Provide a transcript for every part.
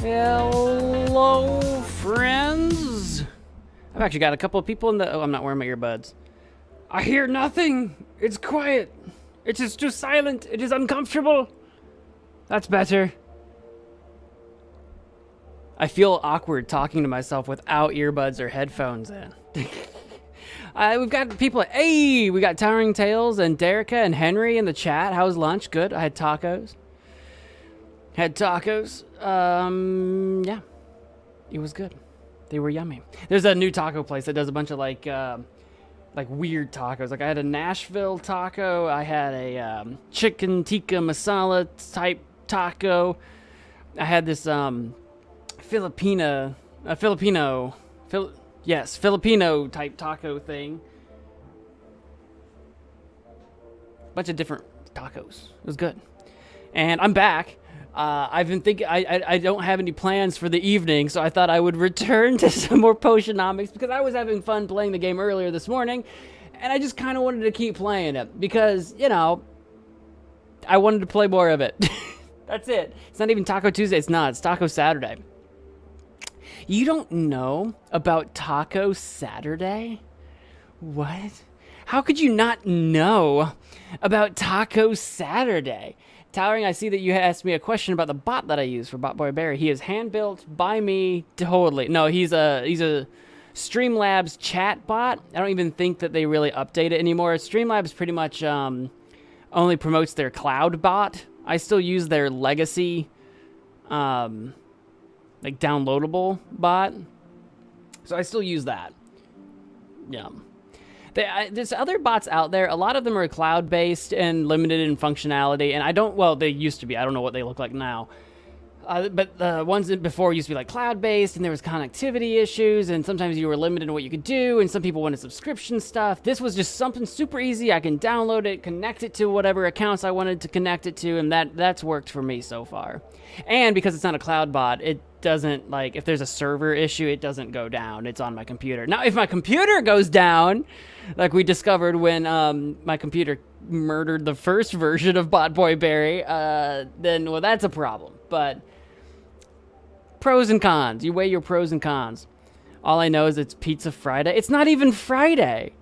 Hello, friends. I've actually got a couple of people in the... Oh, I'm not wearing my earbuds. I hear nothing. It's quiet. It is too silent. It is uncomfortable. That's better. I feel awkward talking to myself without earbuds or headphones in. We've got people... Hey, we got Towering Tales and Derica and Henry in the chat. How was lunch? Good. I had tacos. Yeah. It was good. They were yummy. There's a new taco place that does a bunch of like weird tacos. Like I had a Nashville taco. I had a chicken tikka masala type taco. I had this Filipino type taco thing. Bunch of different tacos. It was good. And I'm back. I've been thinking, I don't have any plans for the evening, so I thought I would return to some more Potionomics because I was having fun playing the game earlier this morning, and I just kind of wanted to keep playing it because, you know, I wanted to play more of it. That's it. It's not even Taco Tuesday. It's not. It's Taco Saturday. You don't know about Taco Saturday? What? How could you not know about Taco Saturday? Towering, I see that you asked me a question about the bot that I use for Botboy Barry. He is hand-built by me totally. No, he's a Streamlabs chat bot. I don't even think that they really update it anymore. Streamlabs pretty much only promotes their cloud bot. I still use their legacy, like downloadable bot. So I still use that. Yeah. There's other bots out there. A lot of them are cloud-based and limited in functionality, and I don't... Well, they used to be. I don't know what they look like now. But the ones before used to be like cloud-based, and there was connectivity issues, and sometimes you were limited in what you could do, and some people wanted subscription stuff. This was just something super easy. I can download it, connect it to whatever accounts I wanted to connect it to, and that's worked for me so far. And because it's not a cloud bot, it doesn't, like, if there's a server issue, it doesn't go down. It's on my computer. Now, if my computer goes down, like we discovered when my computer murdered the first version of Botboy Berry, then, well, that's a problem. But pros and cons. You weigh your pros and cons. All I know is it's Pizza Friday. It's not even Friday.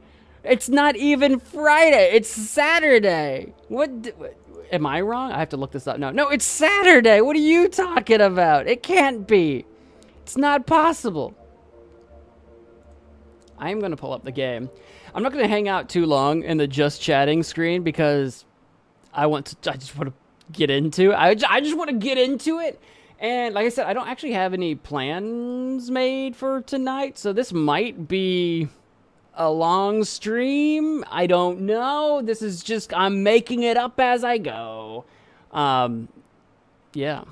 It's not even Friday. It's Saturday. What am I wrong? I have to look this up. No, it's Saturday. What are you talking about? It can't be. It's not possible. I am going to pull up the game. I'm not going to hang out too long in the just chatting screen because I just want to get into it. I just want to get into it. And like I said, I don't actually have any plans made for tonight, so this might be a long stream. I don't know. This is just, I'm making it up as I go. Yeah.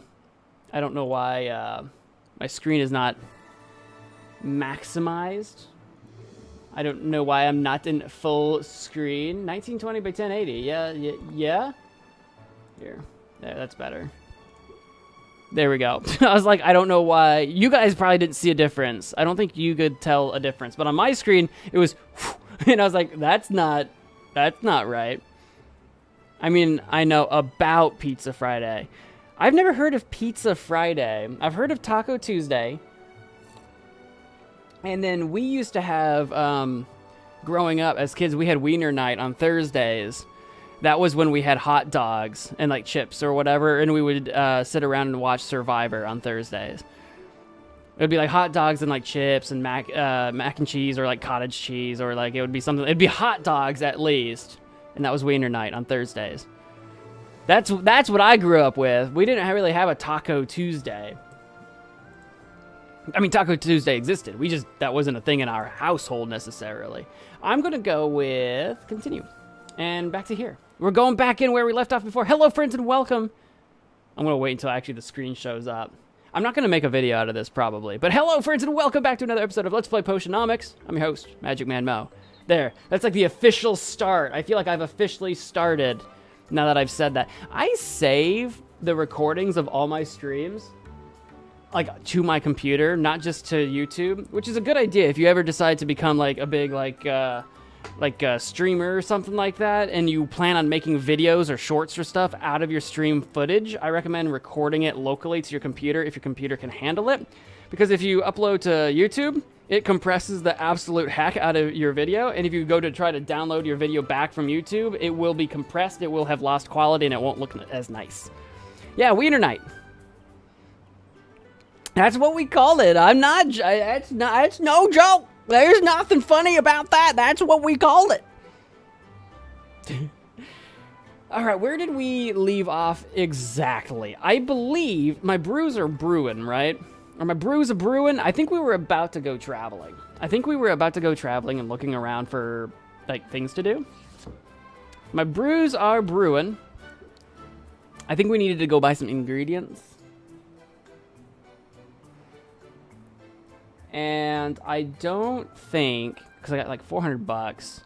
I don't know why my screen is not maximized. I don't know why I'm not in full screen. 1920 by 1080. Yeah. Here. There, that's better. There we go. I was like, I don't know why. You guys probably didn't see a difference. I don't think you could tell a difference. But on my screen, it was, and I was like, that's not right. I mean, I know about Pizza Friday. I've never heard of Pizza Friday. I've heard of Taco Tuesday. And then we used to have, growing up as kids, we had Wiener Night on Thursdays. That was when we had hot dogs and like chips or whatever, and we would sit around and watch Survivor on Thursdays. It would be like hot dogs and like chips and mac and cheese or like cottage cheese, or like it would be something. It'd be hot dogs at least, and that was Wiener Night on Thursdays. That's what I grew up with. We didn't really have a Taco Tuesday. I mean, Taco Tuesday existed. That wasn't a thing in our household necessarily. I'm gonna go with continue, and back to here. We're going back in where we left off before. Hello, friends, and welcome. I'm going to wait until actually the screen shows up. I'm not going to make a video out of this, probably. But hello, friends, and welcome back to another episode of Let's Play Potionomics. I'm your host, MagicManMo. There. That's like the official start. I feel like I've officially started now that I've said that. I save the recordings of all my streams like to my computer, not just to YouTube, which is a good idea if you ever decide to become like a big like a streamer or something like that, and you plan on making videos or shorts or stuff out of your stream footage. I recommend recording it locally to your computer if your computer can handle it, because if you upload to YouTube, it compresses the absolute heck out of your video, and if you go to try to download your video back from YouTube, it will be compressed, it will have lost quality, and it won't look as nice. Yeah, Wiener Night. That's what we call it. It's no joke. There's nothing funny about that. That's what we call it. All right, where did we leave off exactly? I believe my brews are brewing, right? Are my brews a brewing? I think we were about to go traveling. And looking around for like things to do. My brews are brewing. I think we needed to go buy some ingredients. And I don't think, because I got like 400 bucks.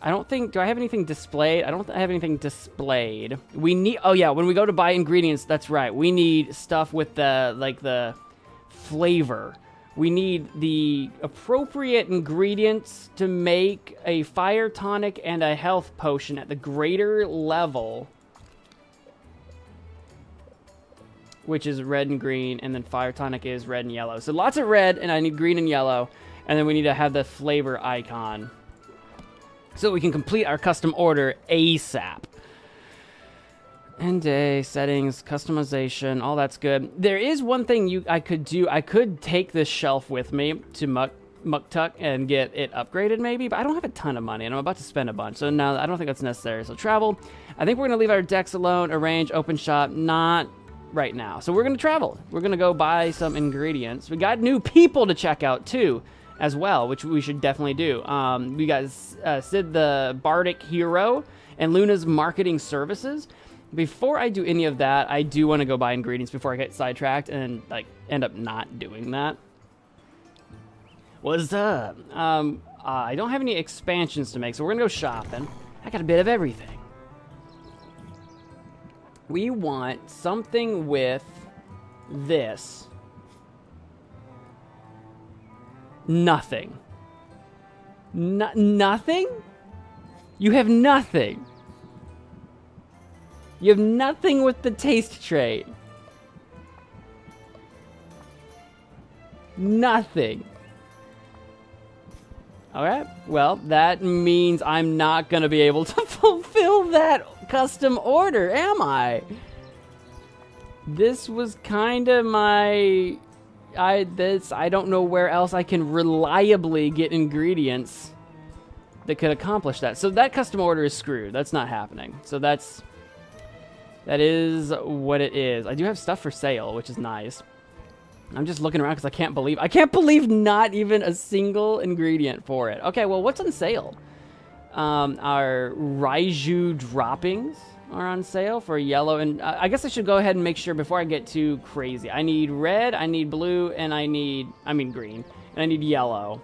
I don't think, do I have anything displayed? I don't have anything displayed. We need, oh yeah, when we go to buy ingredients, that's right. We need stuff with the flavor. We need the appropriate ingredients to make a fire tonic and a health potion at the greater level, which is red and green, and then fire tonic is red and yellow. So lots of red, and I need green and yellow, and then we need to have the flavor icon so we can complete our custom order ASAP. End day, settings, customization, all that's good. There is one thing I could do. I could take this shelf with me to Muktuk and get it upgraded maybe, but I don't have a ton of money, and I'm about to spend a bunch, so no, I don't think that's necessary. So travel, I think we're gonna leave our decks alone, arrange, open shop, not right now. So we're gonna travel. We're gonna go buy some ingredients. We got new people to check out too, as well, which we should definitely do. We got Sid the Bardic Hero and Luna's Marketing Services. before I do any of that, I do want to go buy ingredients before I get sidetracked and like end up not doing that. What's up? I don't have any expansions to make, so we're gonna go shopping. I got a bit of everything. We want something with this. Nothing. Nothing? You have nothing. You have nothing with the taste trait. Nothing. Alright, well, that means I'm not gonna be able to fulfill that custom order, am I? This was kind of my... I don't know where else I can reliably get ingredients that could accomplish that. So that custom order is screwed. That's not happening. So that is what it is. I do have stuff for sale, which is nice. I'm just looking around because I can't believe not even a single ingredient for it. Okay, well, what's on sale? Our Raiju droppings are on sale for yellow, and I guess I should go ahead and make sure before I get too crazy. I need red, I need blue, and I mean green, and I need yellow.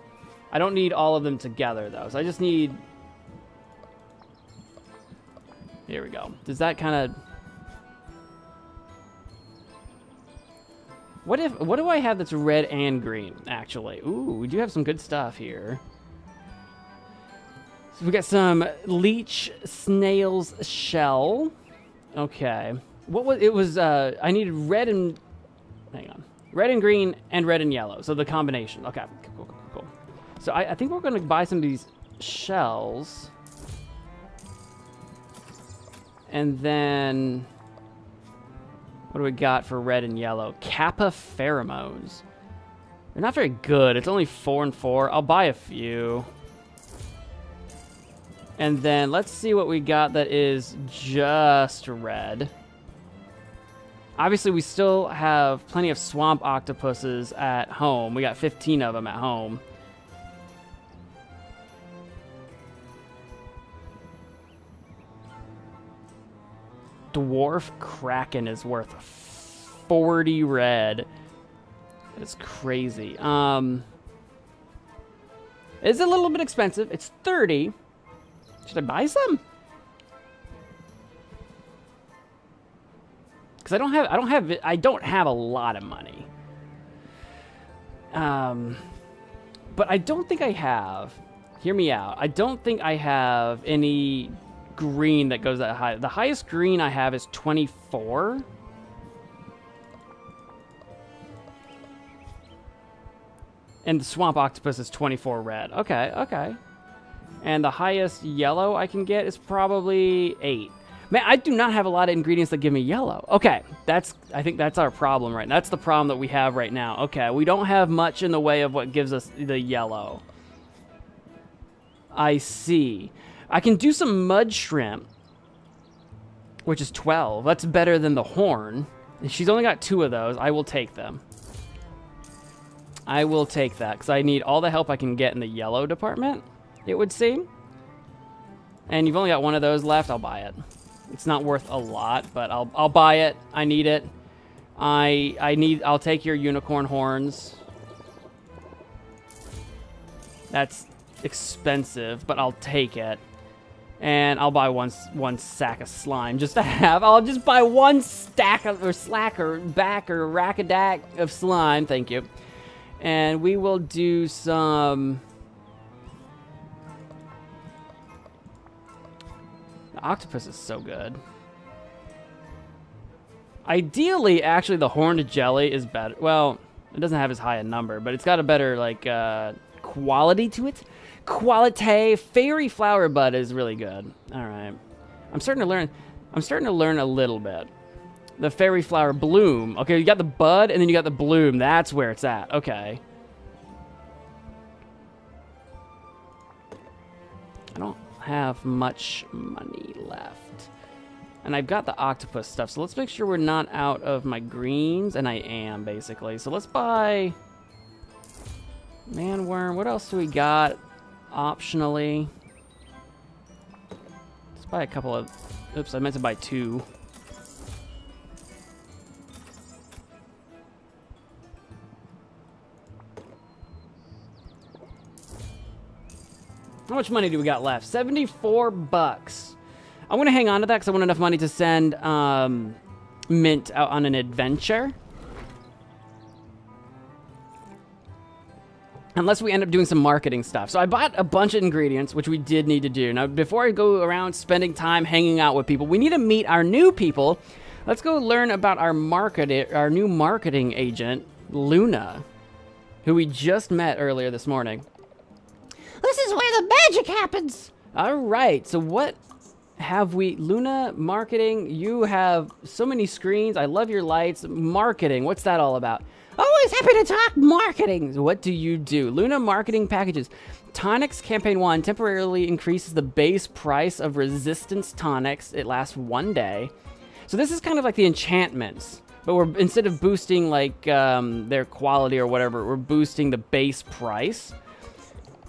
I don't need all of them together though, so I just need... Here we go. Does that kind of... What do I have that's red and green, actually? Ooh, we do have some good stuff here. So we got some leech snail's shell. Okay. What was it? Was I needed red and... Hang on. Red and green and red and yellow. So the combination. Okay. Cool. So I think we're going to buy some of these shells. And then... What do we got for red and yellow? Kappa pheromones. They're not very good. It's only 4 and 4. I'll buy a few. And then let's see what we got that is just red. Obviously, we still have plenty of swamp octopuses at home. We got 15 of them at home. Dwarf Kraken is worth 40 red. That's crazy. It's a little bit expensive. It's 30. Should I buy some? Because I don't have a lot of money. But I don't think I have. Hear me out. I don't think I have any green that goes that high. The highest green I have is 24. And the swamp octopus is 24 red. Okay. And the highest yellow I can get is probably 8. Man, I do not have a lot of ingredients that give me yellow. Okay, I think that's our problem right now. That's the problem that we have right now. Okay, we don't have much in the way of what gives us the yellow. I see. I can do some mud shrimp, which is 12. That's better than the horn. She's only got 2 of those. I will take them. I will take that because I need all the help I can get in the yellow department, it would seem. And you've only got 1 of those left. I'll buy it. It's not worth a lot, but I'll buy it. I need it. I'll take your unicorn horns. That's expensive, but I'll take it. And I'll buy one sack of slime just to have. I'll just buy 1 stack of, or slacker, back, or rack-a-dack of slime. Thank you. And we will do some... The octopus is so good. Ideally, actually, the horned jelly is better. Well, it doesn't have as high a number, but it's got a better, like, quality to it. Qualite. Fairy flower bud is really good. All right. I'm starting to learn a little bit. The fairy flower bloom. Okay, you got the bud, and then you got the bloom. That's where it's at. Okay. I don't have much money left. And I've got the octopus stuff, so let's make sure we're not out of my greens, and I am, basically. So let's buy manworm. What else do we got optionally? Let's buy a couple of... Oops, I meant to buy 2. How much money do we got left? 74 bucks. I want to hang on to that because I want enough money to send Mint out on an adventure. Unless we end up doing some marketing stuff. So I bought a bunch of ingredients, which we did need to do. Now, before I go around spending time hanging out with people, we need to meet our new people. Let's go learn about our new marketing agent, Luna, who we just met earlier this morning. This is where the magic happens. All right, so what have we? Luna, marketing, you have so many screens. I love your lights. Marketing, what's that all about? Always happy to talk marketing. What do you do? Luna marketing packages. Tonics Campaign 1 temporarily increases the base price of resistance tonics. It lasts 1 day. So this is kind of like the enchantments, but we're instead of boosting like their quality or whatever, we're boosting the base price.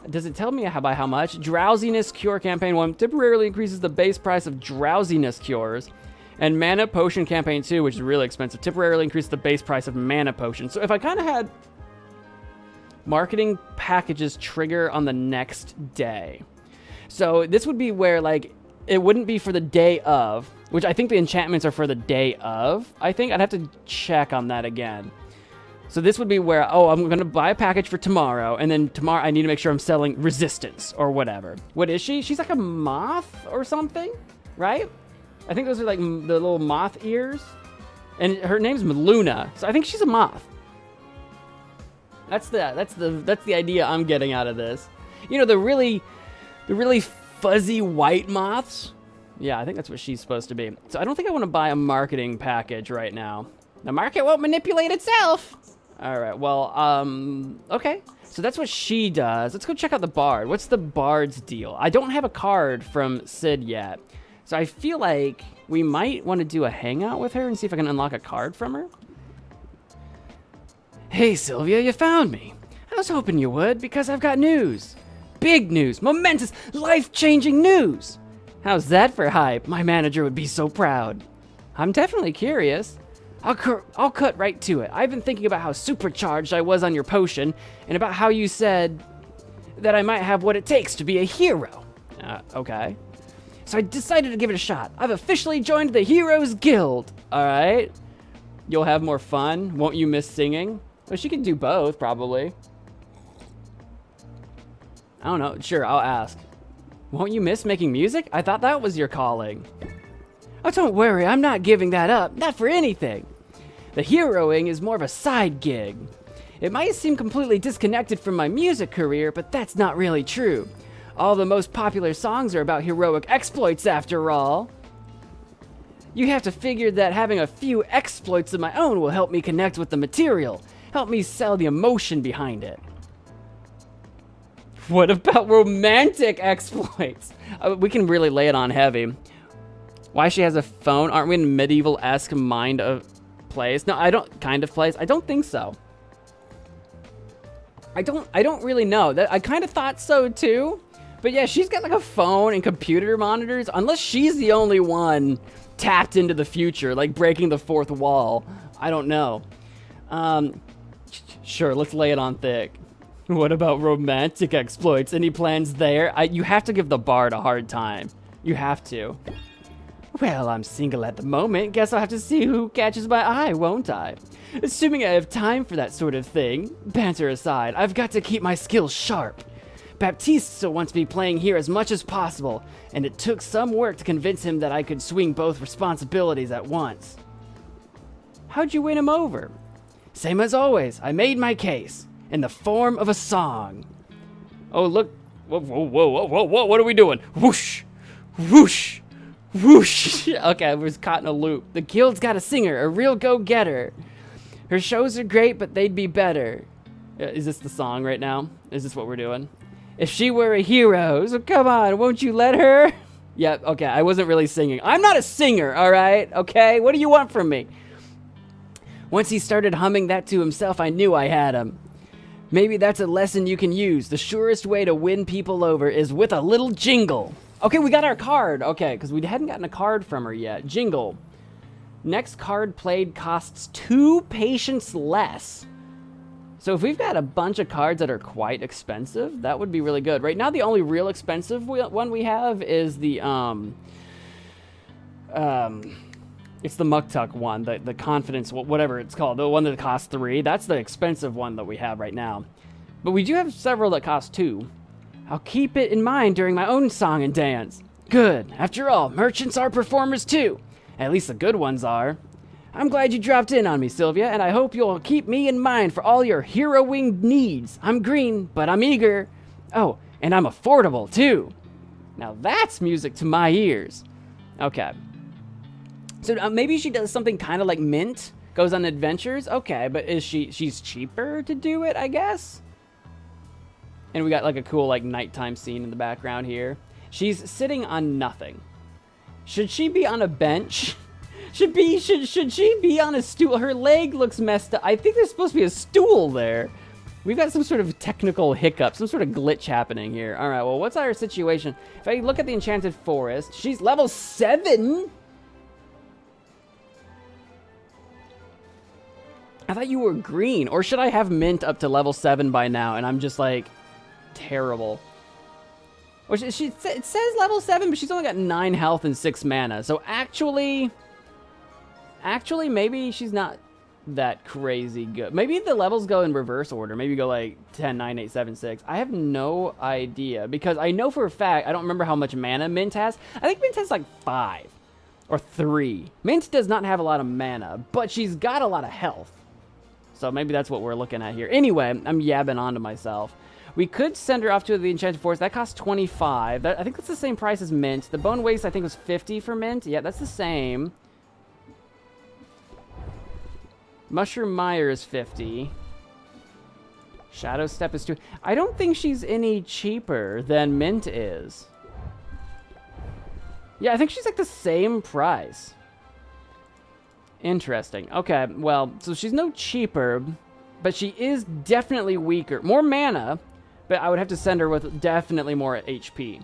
Does it tell me by how much? Drowsiness Cure Campaign 1 temporarily increases the base price of drowsiness cures. And Mana Potion Campaign 2, which is really expensive, temporarily increases the base price of Mana Potion. So if I kind of had marketing packages trigger on the next day. So this would be where, like, it wouldn't be for the day of, which I think the enchantments are for the day of. I think I'd have to check on that again. So this would be where, oh, I'm going to buy a package for tomorrow, and then tomorrow I need to make sure I'm selling resistance or whatever. What is she? She's like a moth or something, right? I think those are like the little moth ears. And her name's Luna, so I think she's a moth. That's the idea I'm getting out of this. You know, the really fuzzy white moths? Yeah, I think that's what she's supposed to be. So I don't think I want to buy a marketing package right now. The market won't manipulate itself. All right, well, okay. So that's what she does. Let's go check out the Bard. What's the Bard's deal? I don't have a card from Sid yet. So I feel like we might want to do a hangout with her and see if I can unlock a card from her. Hey, Sylvia, you found me. I was hoping you would because I've got news. Big news, momentous, life-changing news. How's that for hype? My manager would be so proud. I'm definitely curious. I'll cut right to it. I've been thinking about how supercharged I was on your potion and about how you said that I might have what it takes to be a hero. Okay. So I decided to give it a shot. I've officially joined the Heroes Guild. All right. You'll have more fun. Won't you miss singing? Well, she can do both, probably. I don't know. Sure, I'll ask. Won't you miss making music? I thought that was your calling. Oh, don't worry. I'm not giving that up. Not for anything. The heroing is more of a side gig. It might seem completely disconnected from my music career, but that's not really true. All the most popular songs are about heroic exploits, after all. You have to figure that having a few exploits of my own will help me connect with the material, help me sell the emotion behind it. What about romantic exploits? We can really lay it on heavy. Why she has a phone? Aren't we in medieval-esque mind of place? No, I don't. Kind of place. I don't think so. I don't really know. I kind of thought so too. But yeah, she's got like a phone and computer monitors. Unless she's the only one tapped into the future, like breaking the fourth wall. I don't know. Sure, let's lay it on thick. What about romantic exploits? Any plans there? You have to give the Bard a hard time. You have to. Well, I'm single at the moment. Guess I'll have to see who catches my eye, won't I? Assuming I have time for that sort of thing. Banter aside, I've got to keep my skills sharp. Baptiste wants me playing here as much as possible, and it took some work to convince him that I could swing both responsibilities at once. How'd you win him over? Same as always, I made my case, in the form of a song. Oh, look. Whoa, whoa, whoa, whoa, whoa, what are we doing? Whoosh, whoosh, whoosh. Okay, I was caught in a loop. The guild's got a singer, a real go-getter. Her shows are great, but they'd be better. Is this the song right now? Is this what we're doing? If she were a hero, so come on, won't you let her? Yeah, okay, I wasn't really singing. I'm not a singer, all right? Okay, what do you want from me? Once he started humming that to himself, I knew I had him. Maybe that's a lesson you can use. The surest way to win people over is with a little jingle. Okay, we got our card. Okay, because we hadn't gotten a card from her yet. Jingle. Next card played costs 2 patience less. So if we've got a bunch of cards that are quite expensive, that would be really good. Right now, the only real expensive one we have is the it's the Muktuk one, the Confidence, whatever it's called, the one that costs 3. That's the expensive one that we have right now. But we do have several that cost 2. I'll keep it in mind during my own song and dance. Good. After all, merchants are performers too. At least the good ones are. I'm glad you dropped in on me, Sylvia, and I hope you'll keep me in mind for all your heroing needs. I'm green, but I'm eager. Oh, and I'm affordable, too. Now that's music to my ears. Okay. So maybe she does something kind of like Mint, goes on adventures. Okay, but she's cheaper to do it, I guess? And we got like a cool like nighttime scene in the background here. She's sitting on nothing. Should she be on a bench? Should she be on a stool? Her leg looks messed up. I think there's supposed to be a stool there. We've got some sort of technical hiccup, some sort of glitch happening here. All right, well, what's our situation? If I look at the Enchanted Forest, she's level 7? I thought you were green. Or should I have Mint up to level 7 by now, and I'm just, like, terrible? Well, it says level 7, but she's only got 9 health and 6 mana. So actually, maybe she's not that crazy good. Maybe the levels go in reverse order. Maybe go like 10, 9, 8, 7, 6. I have no idea because I know for a fact, I don't remember how much mana Mint has. I think Mint has like 5 or 3. Mint does not have a lot of mana, but she's got a lot of health. So maybe that's what we're looking at here. Anyway, I'm yabbing on to myself. We could send her off to the Enchanted Forest. That costs 25. I think that's the same price as Mint. The Bone Waste, I think, was 50 for Mint. Yeah, that's the same. Mushroom Mire is 50. Shadow Step is 2. I don't think she's any cheaper than Mint is. Yeah, I think she's like the same price. Interesting. Okay, well, so she's no cheaper, but she is definitely weaker. More mana, but I would have to send her with definitely more HP.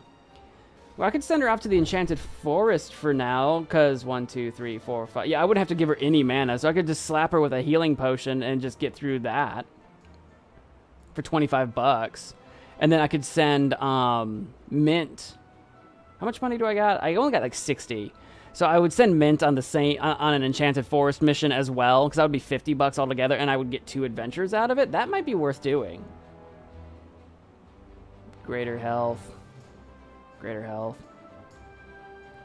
Well, I could send her off to the Enchanted Forest for now, because 1, 2, 3, 4, 5. Yeah, I wouldn't have to give her any mana, so I could just slap her with a healing potion and just get through that for 25 bucks. And then I could send Mint. How much money do I got? I only got like 60. So I would send Mint on the same on an Enchanted Forest mission as well, because that would be 50 bucks altogether, and I would get 2 adventures out of it. That might be worth doing. Greater health. Greater health.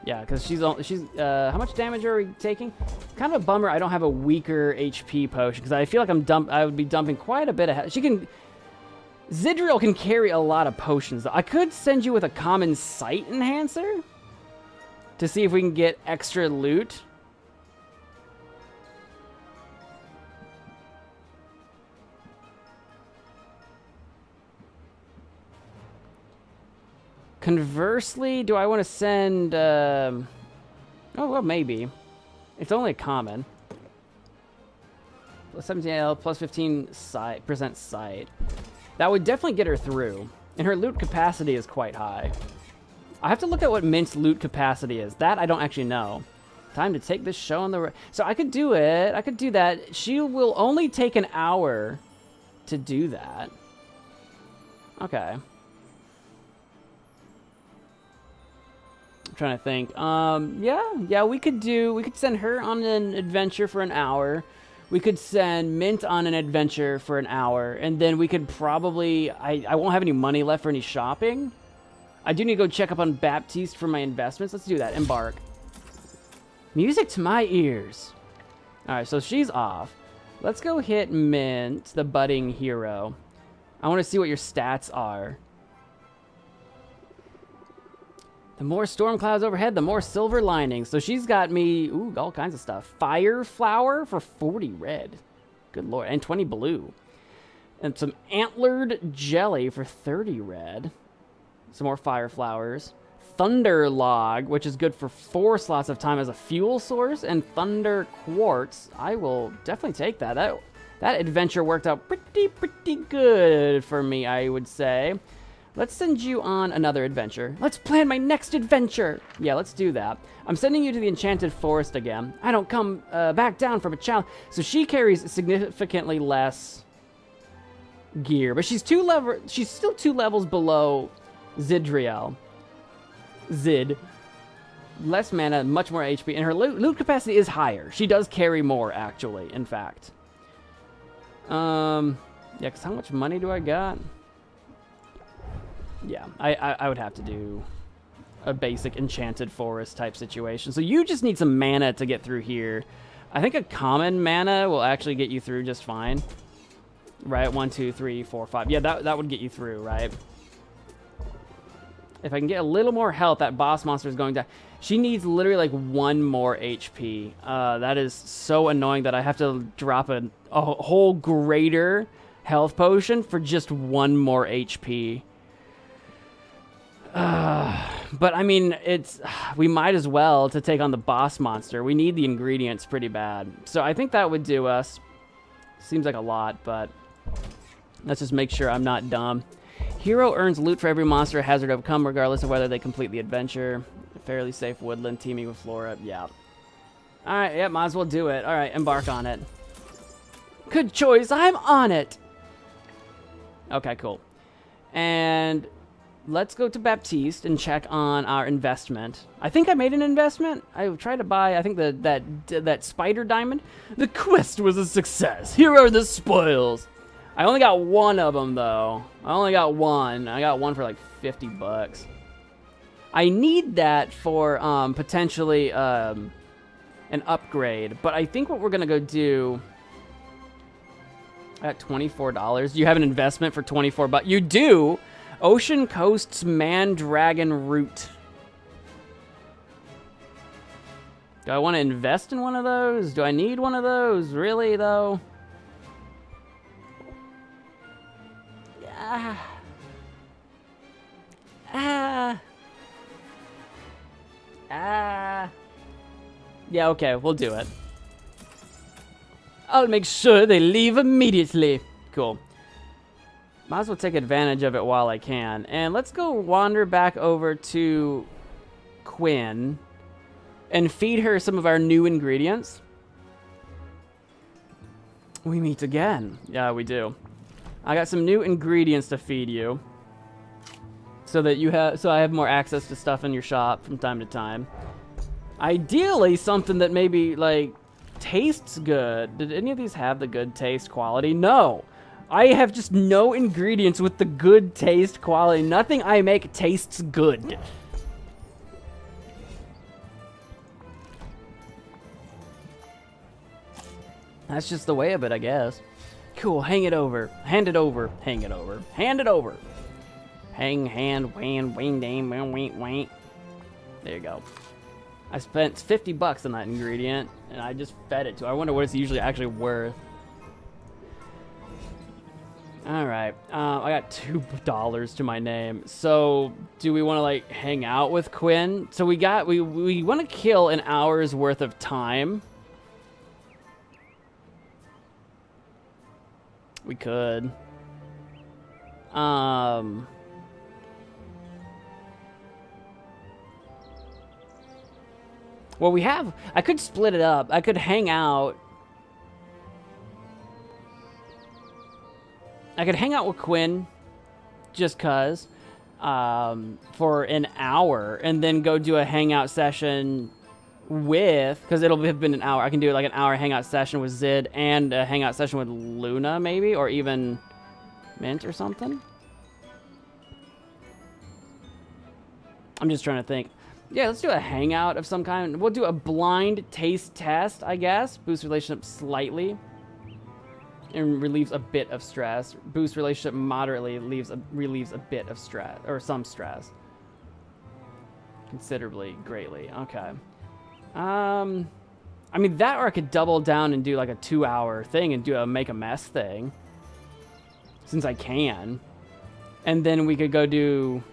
Yeah, because she's how much damage are we taking? Kind of a bummer I don't have a weaker HP potion, because I feel like I would be dumping quite a bit of health. Zidril can carry a lot of potions, though. I could send you with a common sight enhancer to see if we can get extra loot. Conversely, do I want to send... oh, well, maybe. It's only a common. Plus 17 L, plus 15% sight. That would definitely get her through. And her loot capacity is quite high. I have to look at what Mint's loot capacity is. That I don't actually know. Time to take this show on the road. So I could do it. I could do that. She will only take an hour to do that. Okay. I'm trying to think. Yeah, we could send her on an adventure for an hour. We could send Mint on an adventure for an hour, and then we could probably, I won't have any money left for any shopping. I do need to go check up on Baptiste for my investments. Let's do that. Embark. Music to my ears. All right, so she's off. Let's go hit Mint, the budding hero. I want to see what your stats are. The more storm clouds overhead, the more silver linings. So she's got me, ooh, all kinds of stuff. Fire flower for 40 red. Good lord. And 20 blue. And some antlered jelly for 30 red. Some more fire flowers. Thunder log, which is good for 4 slots of time as a fuel source. And thunder quartz. I will definitely take that. That adventure worked out pretty good for me, I would say. Let's send you on another adventure. Let's plan my next adventure. Yeah, let's do that. I'm sending you to the Enchanted Forest again. I don't come back down from a challenge. So she carries significantly less gear, but she's still 2 levels below Zidriel. Zid. Less mana, much more HP, and her loot capacity is higher. She does carry more, actually, in fact. Yeah, because how much money do I got? Yeah, I would have to do a basic enchanted forest type situation. So you just need some mana to get through here. I think a common mana will actually get you through just fine. Right, 1, 2, 3, 4, 5. Yeah, that would get you through, right? If I can get a little more health, that boss monster is going to... She needs literally like 1 more HP. That is so annoying that I have to drop a whole greater health potion for just 1 more HP. But I mean, we might as well to take on the boss monster. We need the ingredients pretty bad. So I think that would do us. Seems like a lot, but let's just make sure I'm not dumb. Hero earns loot for every monster hazard overcome, regardless of whether they complete the adventure. A fairly safe woodland teeming with flora. Yeah. All right, yeah, might as well do it. All right, embark on it. Good choice. I'm on it. Okay, cool. And let's go to Baptiste and check on our investment. I think I made an investment. I tried to buy, I think, that spider diamond. The quest was a success. Here are the spoils. I only got 1 of them, though. I only got 1. I got 1 for like 50 bucks. I need that for potentially an upgrade. But I think what we're going to go do... At $24. Do you have an investment for 24 bucks? You do! Ocean Coast's Mandragon Root. Do I want to invest in one of those? Do I need one of those? Really, though? Yeah, okay, we'll do it. I'll make sure they leave immediately. Cool. Might as well take advantage of it while I can. And let's go wander back over to Quinn and feed her some of our new ingredients. We meet again. Yeah, we do. I got some new ingredients to feed you. So I have more access to stuff in your shop from time to time. Ideally, something that maybe, like, tastes good. Did any of these have the good taste quality? No. I have just no ingredients with the good taste quality. Nothing I make tastes good. That's just the way of it, I guess. Cool, hang it over. Hand it over. Hang it over. Hand it over. Hang, hand, wan, wing, dame, wing, wing. There you go. I spent 50 bucks on that ingredient, and I just fed it to. I wonder what it's usually actually worth. All right, I got $2 to my name. So, do we want to like hang out with Quinn? So we want to kill an hour's worth of time. We could. Well, I could split it up. I could hang out. I could hang out with Quinn, just cause, for an hour, and then go do a hangout session with, because it'll have been an hour. I can do like an hour hangout session with Zid and a hangout session with Luna, maybe, or even Mint or something. I'm just trying to think. Yeah, let's do a hangout of some kind. We'll do a blind taste test, I guess. Boost relationship slightly. And relieves a bit of stress. Boost relationship moderately, relieves a bit of stress, or some stress. Considerably, greatly. Okay. I mean, that, or I could double down and do like a 2-hour thing and do a make a mess thing. Since I can. And then we could go do...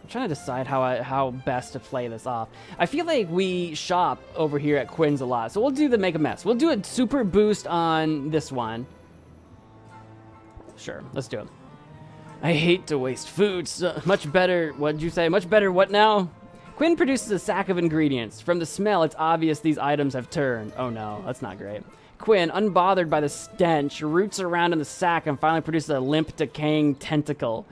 Trying to decide how best to play this off. I feel like we shop over here at Quinn's a lot, so we'll do the make a mess. We'll do a super boost on this one. Sure, let's do it. I hate to waste food. So much better. What'd you say? Much better. What now? Quinn produces a sack of ingredients. From the smell, it's obvious these items have turned. Oh no, that's not great. Quinn, unbothered by the stench, roots around in the sack and finally produces a limp, decaying tentacle.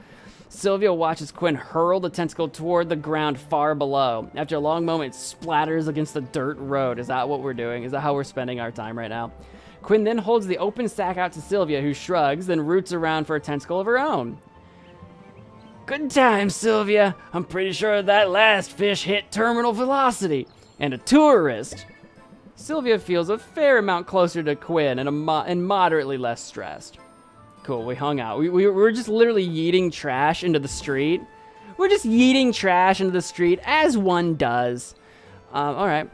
Sylvia watches Quinn hurl the tentacle toward the ground far below. After a long moment, it splatters against the dirt road. Is that what we're doing? Is that how we're spending our time right now? Quinn then holds the open sack out to Sylvia, who shrugs, then roots around for a tentacle of her own. Good times, Sylvia. I'm pretty sure that last fish hit terminal velocity. And a tourist. Sylvia feels a fair amount closer to Quinn and moderately less stressed. Cool, we hung out. We're just literally yeeting trash into the street. We're just yeeting trash into the street, as one does. All right.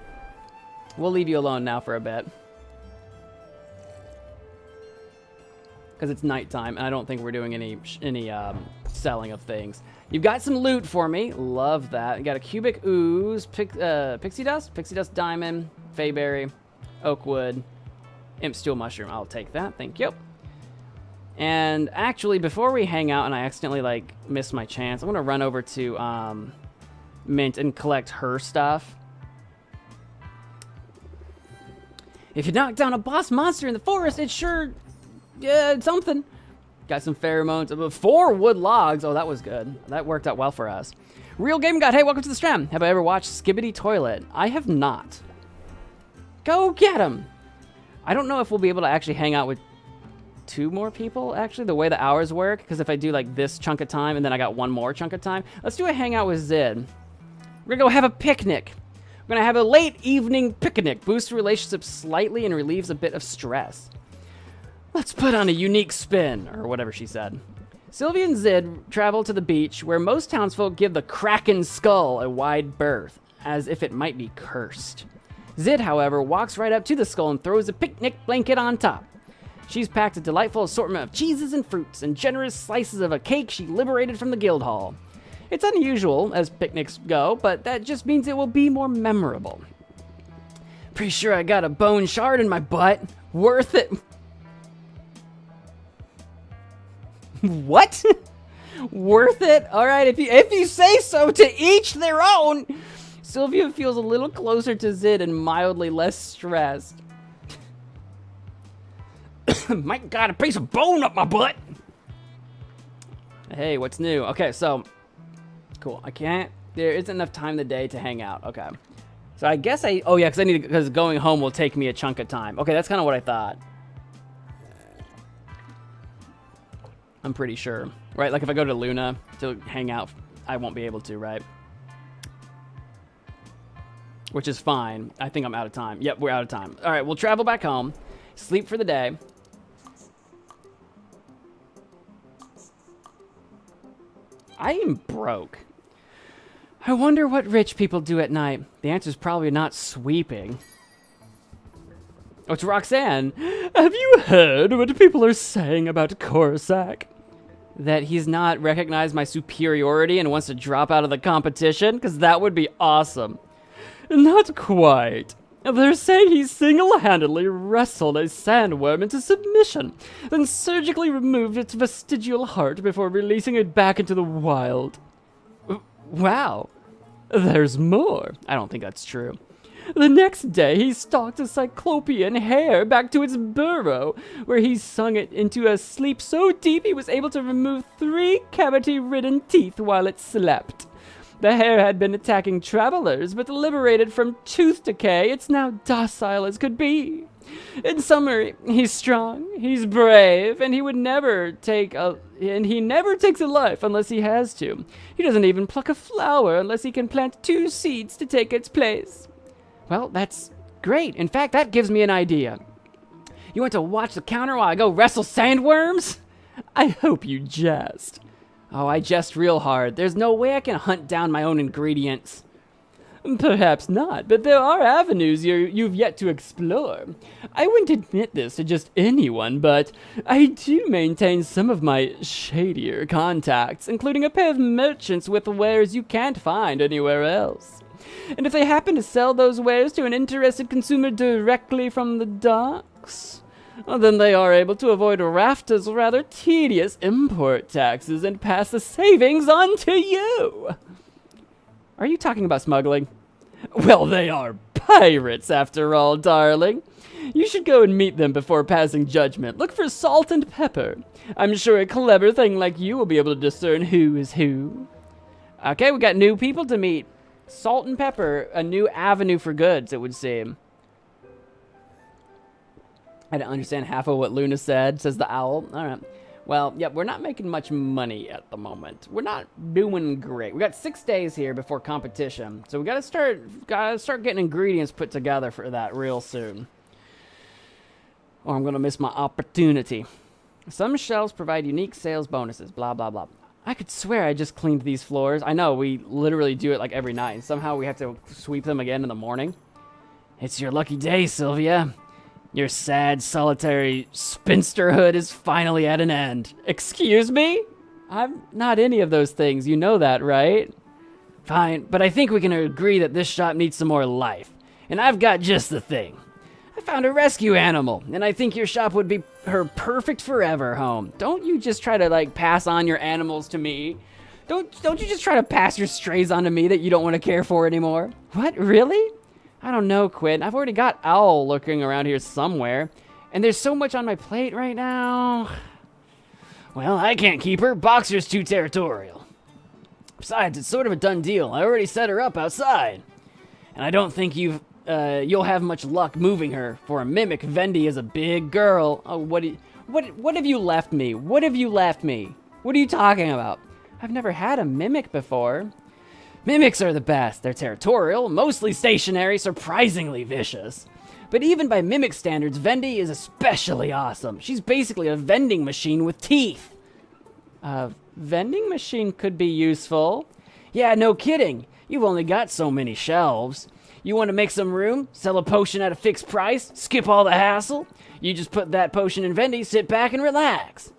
We'll leave you alone now for a bit. Because it's nighttime, and I don't think we're doing any selling of things. You've got some loot for me. Love that. You got a cubic ooze, pixie dust diamond, fayberry, oakwood, imp steel mushroom. I'll take that. Thank you. And actually, before we hang out and I accidentally miss my chance, I'm gonna run over to Mint and collect her stuff. If you knock down a boss monster in the forest, it's sure something. Got some pheromones. 4 wood logs. Oh, that was good. That worked out well for us. Real Game God. Hey, welcome to the stream. Have I ever watched Skibbity Toilet? I have not. Go get him. I don't know if we'll be able to actually hang out with 2 more people, actually, the way the hours work, because if I do this chunk of time and then I got 1 more chunk of time, let's do a hangout with Zid. We're gonna go have a picnic. We're gonna have a late evening picnic. Boosts relationships slightly and relieves a bit of stress. Let's put on a unique spin, or whatever she said. Sylvia and Zid travel to the beach, where most townsfolk give the Kraken skull a wide berth, as if it might be cursed. Zid, however, walks right up to the skull and throws a picnic blanket on top. She's packed a delightful assortment of cheeses and fruits and generous slices of a cake she liberated from the guild hall. It's unusual, as picnics go, but that just means it will be more memorable. Pretty sure I got a bone shard in my butt. Worth it. What? Worth it? All right, if you say so, to each their own. Sylvia feels a little closer to Zid and mildly less stressed. Mike got a piece of bone up my butt. Hey, what's new? Okay, so cool. There isn't enough time in the day to hang out. Okay, so I guess because going home will take me a chunk of time. Okay, that's kind of what I thought. I'm pretty sure, right? Like if I go to Luna to hang out, I won't be able to, right? Which is fine. I think I'm out of time. Yep, we're out of time. All right, we'll travel back home, sleep for the day. I am broke. I wonder what rich people do at night. The answer is probably not sweeping. Oh, it's Roxanne. Have you heard what people are saying about Corsac? That he's not recognized my superiority and wants to drop out of the competition? Because that would be awesome. Not quite. They're saying he single-handedly wrestled a sandworm into submission, then surgically removed its vestigial heart before releasing it back into the wild. Wow. There's more. I don't think that's true. The next day, he stalked a cyclopean hare back to its burrow, where he sung it into a sleep so deep he was able to remove 3 cavity-ridden teeth while it slept. The hare had been attacking travelers, but liberated from tooth decay, it's now docile as could be. In summary, he's strong, he's brave, and he never takes a life unless he has to. He doesn't even pluck a flower unless he can plant 2 seeds to take its place. Well, that's great. In fact, that gives me an idea. You want to watch the counter while I go wrestle sandworms? I hope you jest. Oh, I jest real hard. There's no way I can hunt down my own ingredients. Perhaps not, but there are avenues you've yet to explore. I wouldn't admit this to just anyone, but I do maintain some of my shadier contacts, including a pair of merchants with wares you can't find anywhere else. And if they happen to sell those wares to an interested consumer directly from the docks, well, then they are able to avoid Rafta's rather tedious import taxes and pass the savings on to you. Are you talking about smuggling? Well, they are pirates after all, darling. You should go and meet them before passing judgment. Look for salt and pepper. I'm sure a clever thing like you will be able to discern who is who. Okay, we got new people to meet. Salt and pepper, a new avenue for goods, it would seem. I didn't understand half of what Luna said, says the owl. All right. Well, yep, we're not making much money at the moment. We're not doing great. We got 6 days here before competition, so we gotta start getting ingredients put together for that real soon. Or I'm gonna miss my opportunity. Some shelves provide unique sales bonuses, blah, blah, blah. I could swear I just cleaned these floors. I know, we literally do it like every night. Somehow we have to sweep them again in the morning. It's your lucky day, Sylvia. Your sad, solitary spinsterhood is finally at an end. Excuse me? I'm not any of those things. You know that, right? Fine, but I think we can agree that this shop needs some more life. And I've got just the thing. I found a rescue animal, and I think your shop would be her perfect forever home. Don't you just try to, like, pass on your animals to me. Don't you just try to pass your strays on to me that you don't want to care for anymore. What, really? I don't know, Quinn. I've already got Owl lurking around here somewhere, and there's so much on my plate right now. Well, I can't keep her. Boxer's too territorial. Besides, it's sort of a done deal. I already set her up outside. And I don't think you'll have much luck moving her. For a mimic, Vendi is a big girl. Oh, what have you left me? What have you left me? What are you talking about? I've never had a mimic before. Mimics are the best. They're territorial, mostly stationary, surprisingly vicious. But even by mimic standards, Vendi is especially awesome. She's basically a vending machine with teeth. Vending machine could be useful. Yeah, no kidding. You've only got so many shelves. You want to make some room? Sell a potion at a fixed price? Skip all the hassle? You just put that potion in Vendi, sit back and relax.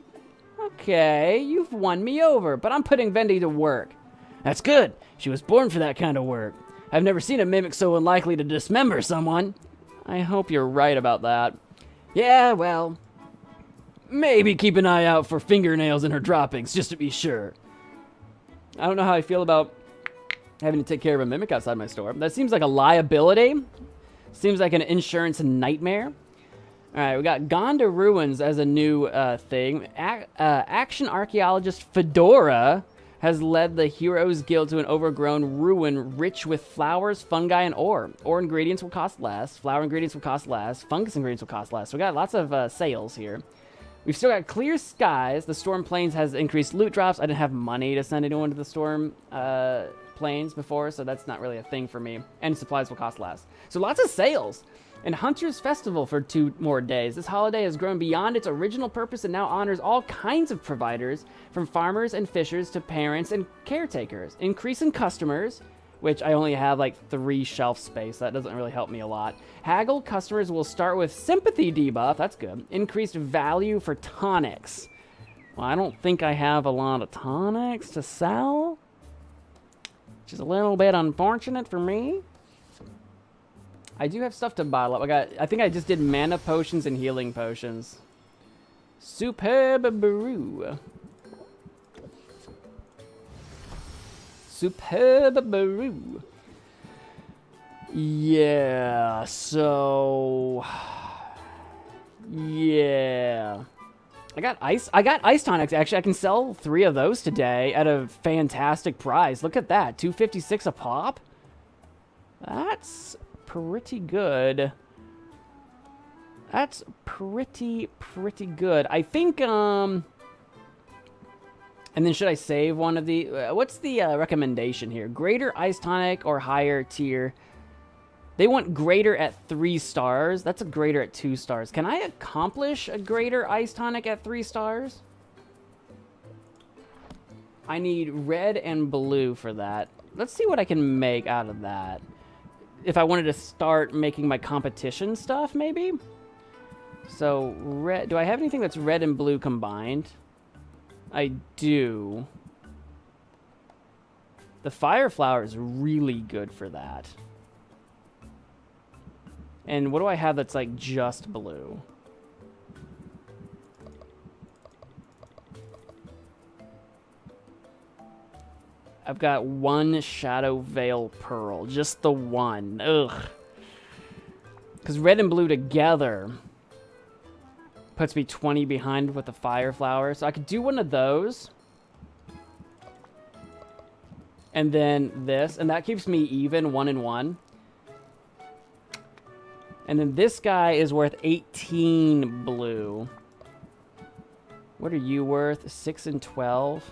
Okay, you've won me over, but I'm putting Vendi to work. That's good. She was born for that kind of work. I've never seen a mimic so unlikely to dismember someone. I hope you're right about that. Yeah, well, maybe keep an eye out for fingernails in her droppings, just to be sure. I don't know how I feel about having to take care of a mimic outside my store. That seems like a liability. Seems like an insurance nightmare. All right, we got Gonda Ruins as a new thing. Action archaeologist Fedora has led the Heroes Guild to an overgrown ruin rich with flowers, fungi, and ore. Ore ingredients will cost less. Flower ingredients will cost less. Fungus ingredients will cost less. So we got lots of sales here. We've still got clear skies. The storm plains has increased loot drops. I didn't have money to send anyone to the storm plains before, so that's not really a thing for me. And supplies will cost less. So lots of sales. And Hunter's Festival for 2 more days. This holiday has grown beyond its original purpose and now honors all kinds of providers, from farmers and fishers to parents and caretakers. Increase in customers, which I only have like 3 shelf space. That doesn't really help me a lot. Haggled customers will start with sympathy debuff. That's good. Increased value for tonics. Well, I don't think I have a lot of tonics to sell, which is a little bit unfortunate for me. I do have stuff to bottle up. I think I just did mana potions and healing potions. Superb brew. Superb brew. Yeah, so yeah. I got ice tonics actually. I can sell 3 of those today at a fantastic price. Look at that. $2.56 a pop. That's pretty good. That's pretty good. I think, and then should I save one of the, what's the recommendation here? Greater ice tonic or higher tier? They want greater at 3 stars. That's a greater at 2 stars. Can I accomplish a greater ice tonic at 3 stars? I need red and blue for that. Let's see what I can make out of that. If I wanted to start making my competition stuff, maybe? So, red. Do I have anything that's red and blue combined? I do. The fire flower is really good for that. And what do I have that's like just blue? I've got one Shadow Veil Pearl. Just the one. Ugh. Because red and blue together puts me 20 behind with the Fire Flower. So I could do one of those. And then this. And that keeps me even, 1 and 1. And then this guy is worth 18 blue. What are you worth? 6 and 12.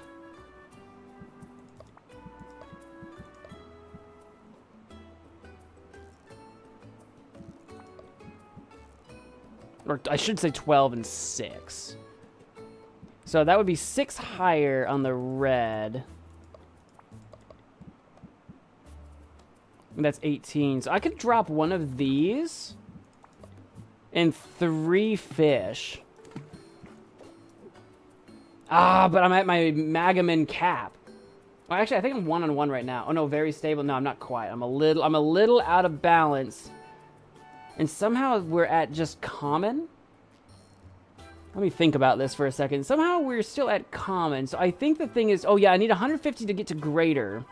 Or I should say 12 and 6. So that would be 6 higher on the red. And that's 18. So I could drop one of these and 3 fish. Ah, but I'm at my Magamin cap. Well, actually, I think I'm 1 on 1 right now. Oh no, very stable. No, I'm not quite. I'm a little out of balance. And somehow we're at just common. Let me think about this for a second. Somehow we're still at common. So I think the thing is, oh yeah, I need 150 to get to greater.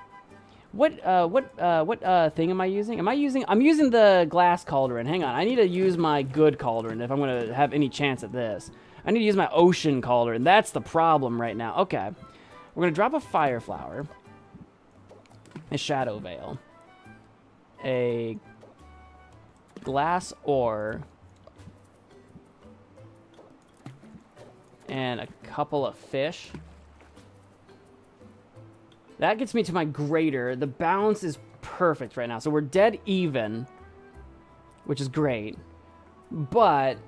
What thing am I using? I'm using the glass cauldron. Hang on, I need to use my good cauldron if I'm gonna have any chance at this. I need to use my ocean cauldron. That's the problem right now. Okay, we're gonna drop a Fire Flower, a Shadow Veil, a glass ore, and a couple of fish. That gets me to my greater. The balance is perfect right now. So we're dead even, which is great. But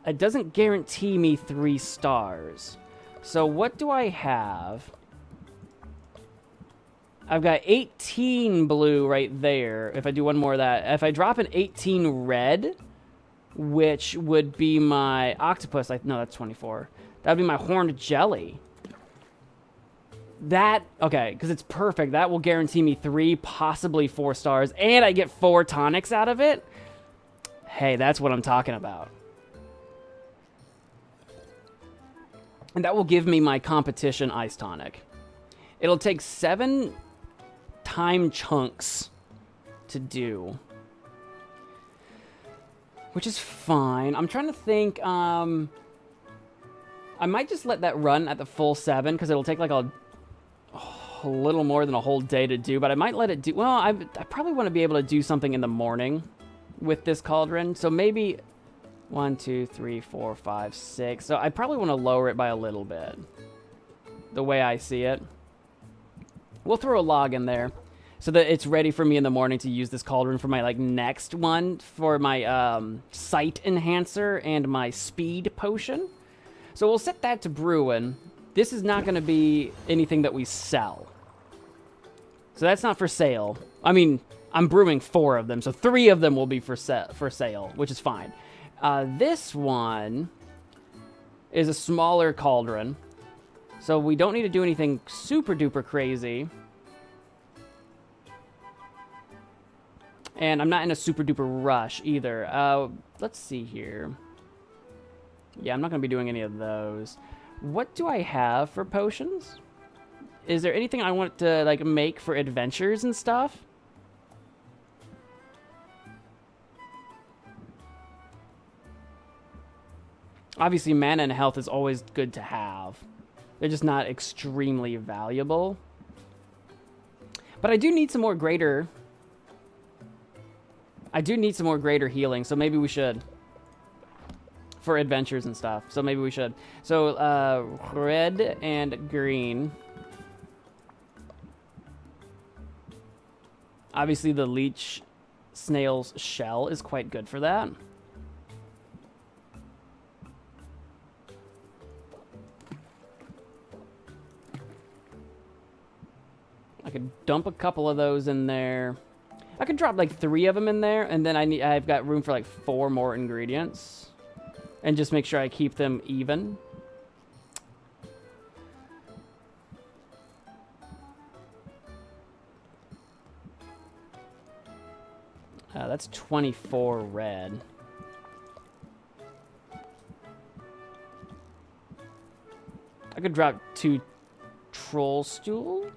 it doesn't guarantee me 3 stars. So what do I have? I've got 18 blue right there. If I do one more of that. If I drop an 18 red, which would be my octopus. No, that's 24. That would be my horned jelly. That, okay, because it's perfect. That will guarantee me 3, possibly 4 stars, and I get 4 tonics out of it. Hey, that's what I'm talking about. And that will give me my competition ice tonic. It'll take 7 time chunks to do, which is fine. I'm trying to think, I might just let that run at the full 7, because it'll take like a little more than a whole day to do, but I might let it do, well, I probably want to be able to do something in the morning with this cauldron, so maybe 1, 2, 3, 4, 5, 6, so I probably want to lower it by a little bit, the way I see it. We'll throw a log in there, so that it's ready for me in the morning to use this cauldron for my, like, next one, for my, sight enhancer and my speed potion. So we'll set that to brewing. This is not going to be anything that we sell. So that's not for sale. I mean, I'm brewing 4 of them, so 3 of them will be for sale, which is fine. This one is a smaller cauldron, so we don't need to do anything super duper crazy. And I'm not in a super duper rush either. Let's see here. Yeah, I'm not going to be doing any of those. What do I have for potions? Is there anything I want to, like, make for adventures and stuff? Obviously, mana and health is always good to have. They're just not extremely valuable. But I do need some more greater... I do need some more greater healing, so maybe we should. For adventures and stuff, so maybe we should. So, red and green. Obviously, the leech snail's shell is quite good for that. I could dump a couple of those in there. I could drop like 3 of them in there, and then I've got room for like 4 more ingredients. And just make sure I keep them even. That's 24 red. I could drop 2 troll stool.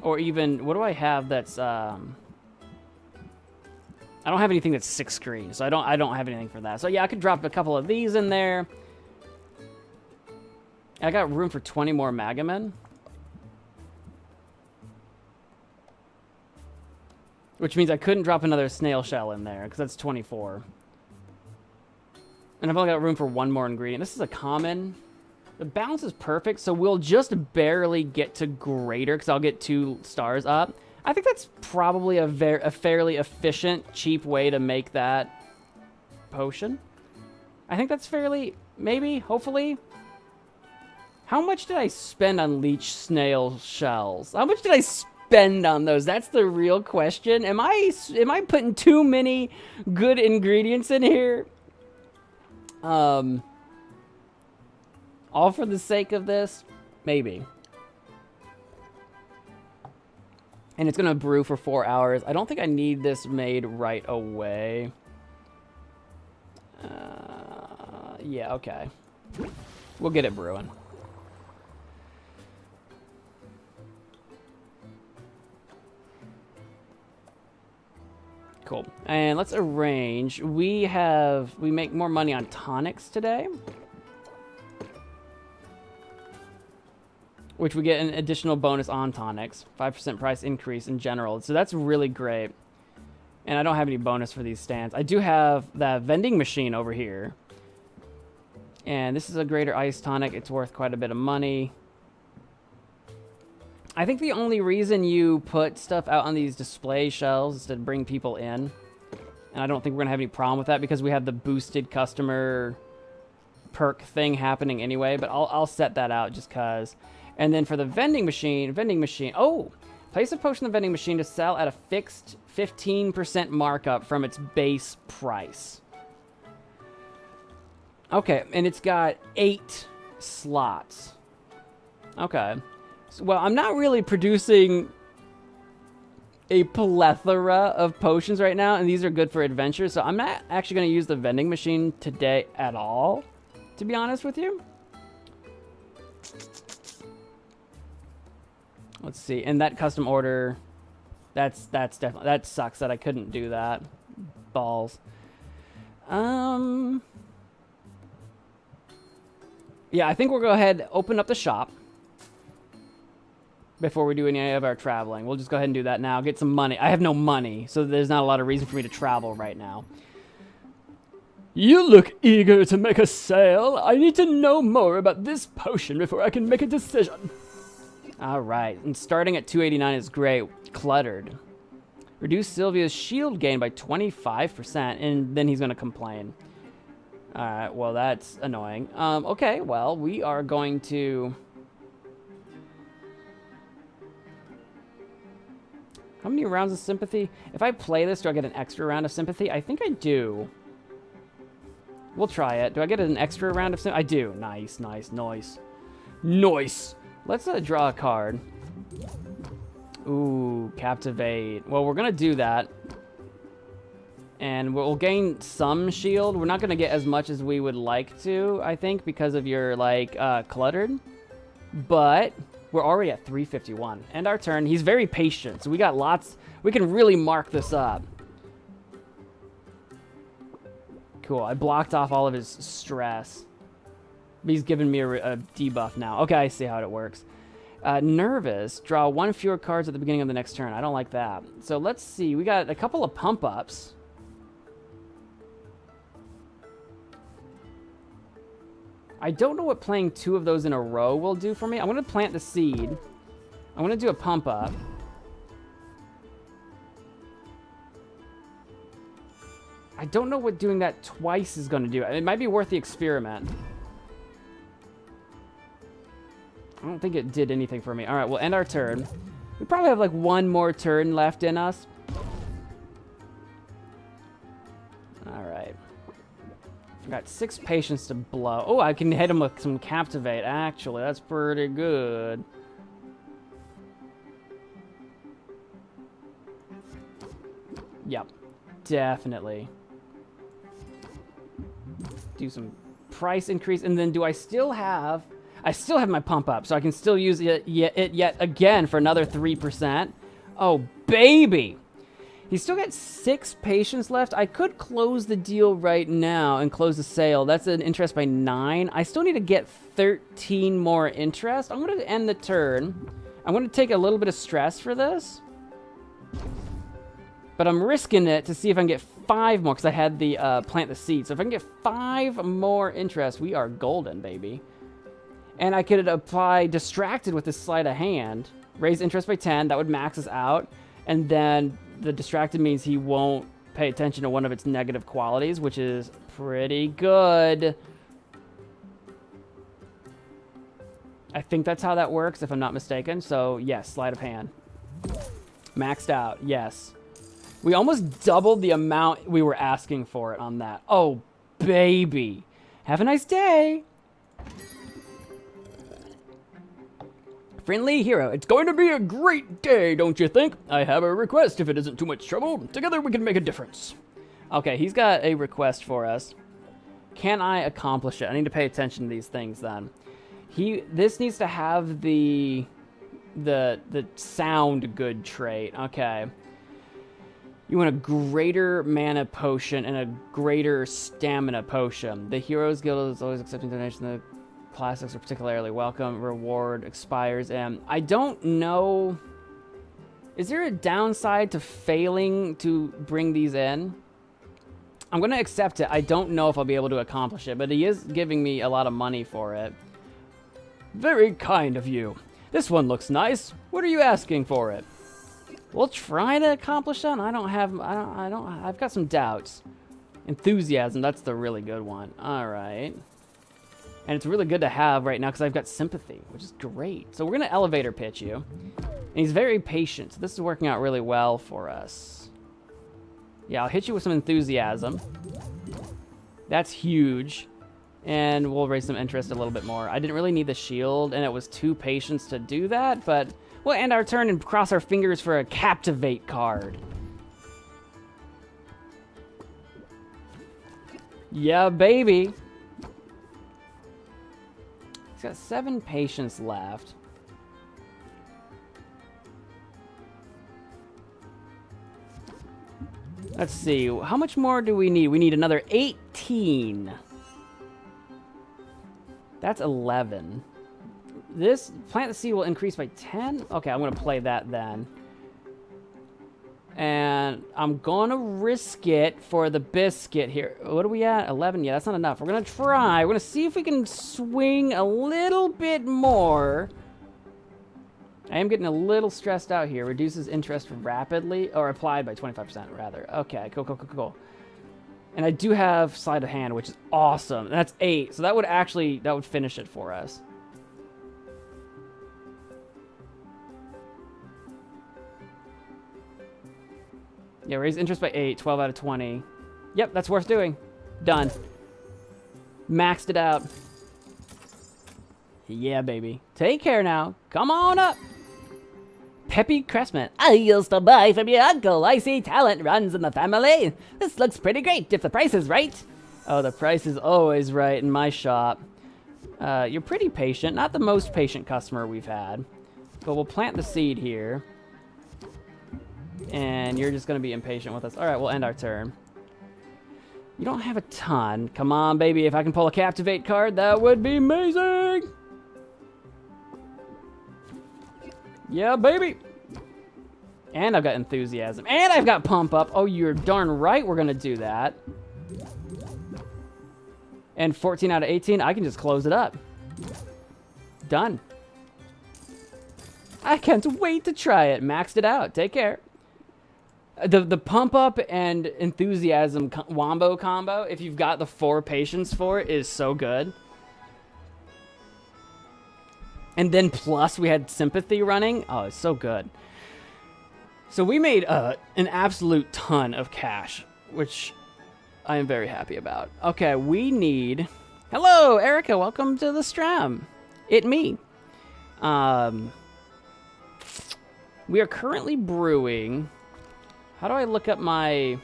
Or even, what do I have that's, I don't have anything that's 6 screens, so I don't have anything for that. So yeah, I could drop a couple of these in there. I got room for 20 more MagicMan. Which means I couldn't drop another snail shell in there, because that's 24. And I've only got room for 1 more ingredient. This is a common. The balance is perfect, so we'll just barely get to greater, because I'll get 2 stars up. I think that's probably a fairly efficient, cheap way to make that potion. I think that's fairly, maybe, hopefully. How much did I spend on leech snail shells? How much did I spend on those? That's the real question. Am I putting too many good ingredients in here? All for the sake of this? Maybe. And it's gonna brew for 4 hours. I don't think I need this made right away. Yeah, okay. We'll get it brewing. Cool. And let's arrange. We make more money on tonics today. Which we get an additional bonus on tonics. 5% price increase in general. So that's really great. And I don't have any bonus for these stands. I do have that vending machine over here. And this is a greater ice tonic. It's worth quite a bit of money. I think the only reason you put stuff out on these display shelves is to bring people in. And I don't think we're going to have any problem with that because we have the boosted customer perk thing happening anyway. But I'll set that out just because. And then for the vending machine. Oh, place a potion in the vending machine to sell at a fixed 15% markup from its base price. Okay, and it's got 8 slots. Okay. So, well, I'm not really producing a plethora of potions right now, and these are good for adventures, so I'm not actually going to use the vending machine today at all, to be honest with you. Let's see, and that custom order, that's definitely, that sucks that I couldn't do that. Balls. Yeah, I think we'll go ahead, open up the shop before we do any of our traveling. We'll just go ahead and do that now, get some money. I have no money, so there's not a lot of reason for me to travel right now. You look eager to make a sale. I need to know more about this potion before I can make a decision. All right, and starting at 289 is great. Cluttered. Reduce Sylvia's shield gain by 25%, and then he's going to complain. All right, well, that's annoying. Okay, well, we are going to... How many rounds of sympathy? If I play this, do I get an extra round of sympathy? I think I do. We'll try it. Do I get an extra round of sympathy? I do. Nice, nice, nice. Nice! Let's draw a card. Ooh, Captivate. Well, we're going to do that. And we'll gain some shield. We're not going to get as much as we would like to, I think, because of your, like, cluttered. But we're already at 351. End our turn. He's very patient, so we got lots. We can really mark this up. Cool. I blocked off all of his stress. He's giving me a debuff now. Okay, I see how it works. Nervous. Draw 1 fewer cards at the beginning of the next turn. I don't like that. So let's see. We got a couple of pump-ups. I don't know what playing 2 of those in a row will do for me. I'm going to plant the seed. I'm going to do a pump-up. I don't know what doing that twice is going to do. It might be worth the experiment. I don't think it did anything for me. All right, we'll end our turn. We probably have like 1 more turn left in us. All right. I got 6 patience to blow. Oh, I can hit him with some Captivate, actually. That's pretty good. Yep, definitely. Do some price increase, and then do I still have... I still have my pump up, so I can still use it yet again for another 3%. Oh, baby! He's still got 6 patients left. I could close the deal right now and close the sale. That's an interest by 9. I still need to get 13 more interest. I'm going to end the turn. I'm going to take a little bit of stress for this. But I'm risking it to see if I can get 5 more, because I had the plant the seed. So if I can get 5 more interest, we are golden, baby. And I could apply distracted with this sleight of hand. Raise interest by 10. That would max us out. And then the distracted means he won't pay attention to one of its negative qualities, which is pretty good. I think that's how that works, if I'm not mistaken. So, yes, sleight of hand. Maxed out, yes. We almost doubled the amount we were asking for it on that. Oh, baby. Have a nice day. Friendly hero, it's going to be a great day, don't you think? I have a request if it isn't too much trouble. Together we can make a difference. Okay, he's got a request for us. Can I accomplish it? I need to pay attention to these things then. This needs to have the sound good trait. Okay. You want a greater mana potion and a greater stamina potion. The Heroes Guild is always accepting donations. The classics are particularly welcome. Reward expires, and I don't know. Is there a downside to failing to bring these in? I'm going to accept it. I don't know if I'll be able to accomplish it, but he is giving me a lot of money for it. Very kind of you. This one looks nice. What are you asking for it? We'll try to accomplish that. I've got some doubts. Enthusiasm, that's the really good one. All right. And it's really good to have right now because I've got sympathy, which is great. So we're going to elevator pitch you. And he's very patient. So this is working out really well for us. Yeah, I'll hit you with some enthusiasm. That's huge. And we'll raise some interest a little bit more. I didn't really need the shield, and it was 2 patience to do that, but we'll end our turn and cross our fingers for a Captivate card. Yeah, baby. He's got 7 patience left. Let's see. How much more do we need? We need another 18. That's 11. This plant the seed will increase by 10. Okay, I'm going to play that then. And I'm going to risk it for the biscuit here. What are we at? 11? Yeah, that's not enough. We're going to try. We're going to see if we can swing a little bit more. I am getting a little stressed out here. Reduces interest rapidly, or applied by 25%, rather. Okay, cool. And I do have sleight of hand, which is awesome. That's 8, so that would finish it for us. Yeah, raise interest by 8, 12 out of 20. Yep, that's worth doing. Done. Maxed it out. Yeah, baby. Take care now. Come on up. Peppy Cressman. I used to buy from your uncle. I see talent runs in the family. This looks pretty great if the price is right. Oh, the price is always right in my shop. You're pretty patient. Not the most patient customer we've had. But we'll plant the seed here. And you're just going to be impatient with us. All right, we'll end our turn. You don't have a ton. Come on, baby. If I can pull a Captivate card, that would be amazing. Yeah, baby. And I've got enthusiasm. And I've got pump up. Oh, you're darn right we're going to do that. And 14 out of 18, I can just close it up. Done. I can't wait to try it. Maxed it out. Take care. The pump up and enthusiasm wombo combo, if you've got the 4 patience for it, is so good. And then plus we had sympathy running. Oh, it's so good. So we made an absolute ton of cash, which I am very happy about. Okay, we need... Hello, Erica. Welcome to the stream. It me. We are currently brewing... How do I look up my...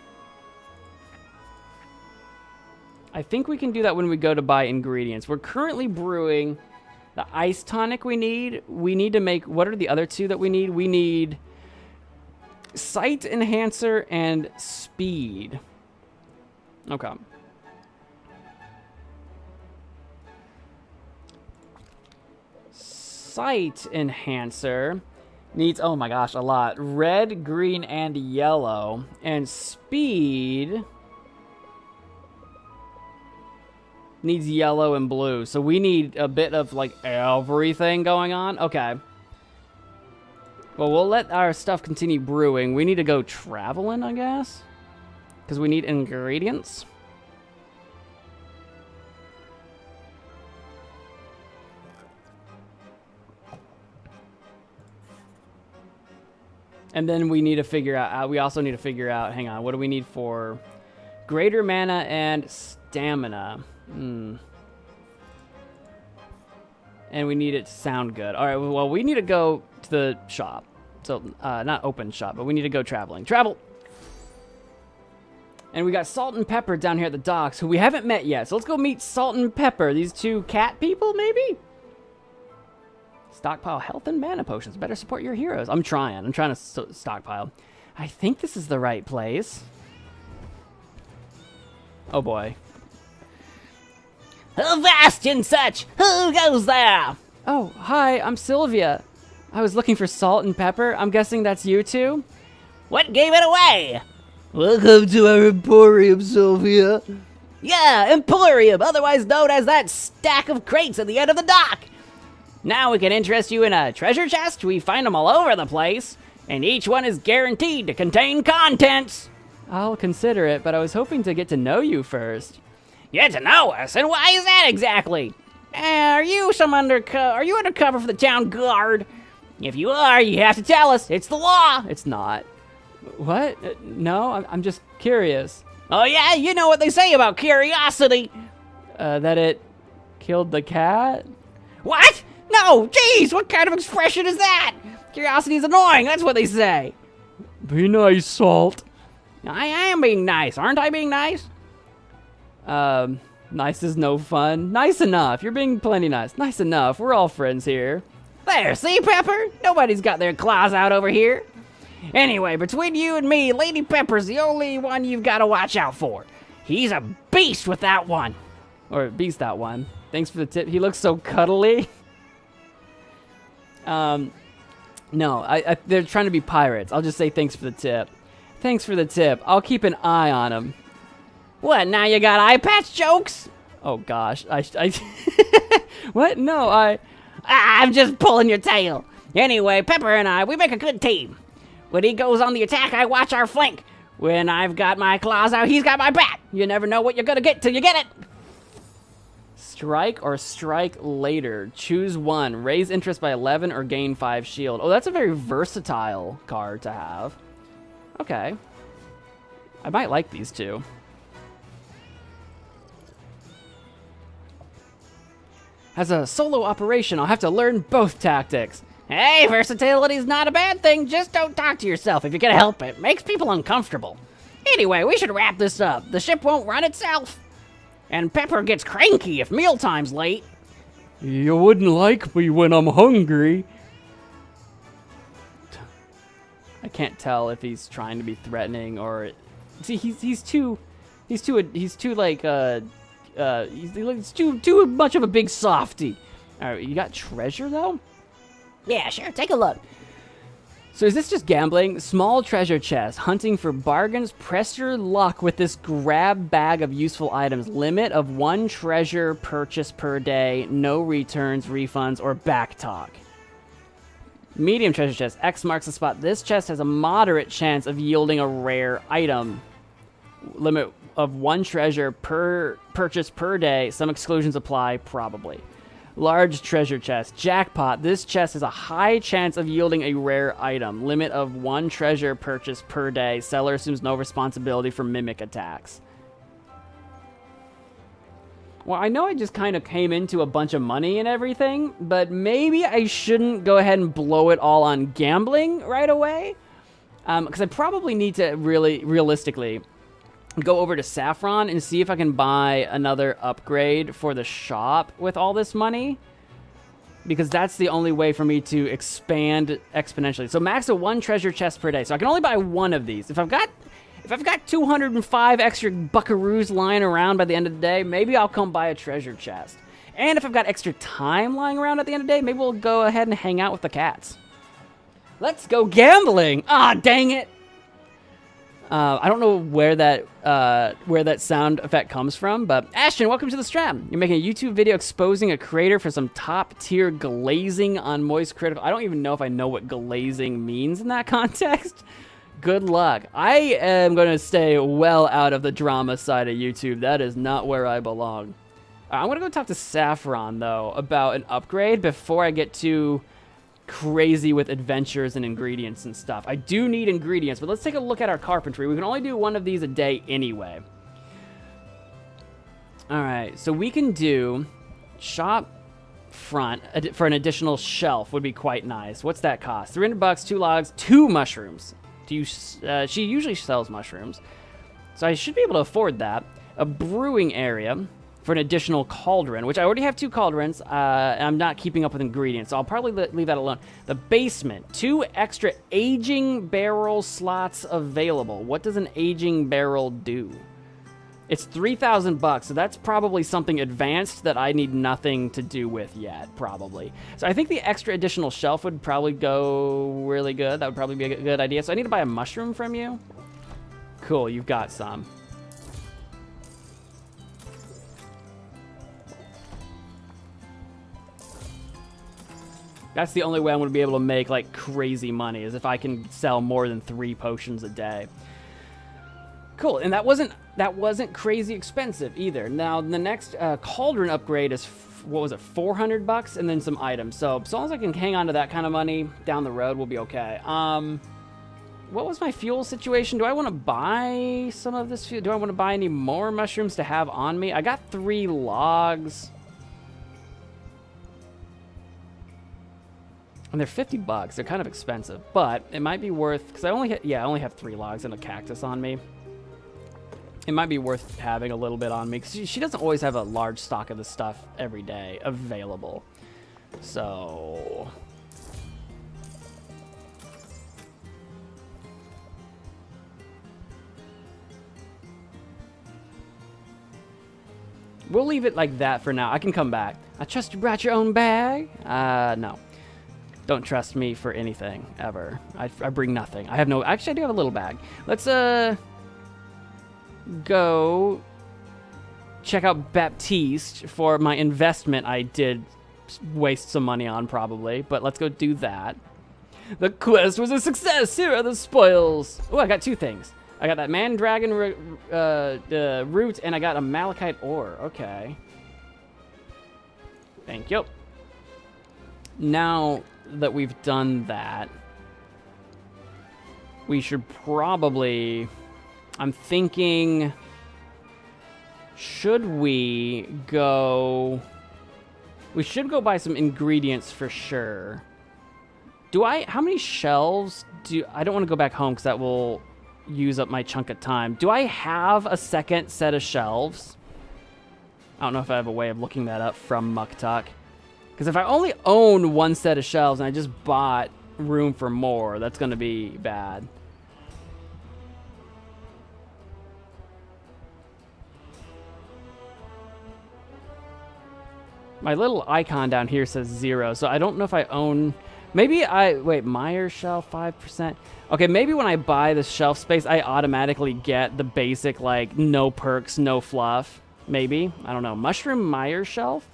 I think we can do that when we go to buy ingredients. We're currently brewing The ice tonic we need to make, what are the other two that we need? We need sight enhancer and speed. Okay. Sight enhancer needs, oh my gosh, a lot. Red, green, and yellow. And speed needs yellow and blue. So we need a bit of like everything going on. Okay. Well, we'll let our stuff continue brewing. We need to go traveling, I guess. Because we need ingredients. And then we need to figure out, we also need to figure out, hang on, what do we need for greater mana and stamina? And we need it to sound good. All right, well, we need to go to the shop. So, not open shop, but we need to go traveling. Travel! And we got Salt and Pepper down here at the docks, who we haven't met yet. So let's go meet Salt and Pepper. These two cat people, maybe? Stockpile health and mana potions. Better support your heroes. I'm trying to stockpile. I think this is the right place. Oh boy. Avast and such! Who goes there? Oh, hi, I'm Sylvia. I was looking for Salt and Pepper. I'm guessing that's you two? What gave it away? Welcome to our Emporium, Sylvia. Yeah, Emporium, otherwise known as that stack of crates at the end of the dock. Now we can interest you in a treasure chest. We find them all over the place, and each one is guaranteed to contain contents. I'll consider it, but I was hoping to get to know you first. Get to know us, and why is that exactly? Are you undercover for the town guard? If you are, you have to tell us. It's the law. It's not. What? No, I'm just curious. Oh yeah, you know what they say about curiosity. That it killed the cat? What? No, jeez, what kind of expression is that? Curiosity is annoying, that's what they say. Be nice, Salt. I am being nice, aren't I being nice? Nice is no fun. Nice enough. You're being plenty nice. Nice enough. We're all friends here. There, see, Pepper? Nobody's got their claws out over here. Anyway, between you and me, Lady Pepper's the only one you've got to watch out for. He's a beast with that one. Or beast that one. Thanks for the tip. He looks so cuddly. No, they're trying to be pirates. I'll just say thanks for the tip. Thanks for the tip. I'll keep an eye on him. What, now you got eye patch jokes? Oh gosh, what? No, I'm just pulling your tail. Anyway, Pepper and I, we make a good team. When he goes on the attack, I watch our flank. When I've got my claws out, he's got my back. You never know what you're gonna get till you get it. Strike or strike later. Choose one. Raise interest by 11 or gain 5 shield. Oh, that's a very versatile card to have. Okay. I might like these two. As a solo operation, I'll have to learn both tactics. Hey, versatility's not a bad thing. Just don't talk to yourself if you can help it. Makes people uncomfortable. Anyway, we should wrap this up. The ship won't run itself. And Pepper gets cranky if mealtime's late. You wouldn't like me when I'm hungry. I can't tell if he's trying to be threatening or... See, he's too much of a big softy. All right, you got treasure though? Yeah, sure. Take a look. So is this just gambling? Small treasure chest. Hunting for bargains. Press your luck with this grab bag of useful items. Limit of 1 treasure purchase per day. No returns, refunds, or back talk. Medium treasure chest. X marks the spot. This chest has a moderate chance of yielding a rare item. Limit of 1 treasure per purchase per day. Some exclusions apply, probably. Large treasure chest. Jackpot. This chest has a high chance of yielding a rare item. Limit of 1 treasure purchase per day. Seller assumes no responsibility for mimic attacks. Well, I know I just kind of came into a bunch of money and everything, but maybe I shouldn't go ahead and blow it all on gambling right away. Because I probably need to realistically go over to Saffron and see if I can buy another upgrade for the shop with all this money. because that's the only way for me to expand exponentially. So max of 1 treasure chest per day. So I can only buy 1 of these. If I've got 205 extra buckaroos lying around by the end of the day, maybe I'll come buy a treasure chest. And if I've got extra time lying around at the end of the day, maybe we'll go ahead and hang out with the cats. Let's go gambling. Ah, dang it. I don't know where that sound effect comes from, but Ashton, welcome to the stream. You're making a YouTube video exposing a creator for some top-tier glazing on Moist Critical. I don't even know if I know what glazing means in that context. Good luck. I am going to stay well out of the drama side of YouTube. That is not where I belong. I'm going to go talk to Saffron, though, about an upgrade before I get too crazy with adventures and ingredients and stuff. I do need ingredients, but let's take a look at our carpentry. We can only do 1 of these a day anyway. All right, so we can do shop front for an additional shelf would be quite nice. What's that cost? $300, 2 logs, 2 mushrooms. She usually sells mushrooms, so I should be able to afford that. A brewing area for an additional cauldron, which I already have 2 cauldrons, and I'm not keeping up with ingredients, so I'll probably leave that alone. The basement, 2 extra aging barrel slots available. What does an aging barrel do? It's $3,000, so that's probably something advanced that I need nothing to do with yet, probably. So I think the extra additional shelf would probably go really good. That would probably be a good idea. So I need to buy a mushroom from you. Cool, you've got some. That's the only way I'm going to be able to make, like, crazy money, is if I can sell more than 3 potions a day. Cool, and that wasn't crazy expensive either. Now, the next cauldron upgrade is, what was it, $400? And then some items. So long as I can hang on to that kind of money down the road, we'll be okay. What was my fuel situation? Do I want to buy some of this fuel? Do I want to buy any more mushrooms to have on me? I got 3 logs. And they're $50. They're kind of expensive, but it might be worth, because I only have 3 logs and a cactus on me. It might be worth having a little bit on me, because she doesn't always have a large stock of this stuff every day available. So we'll leave it like that for now. I can come back. I trust you brought your own bag? No. Don't trust me for anything, ever. I bring nothing. I have no... Actually, I do have a little bag. Let's, go check out Baptiste for my investment I did waste some money on, probably. But let's go do that. The quest was a success! Here are the spoils! Oh, I got 2 things. I got that Mandragon root, and I got a Malachite ore. Okay. Thank you. Now that we've done that, we should probably... I'm thinking... Should we go... We should go buy some ingredients for sure. How many shelves do... I don't want to go back home because that will use up my chunk of time. Do I have a second set of shelves? I don't know if I have a way of looking that up from Muktuk. Because if I only own 1 set of shelves and I just bought room for more, that's going to be bad. My little icon down here says 0, so I don't know if I own... Maybe wait, Meyer shelf, 5%. Okay, maybe when I buy this shelf space, I automatically get the basic, like, no perks, no fluff. Maybe. I don't know. Mushroom Meyer shelf?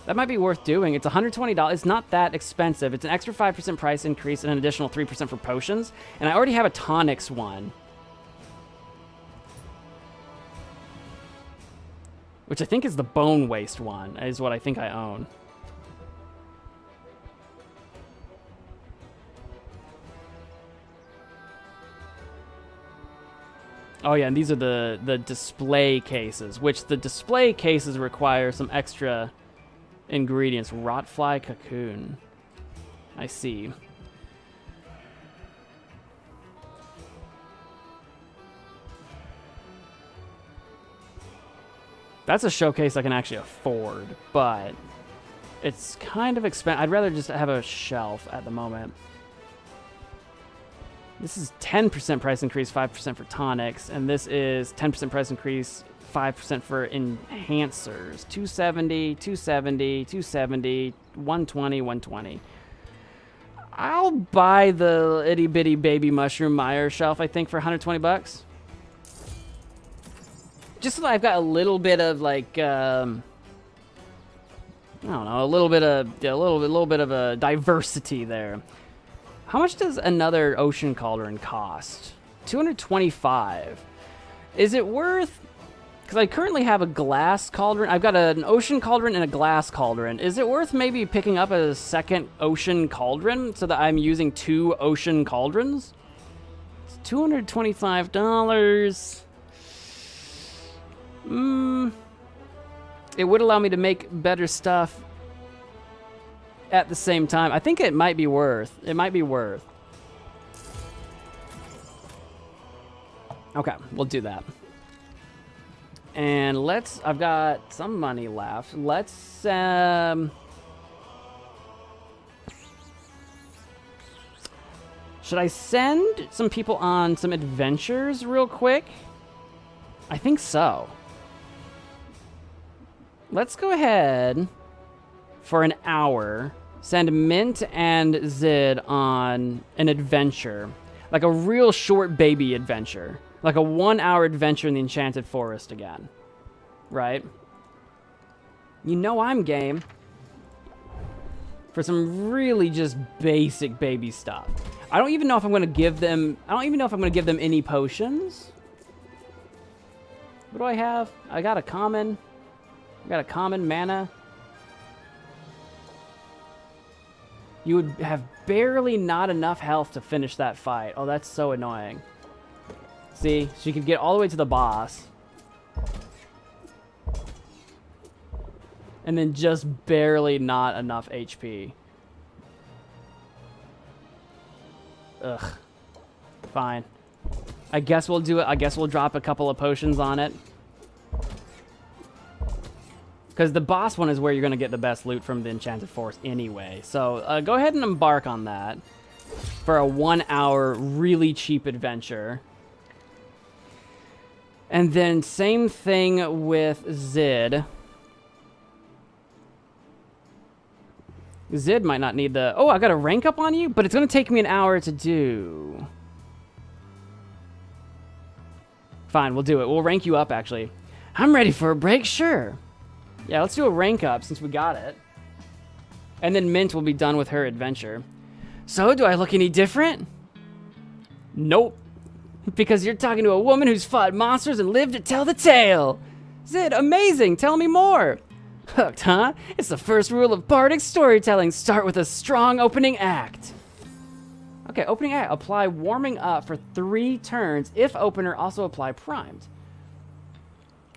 That might be worth doing. It's $120. It's not that expensive. It's an extra 5% price increase and an additional 3% for potions. And I already have a tonics one, which I think is the bone waste one, is what I think I own. Oh yeah, and these are the display cases, which the display cases require some extra ingredients. Rotfly cocoon. I see. That's a showcase I can actually afford, but It's kind of expensive. I'd rather just have a shelf at the moment. This is 10% price increase, 5% for tonics, and this is 10% price increase, 5% for enhancers. 270, 270, 270, 120, 120. I'll buy the itty bitty baby mushroom Meyer shelf, I think, for 120 bucks. Just so that I've got a little bit of like, I don't know, a little bit of a diversity there. How much does another ocean cauldron cost? 225. Is it worth? Because I currently have a glass cauldron. I've got an ocean cauldron and a glass cauldron. Is it worth maybe picking up a second ocean cauldron so that I'm using 2 ocean cauldrons? It's $225. It would allow me to make better stuff at the same time. I think it might be worth. It might be worth. Okay, we'll do that. And I've got some money left. Should I send some people on some adventures real quick? I think so. Let's go ahead for an hour. Send Mint and Zid on an adventure. Like a real short baby adventure. Like a 1-hour adventure in the Enchanted Forest again. Right? You know I'm game. For some really just basic baby stuff. I don't even know if I'm going to give them... any potions. What do I have? I got a common mana. You would have barely not enough health to finish that fight. Oh, that's so annoying. See, she could get all the way to the boss. And then just barely not enough HP. Ugh. Fine. I guess we'll do it. I guess we'll drop a couple of potions on it. Because the boss one is where you're going to get the best loot from the Enchanted Forest anyway. So go ahead and embark on that. For a 1-hour, really cheap adventure. And then same thing with Zid. Zid might not need the... Oh, I got to rank up on you? But it's going to take me an hour to do. Fine, we'll do it. We'll rank you up, actually. I'm ready for a break, sure. Yeah, let's do a rank up since we got it. And then Mint will be done with her adventure. So, do I look any different? Nope. Because you're talking to a woman who's fought monsters and lived to tell the tale. Zid, amazing. Tell me more. Hooked, huh? It's the first rule of bardic storytelling. Start with a strong opening act. Okay, opening act. Apply warming up for 3 turns. If opener, also apply primed.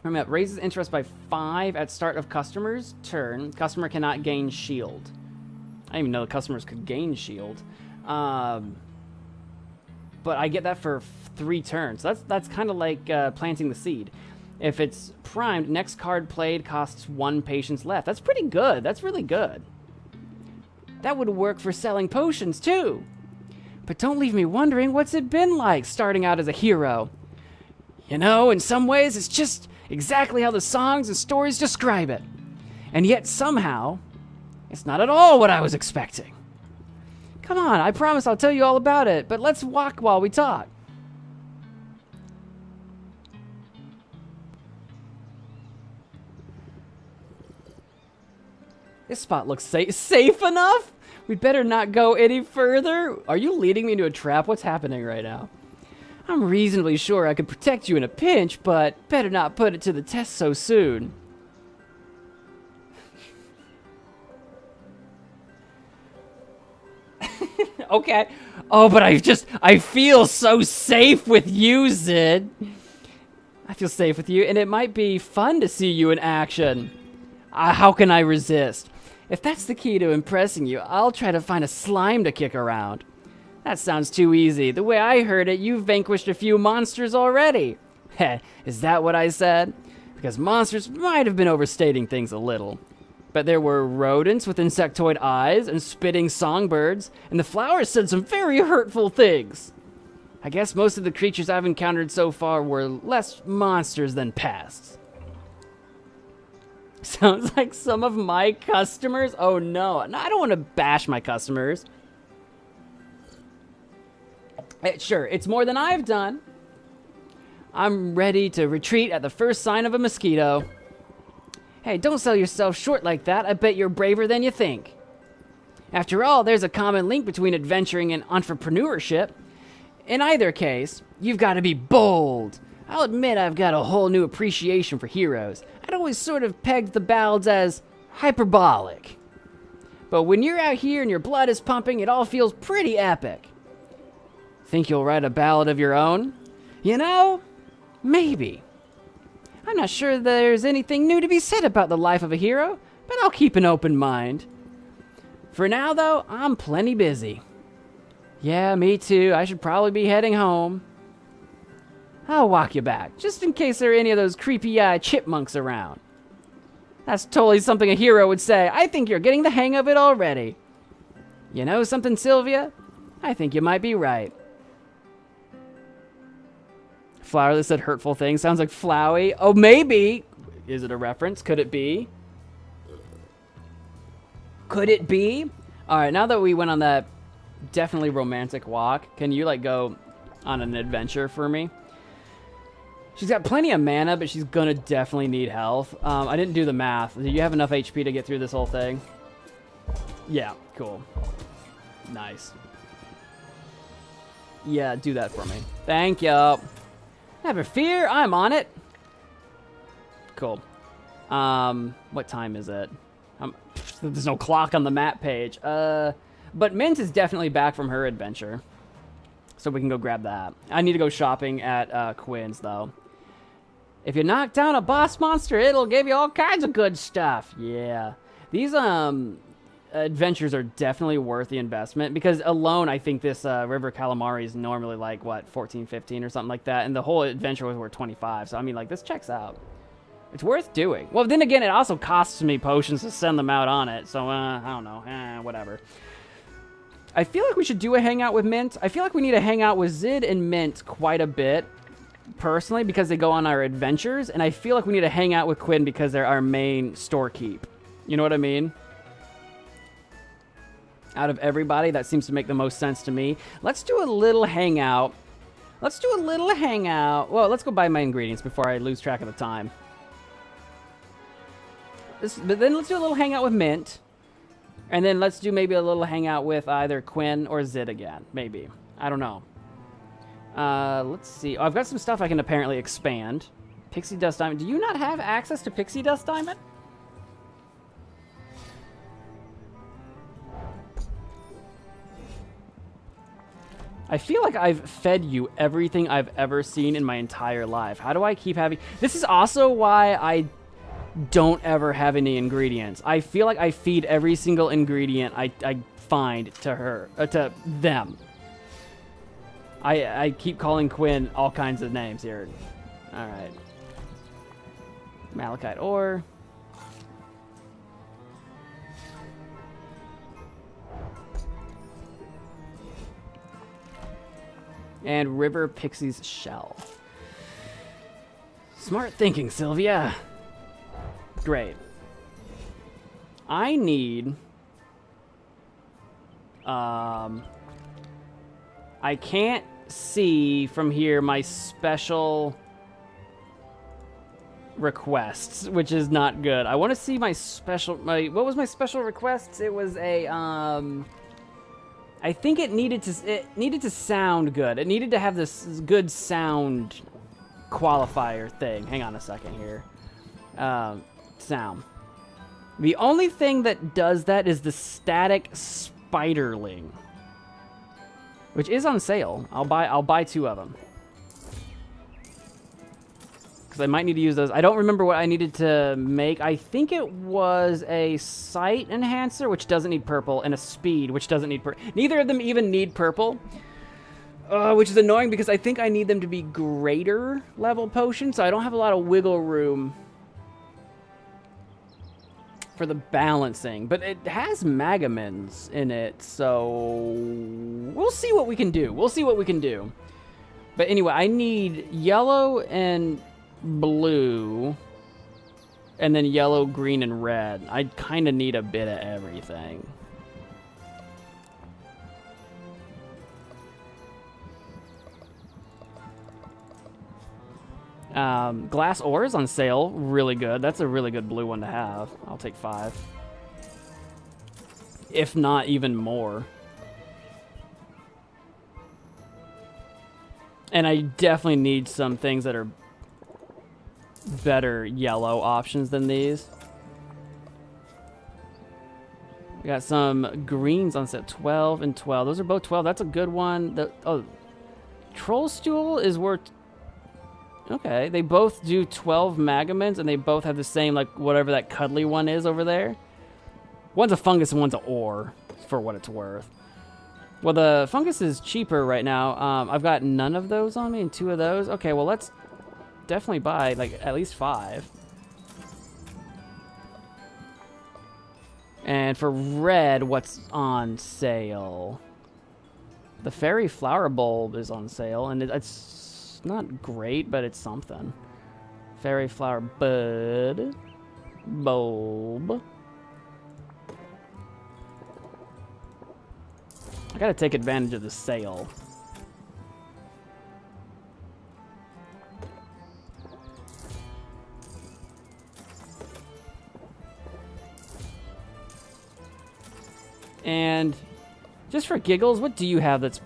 Remember, raises interest by 5 at start of customer's turn. Customer cannot gain shield. I didn't even know the customers could gain shield. But I get that for 3 turns. That's kind of like planting the seed. If it's primed, next card played costs 1 patience left. That's pretty good. That's really good. That would work for selling potions too. But don't leave me wondering, what's it been like starting out as a hero? You know, in some ways, it's just exactly how the songs and stories describe it. And yet somehow, it's not at all what I was expecting. Come on, I promise I'll tell you all about it, but let's walk while we talk. This spot looks safe enough? We'd better not go any further. Are you leading me into a trap? What's happening right now? I'm reasonably sure I could protect you in a pinch, but better not put it to the test so soon. Okay. Oh, but I feel so safe with you, Zid. I feel safe with you, and it might be fun to see you in action. How can I resist? If that's the key to impressing you, I'll try to find a slime to kick around. That sounds too easy. The way I heard it, you've vanquished a few monsters already. Heh, is that what I said? Because monsters might have been overstating things a little. But there were rodents with insectoid eyes and spitting songbirds, and the flowers said some very hurtful things. I guess most of the creatures I've encountered so far were less monsters than pests. Sounds like some of my customers. Oh no, no, I don't want to bash my customers. Sure, it's more than I've done. I'm ready to retreat at the first sign of a mosquito. Hey, don't sell yourself short like that. I bet you're braver than you think. After all, there's a common link between adventuring and entrepreneurship. In either case, you've got to be bold. I'll admit I've got a whole new appreciation for heroes. I'd always sort of pegged the Bards as hyperbolic. But when you're out here and your blood is pumping, it all feels pretty epic. Think you'll write a ballad of your own? You know, maybe. I'm not sure there's anything new to be said about the life of a hero, but I'll keep an open mind. For now, though, I'm plenty busy. Yeah, me too. I should probably be heading home. I'll walk you back, just in case there are any of those creepy-eyed chipmunks around. That's totally something a hero would say. I think you're getting the hang of it already. You know something, Sylvia? I think you might be right. Flower that said hurtful things. Sounds like Flowey. Oh, maybe. Is it a reference? Could it be? Could it be? All right, now that we went on that definitely romantic walk, can you, like, go on an adventure for me? She's got plenty of mana, but she's gonna definitely need health. I didn't do the math. Do you have enough HP to get through this whole thing? Yeah, cool. Nice. Yeah, do that for me. Thank you. Never fear, I'm on it. Cool. What time is it? There's no clock on the map page. But Mint is definitely back from her adventure. So we can go grab that. I need to go shopping at Quinn's, though. If you knock down a boss monster, it'll give you all kinds of good stuff. Yeah. These adventures are definitely worth the investment, because alone I think this River Calamari is normally like, what, 14, 15 or something like that, and the whole adventure was worth 25. So I mean, like, this checks out. It's worth doing. Well, then again, it also costs me potions to send them out on it, so I don't know, whatever. I feel like we should do a hangout with Mint. I feel like we need to hang out with Zid and Mint quite a bit, personally, because they go on our adventures, and I feel like we need to hang out with Quinn because they're our main storekeep. You know what I mean? Out of everybody, that seems to make the most sense to me. Let's do a little hangout. Let's do a little hangout. Well, let's go buy my ingredients before I lose track of the time. But then let's do a little hangout with Mint. And then let's do maybe a little hangout with either Quinn or Zid again. Maybe. I don't know. Let's see. Oh, I've got some stuff I can apparently expand. Pixie Dust Diamond. Do you not have access to Pixie Dust Diamond? I feel like I've fed you everything I've ever seen in my entire life. How do I keep having... This is also why I don't ever have any ingredients. I feel like I feed every single ingredient I find to them. I keep calling Quinn all kinds of names here. All right. Malachite ore. And River Pixie's shell. Smart thinking, Sylvia. Great. I need... I can't see from here my special requests, which is not good. I want to see my special... what was my special requests? It was a... I think it needed to sound good. It needed to have this good sound qualifier thing. Hang on a second here. Sound. The only thing that does that is the static spiderling, which is on sale. I'll buy 2 of them because I might need to use those. I don't remember what I needed to make. I think it was a sight enhancer, which doesn't need purple, and a speed, which doesn't need purple. Neither of them even need purple, which is annoying because I think I need them to be greater level potions, so I don't have a lot of wiggle room for the balancing, but it has Magamins in it, so we'll see what we can do. We'll see what we can do. But anyway, I need yellow and blue, and then yellow, green, and red. I kind of need a bit of everything. Glass ore is on sale. Really good. That's a really good blue one to have. I'll take 5. If not even more. And I definitely need some things that are better yellow options than these. We got some greens on set. 12 and 12. Those are both 12. That's a good one. Oh, Troll Stool is worth... Okay, they both do 12 Magamins, and they both have the same, like, whatever that cuddly one is over there. One's a fungus and one's an ore, for what it's worth. Well, the fungus is cheaper right now. I've got none of those on me and 2 of those. Okay, well, let's definitely buy, like, at least 5. And for red, what's on sale? The Fairy Flower Bulb is on sale, and it's not great, but it's something. Fairy Flower Bud. Bulb. I gotta take advantage of the sale. And just for giggles, what do you have that's...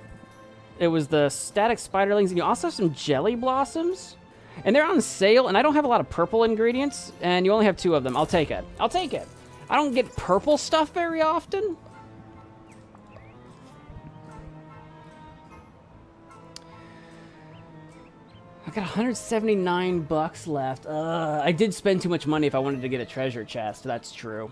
It was the static spiderlings, and you also have some jelly blossoms. And they're on sale, and I don't have a lot of purple ingredients, and you only have 2 of them. I'll take it. I'll take it. I don't get purple stuff very often. I got 179 bucks left. I did spend too much money if I wanted to get a treasure chest. That's true.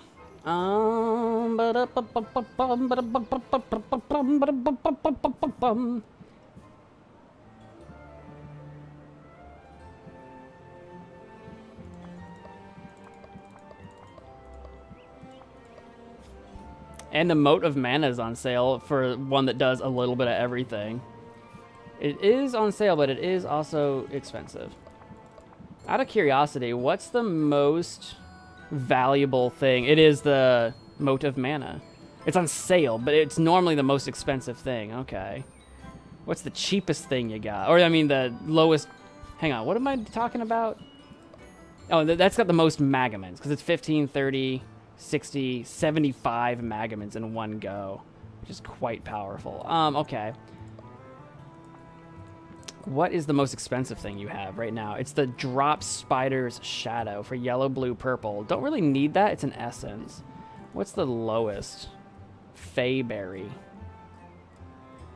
And the Moat of Mana is on sale for one that does a little bit of everything. It is on sale, but it is also expensive. Out of curiosity, what's the most valuable thing? It is the Moat of Mana. It's on sale, but it's normally the most expensive thing. Okay. What's the cheapest thing you got? Or, I mean, the lowest... Hang on, what am I talking about? Oh, that's got the most Magamins, because it's 15, 30, 60, 75 Magamins in one go, which is quite powerful. Okay. What is the most expensive thing you have right now? It's the Drop Spider's Shadow for yellow, blue, purple. Don't really need that. It's an essence. What's the lowest? Fayberry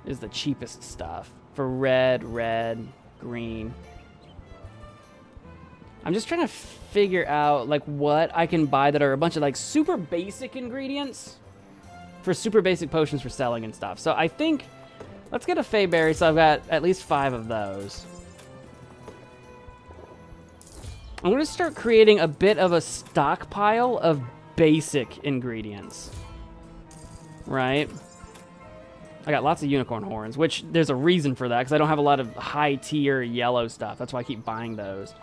is the cheapest stuff for red, green. I'm just trying to figure out like what I can buy that are a bunch of like super basic ingredients for super basic potions for selling and stuff. So I think let's get a Fayberry, so I've got at least 5 of those. I'm going to start creating a bit of a stockpile of basic ingredients. Right? I got lots of unicorn horns, which there's a reason for that, because I don't have a lot of high-tier yellow stuff. That's why I keep buying those.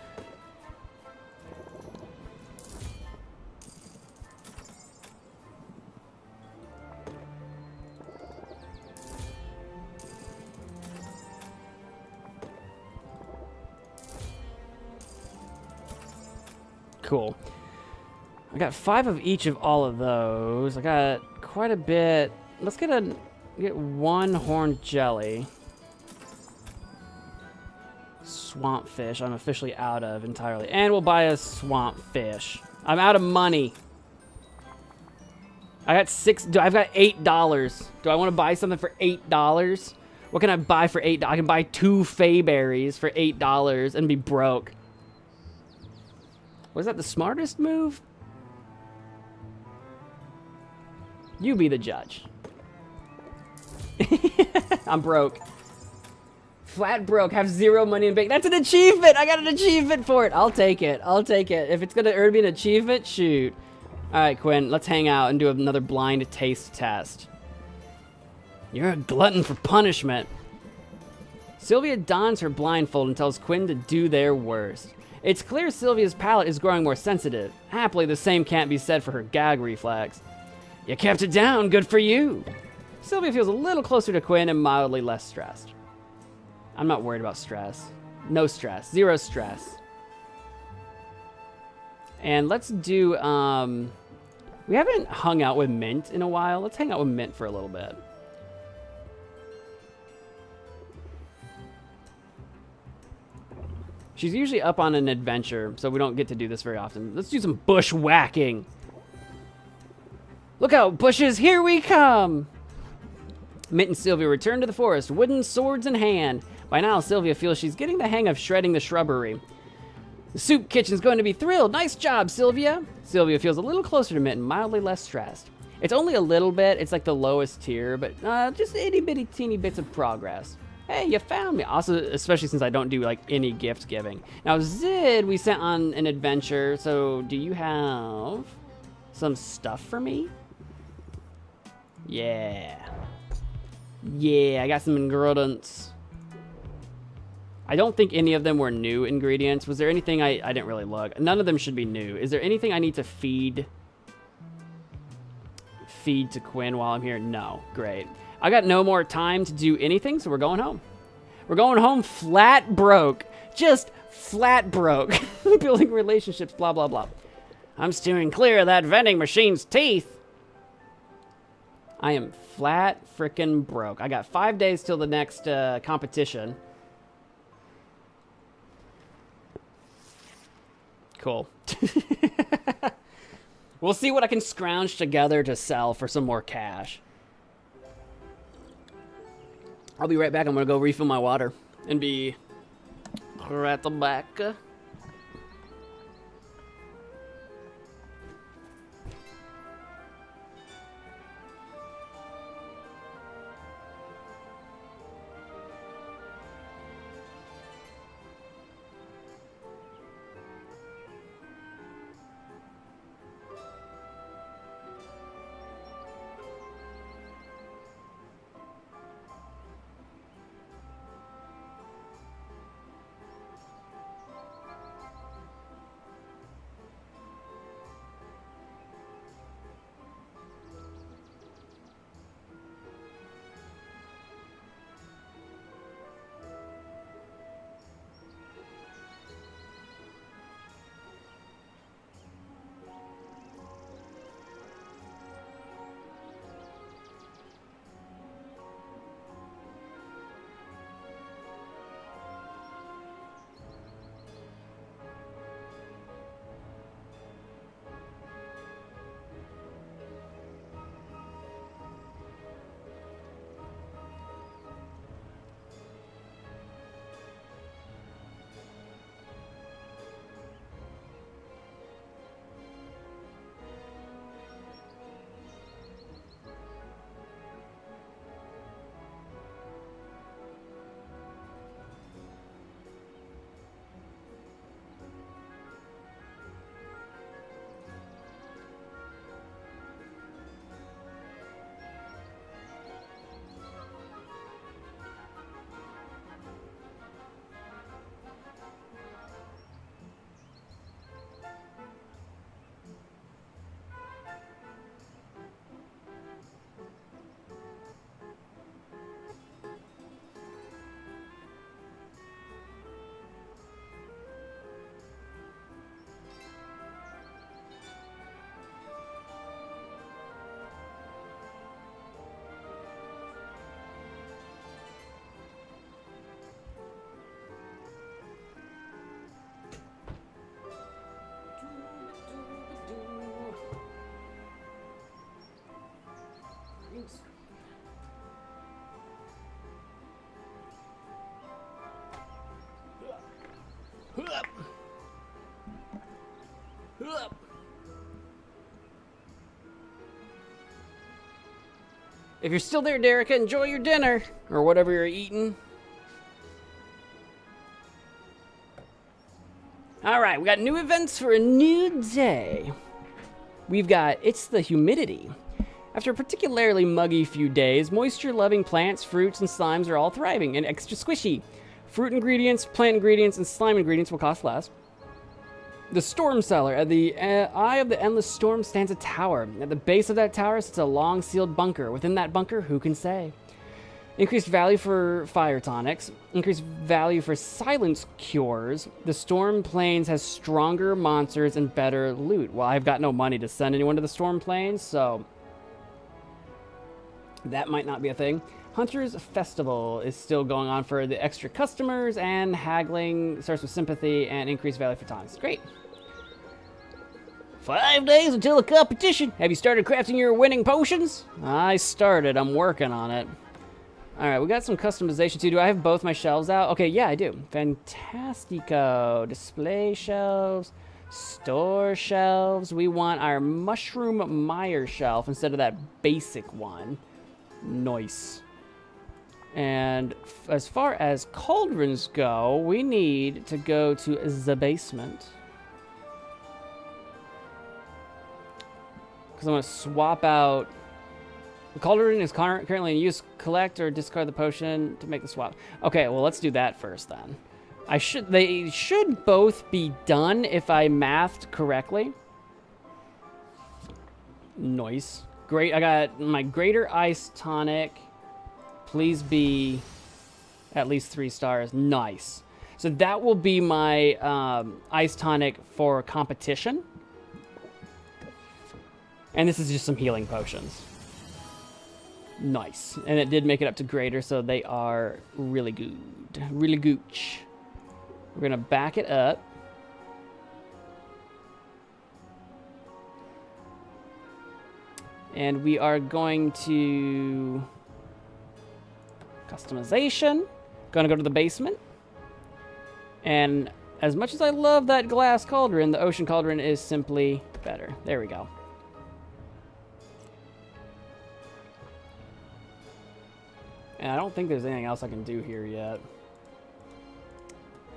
Cool. I got 5 of each of all of those. I got quite a bit. Let's get 1 horned jelly. Swamp fish I'm officially out of entirely. And we'll buy a swamp fish. I'm out of money. I got I've got $8. Do I want to buy something for $8? What can I buy for $8? I can buy 2 Fayberries for $8 and be broke. Was that the smartest move? You be the judge. I'm broke. Flat broke, have 0 money in bank. That's an achievement! I got an achievement for it! I'll take it. I'll take it. If it's gonna earn me an achievement, shoot. All right, Quinn, let's hang out and do another blind taste test. You're a glutton for punishment. Sylvia dons her blindfold and tells Quinn to do their worst. It's clear Sylvia's palate is growing more sensitive. Happily, the same can't be said for her gag reflex. You kept it down, good for you. Sylvia feels a little closer to Quinn and mildly less stressed. I'm not worried about stress. No stress, zero stress. And let's do, we haven't hung out with Mint in a while. Let's hang out with Mint for a little bit. She's usually up on an adventure, so we don't get to do this very often. Let's do some bushwhacking. Look out, bushes, here we come! Mint and Sylvia return to the forest, wooden swords in hand. By now, Sylvia feels she's getting the hang of shredding the shrubbery. The soup kitchen's going to be thrilled. Nice job, Sylvia. Sylvia feels a little closer to Mint and mildly less stressed. It's only a little bit. It's like the lowest tier, but just itty bitty teeny bits of progress. Hey, you found me. Also, especially since I don't do like any gift giving. Now, Zid, we sent on an adventure. So, do you have some stuff for me? Yeah. Yeah, I got some ingredients. I don't think any of them were new ingredients. Was there anything I didn't really look? None of them should be new. Is there anything I need to feed to Quinn while I'm here? No. Great. I got no more time to do anything, so we're going home. We're going home flat broke. Just flat broke. Building relationships, blah, blah, blah. I'm steering clear of that vending machine's teeth. I am flat frickin' broke. I got 5 days till the next competition. Cool. We'll see what I can scrounge together to sell for some more cash. I'll be right back. I'm going to go refill my water and be right back. If you're still there, Derica, enjoy your dinner or whatever you're eating. All right, we got new events for a new day. we've got it's the humidity. After a particularly muggy few days, moisture-loving plants, fruits, and slimes are all thriving and extra squishy. Fruit ingredients, plant ingredients, and slime ingredients will cost less. The storm cellar. At the eye of the endless storm stands a tower. At the base of that tower sits a long sealed bunker. Within that bunker, who can say? Increased value for fire tonics. Increased value for silence cures. The storm plains has stronger monsters and better loot. Well, I've got no money to send anyone to the storm plains, so that might not be a thing. Hunter's Festival is still going on for the extra customers, and haggling starts with sympathy and increased value for tonics. Great. 5 days until the competition. Have you started crafting your winning potions? I started. I'm working on it. All right, we got some customization too. Do I have both my shelves out? Okay, yeah, I do. Fantastico. Display shelves. Store shelves. We want our Mushroom Meyer shelf instead of that basic one. Nice. And as far as cauldrons go, we need to go to the basement. Because I'm going to swap out... The cauldron is currently in use. Collect or discard the potion to make the swap. Okay, well, let's do that first then. They should both be done if I mathed correctly. Nice. Great. I got my Greater Ice Tonic. Please be at least 3 stars. Nice. So that will be my Ice Tonic for competition. And this is just some healing potions. Nice. And it did make it up to Greater, so they are really good. Really gooch. We're going to back it up. And we are going to... Customization. Going to go to the basement. And as much as I love that glass cauldron, the ocean cauldron is simply better. There we go. And I don't think there's anything else I can do here yet.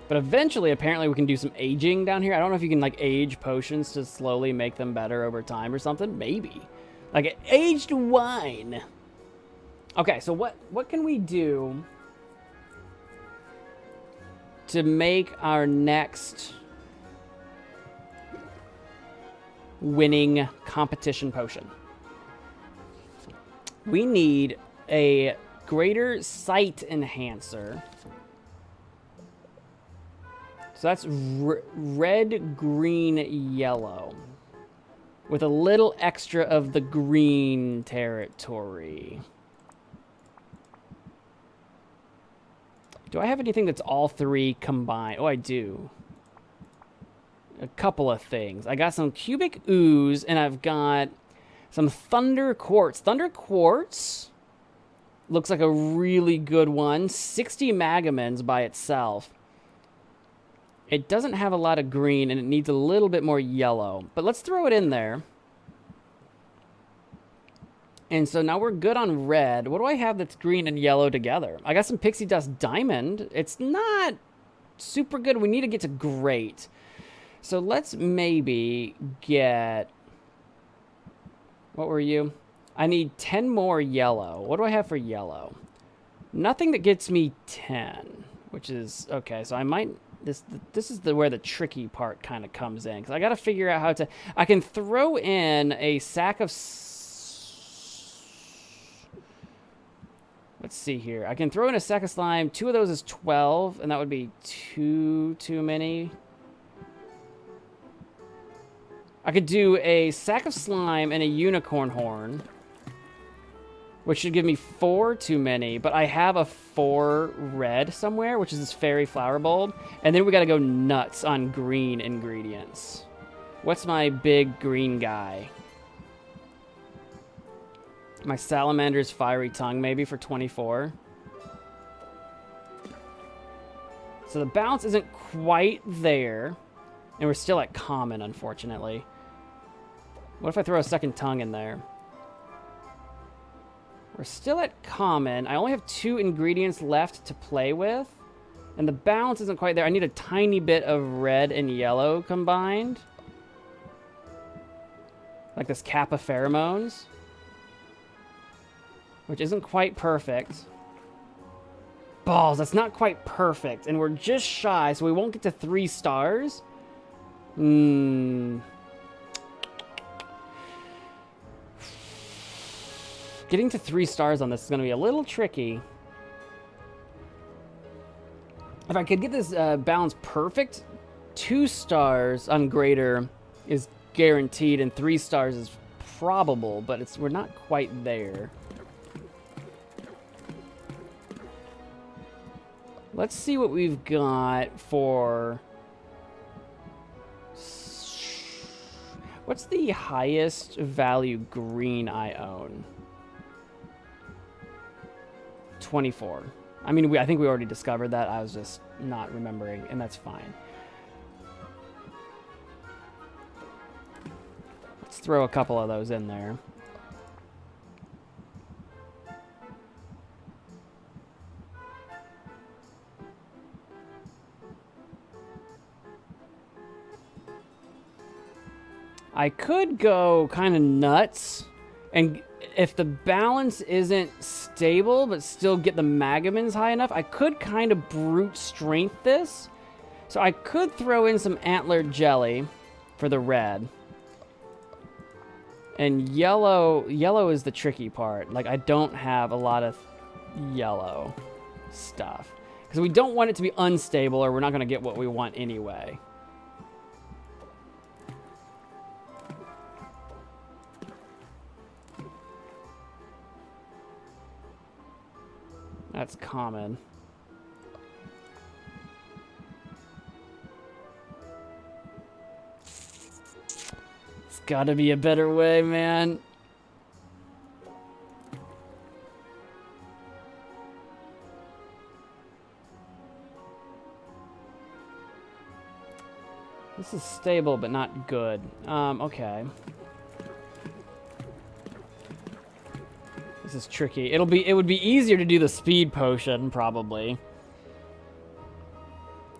But eventually, apparently, we can do some aging down here. I don't know if you can, like, age potions to slowly make them better over time or something. Maybe. Like, aged wine. Okay, so what can we do to make our next winning competition potion? We need a Greater Sight Enhancer. So that's red, green, yellow. With a little extra of the green territory. Do I have anything that's all 3 combined? Oh, I do. A couple of things. I got some cubic ooze, and I've got some thunder quartz. Thunder quartz looks like a really good one. 60 magamins by itself. It doesn't have a lot of green, and it needs a little bit more yellow. But let's throw it in there. And so now we're good on red. What do I have that's green and yellow together? I got some pixie dust diamond. It's not super good. We need to get to great. So let's maybe get... What were you? I need 10 more yellow. What do I have for yellow? Nothing that gets me 10, which is... Okay, so I might... This is where the tricky part kind of comes in. Because I got to figure out how to... I can throw in a sack of... Let's see here. I can throw in a sack of slime. 2 of those is 12, and that would be too many. I could do a sack of slime and a unicorn horn, which should give me 4 too many, but I have a 4 red somewhere, which is this fairy flower bulb, and then we gotta go nuts on green ingredients. What's my big green guy? My Salamander's Fiery Tongue, maybe, for 24. So the balance isn't quite there, and we're still at common, unfortunately. What if I throw a second tongue in there? We're still at common. I only have 2 ingredients left to play with, and the balance isn't quite there. I need a tiny bit of red and yellow combined. Like this Kappa pheromones, which isn't quite perfect. Balls, that's not quite perfect, and we're just shy, so we won't get to 3 stars. Getting to 3 stars on this is going to be a little tricky. If I could get this balance perfect, 2 stars on greater is guaranteed, and 3 stars is probable, but we're not quite there. Let's see what we've got for... What's the highest value green I own? 24. I mean, I think we already discovered that. I was just not remembering, and that's fine. Let's throw a couple of those in there. I could go kind of nuts, and if the balance isn't stable but still get the Magamins high enough, I could kind of brute strength this. So I could throw in some antler jelly for the red. And yellow is the tricky part. Like, I don't have a lot of yellow stuff, because we don't want it to be unstable, or we're not going to get what we want anyway. That's common. It's gotta be a better way, man. This is stable, but not good. Okay. This is tricky. It would be easier to do the speed potion, probably.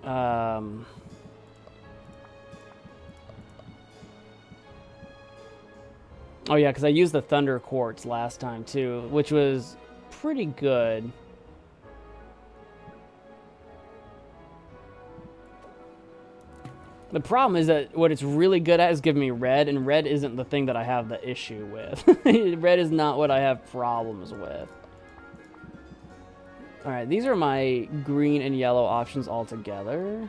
Oh yeah, because I used the Thunder Quartz last time too, which was pretty good. The problem is that what it's really good at is giving me red, and red isn't the thing that I have the issue with. Red is not what I have problems with. Alright, these are my green and yellow options all together.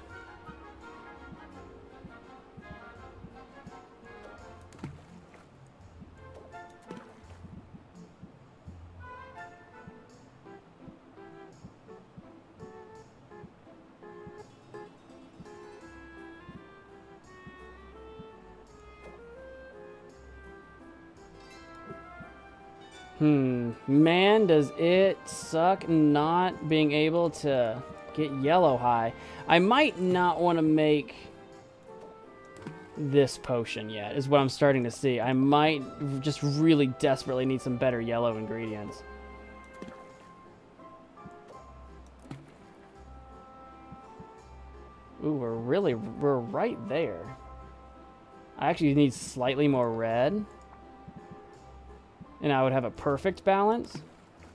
Man, does it suck not being able to get yellow high. I might not want to make this potion yet, is what I'm starting to see. I might just really desperately need some better yellow ingredients. Ooh, we're right there. I actually need slightly more red. And I would have a perfect balance,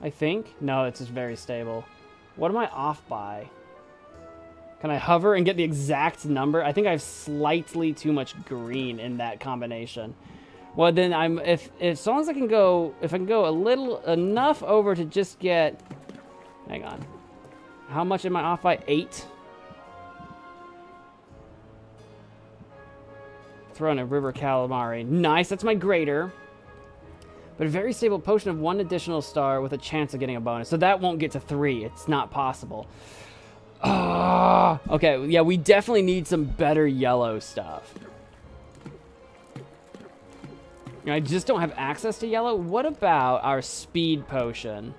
I think. No, it's just very stable. What am I off by? Can I hover and get the exact number? I think I have slightly too much green in that combination. Well, then if as long as I can go, if I can go enough over to just get, hang on. How much am I off by? 8? Throw in a river calamari. Nice, that's my greater. But a very stable potion of 1 additional star with a chance of getting a bonus. So that won't get to 3. It's not possible. Okay, yeah, we definitely need some better yellow stuff. I just don't have access to yellow. What about our speed potion?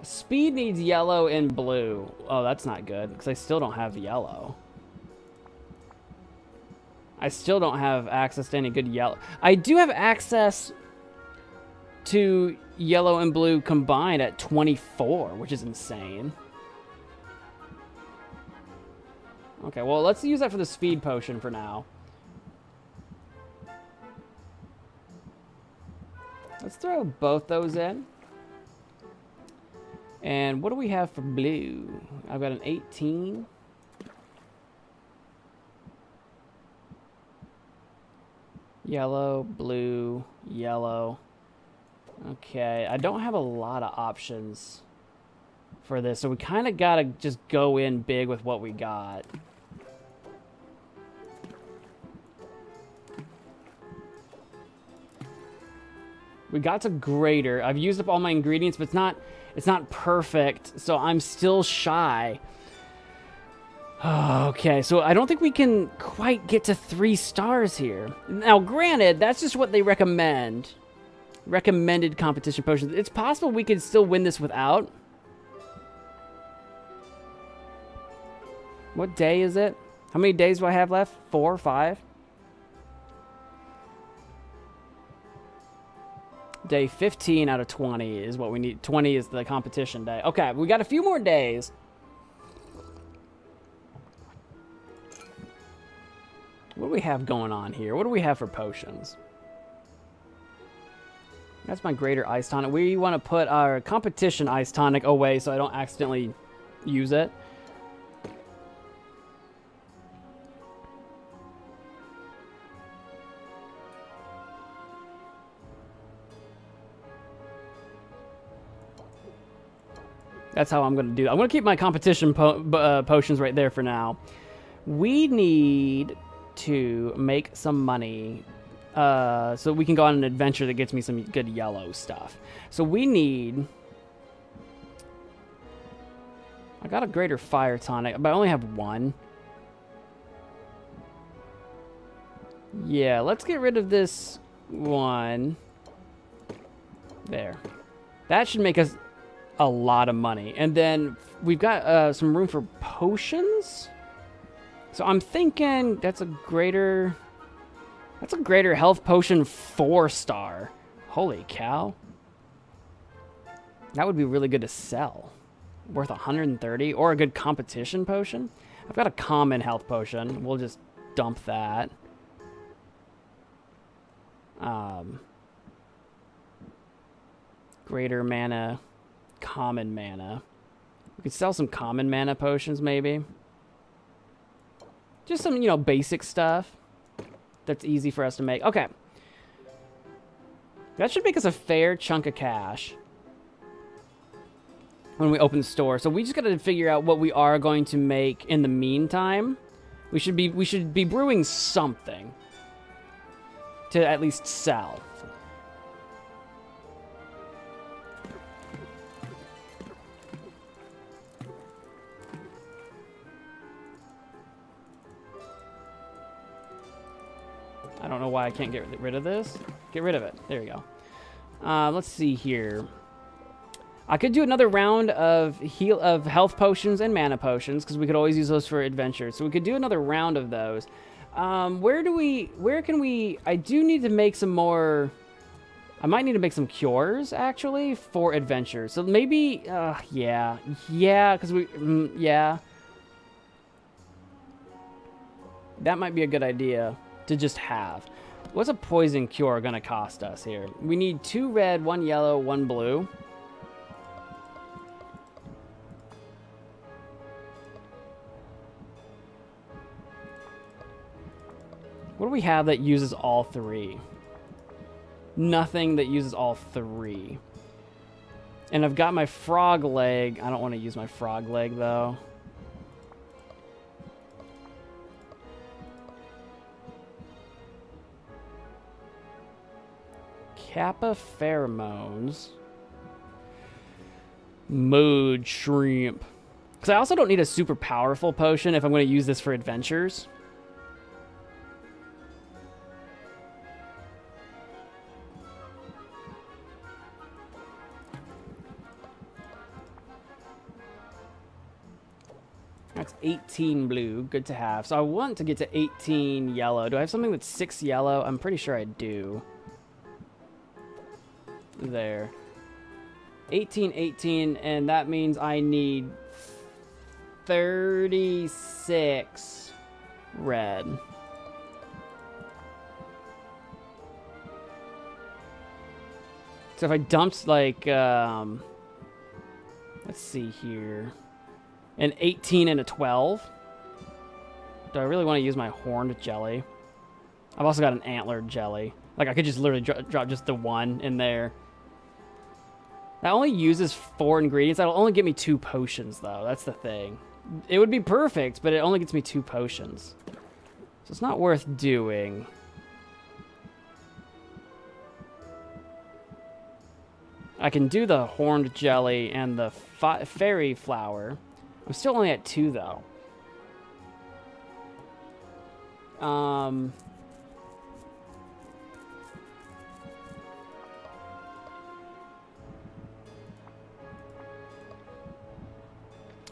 Speed needs yellow and blue. Oh, that's not good, because I still don't have yellow. I still don't have access to any good yellow. I do have access to yellow and blue combined at 24, which is insane. Okay, well, let's use that for the speed potion for now. let's throw both those in. And what do we have for blue? I've got an 18. Yellow, blue, yellow. Okay, I don't have a lot of options for this, so we kind of got to just go in big with what we got. We got to grater. I've used up all my ingredients, but it's not perfect, so I'm still shy. Okay, so I don't think we can quite get to 3 stars here. Now, granted, that's just what they recommend. Recommended competition potions. It's possible we could still win this without. What day is it? How many days do I have left? 4 or 5? Day 15 out of 20 is what we need. 20 is the competition day. Okay, we got a few more days. What do we have going on here? What do we have for potions? That's my greater ice tonic. We want to put our competition ice tonic away so I don't accidentally use it. That's how I'm going to do it. I'm going to keep my competition potions right there for now. We need to make some money so we can go on an adventure that gets me some good yellow stuff. So we need... I got a greater fire tonic, but I only have 1. Yeah, let's get rid of this one. There. That should make us a lot of money. And then we've got some room for potions. So I'm thinking that's a greater health potion 4-star. Holy cow. That would be really good to sell. Worth 130, or a good competition potion. I've got a common health potion. We'll just dump that. Greater mana, common mana. We could sell some common mana potions maybe. Just some, basic stuff that's easy for us to make. Okay. That should make us a fair chunk of cash when we open the store. So we just got to figure out what we are going to make in the meantime. We should be brewing something to at least sell. I don't know why I can't get rid of this. Get rid of it. There you go. Let's see here. I could do another round of health potions and mana potions because we could always use those for adventures. So we could do another round of those. Where can we? I do need to make some more. I might need to make some cures actually for adventures. So maybe, yeah, because yeah. That might be a good idea to just have. What's a poison cure gonna cost us here? We need 2 red, 1 yellow, 1 blue. What do we have that uses all 3? Nothing that uses all 3. And I've got my frog leg. I don't want to use my frog leg though. Kappa pheromones. Mood shrimp. Because I also don't need a super powerful potion if I'm going to use this for adventures. That's 18 blue. Good to have. So I want to get to 18 yellow. Do I have something that's 6 yellow? I'm pretty sure I do. There. 18, and that means I need 36 red. So if I dumped like, let's see here, an 18 and a 12. Do I really want to use my horned jelly? I've also got an antlered jelly. Like I could just literally drop just the one in there. That only uses 4 ingredients. That'll only get me 2 potions though. That's the thing. It would be perfect, but it only gets me 2 potions. So it's not worth doing. I can do the horned jelly and the fairy flower. I'm still only at 2 though.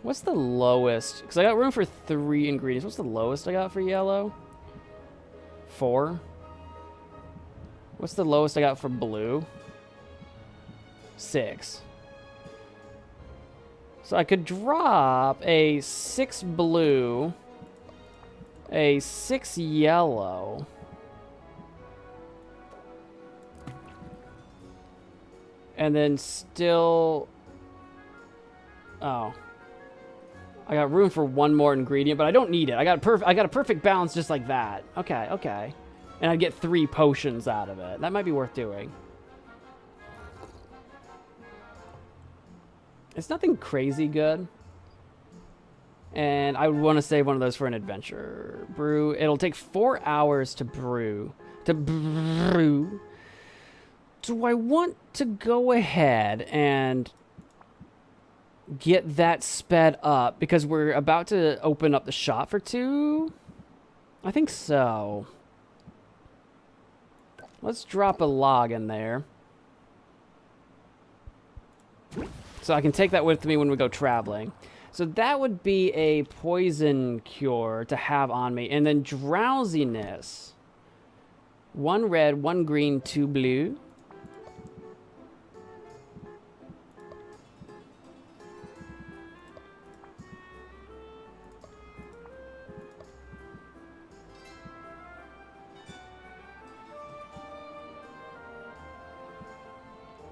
What's the lowest? Because I got room for 3 ingredients. What's the lowest I got for yellow? 4. What's the lowest I got for blue? 6. So I could drop a 6 blue, a 6 yellow, and then still... Oh. I got room for 1 more ingredient, but I don't need it. I got a perfect balance just like that. Okay, okay. And I'd get 3 potions out of it. That might be worth doing. It's nothing crazy good. And I would want to save one of those for an adventure. Brew. It'll take 4 hours to brew. Do I want to go ahead and get that sped up because we're about to open up the shop for 2? I think so. Let's drop a log in there. So I can take that with me when we go traveling. So that would be a poison cure to have on me. And then drowsiness. 1 red, 1 green, 2 blue.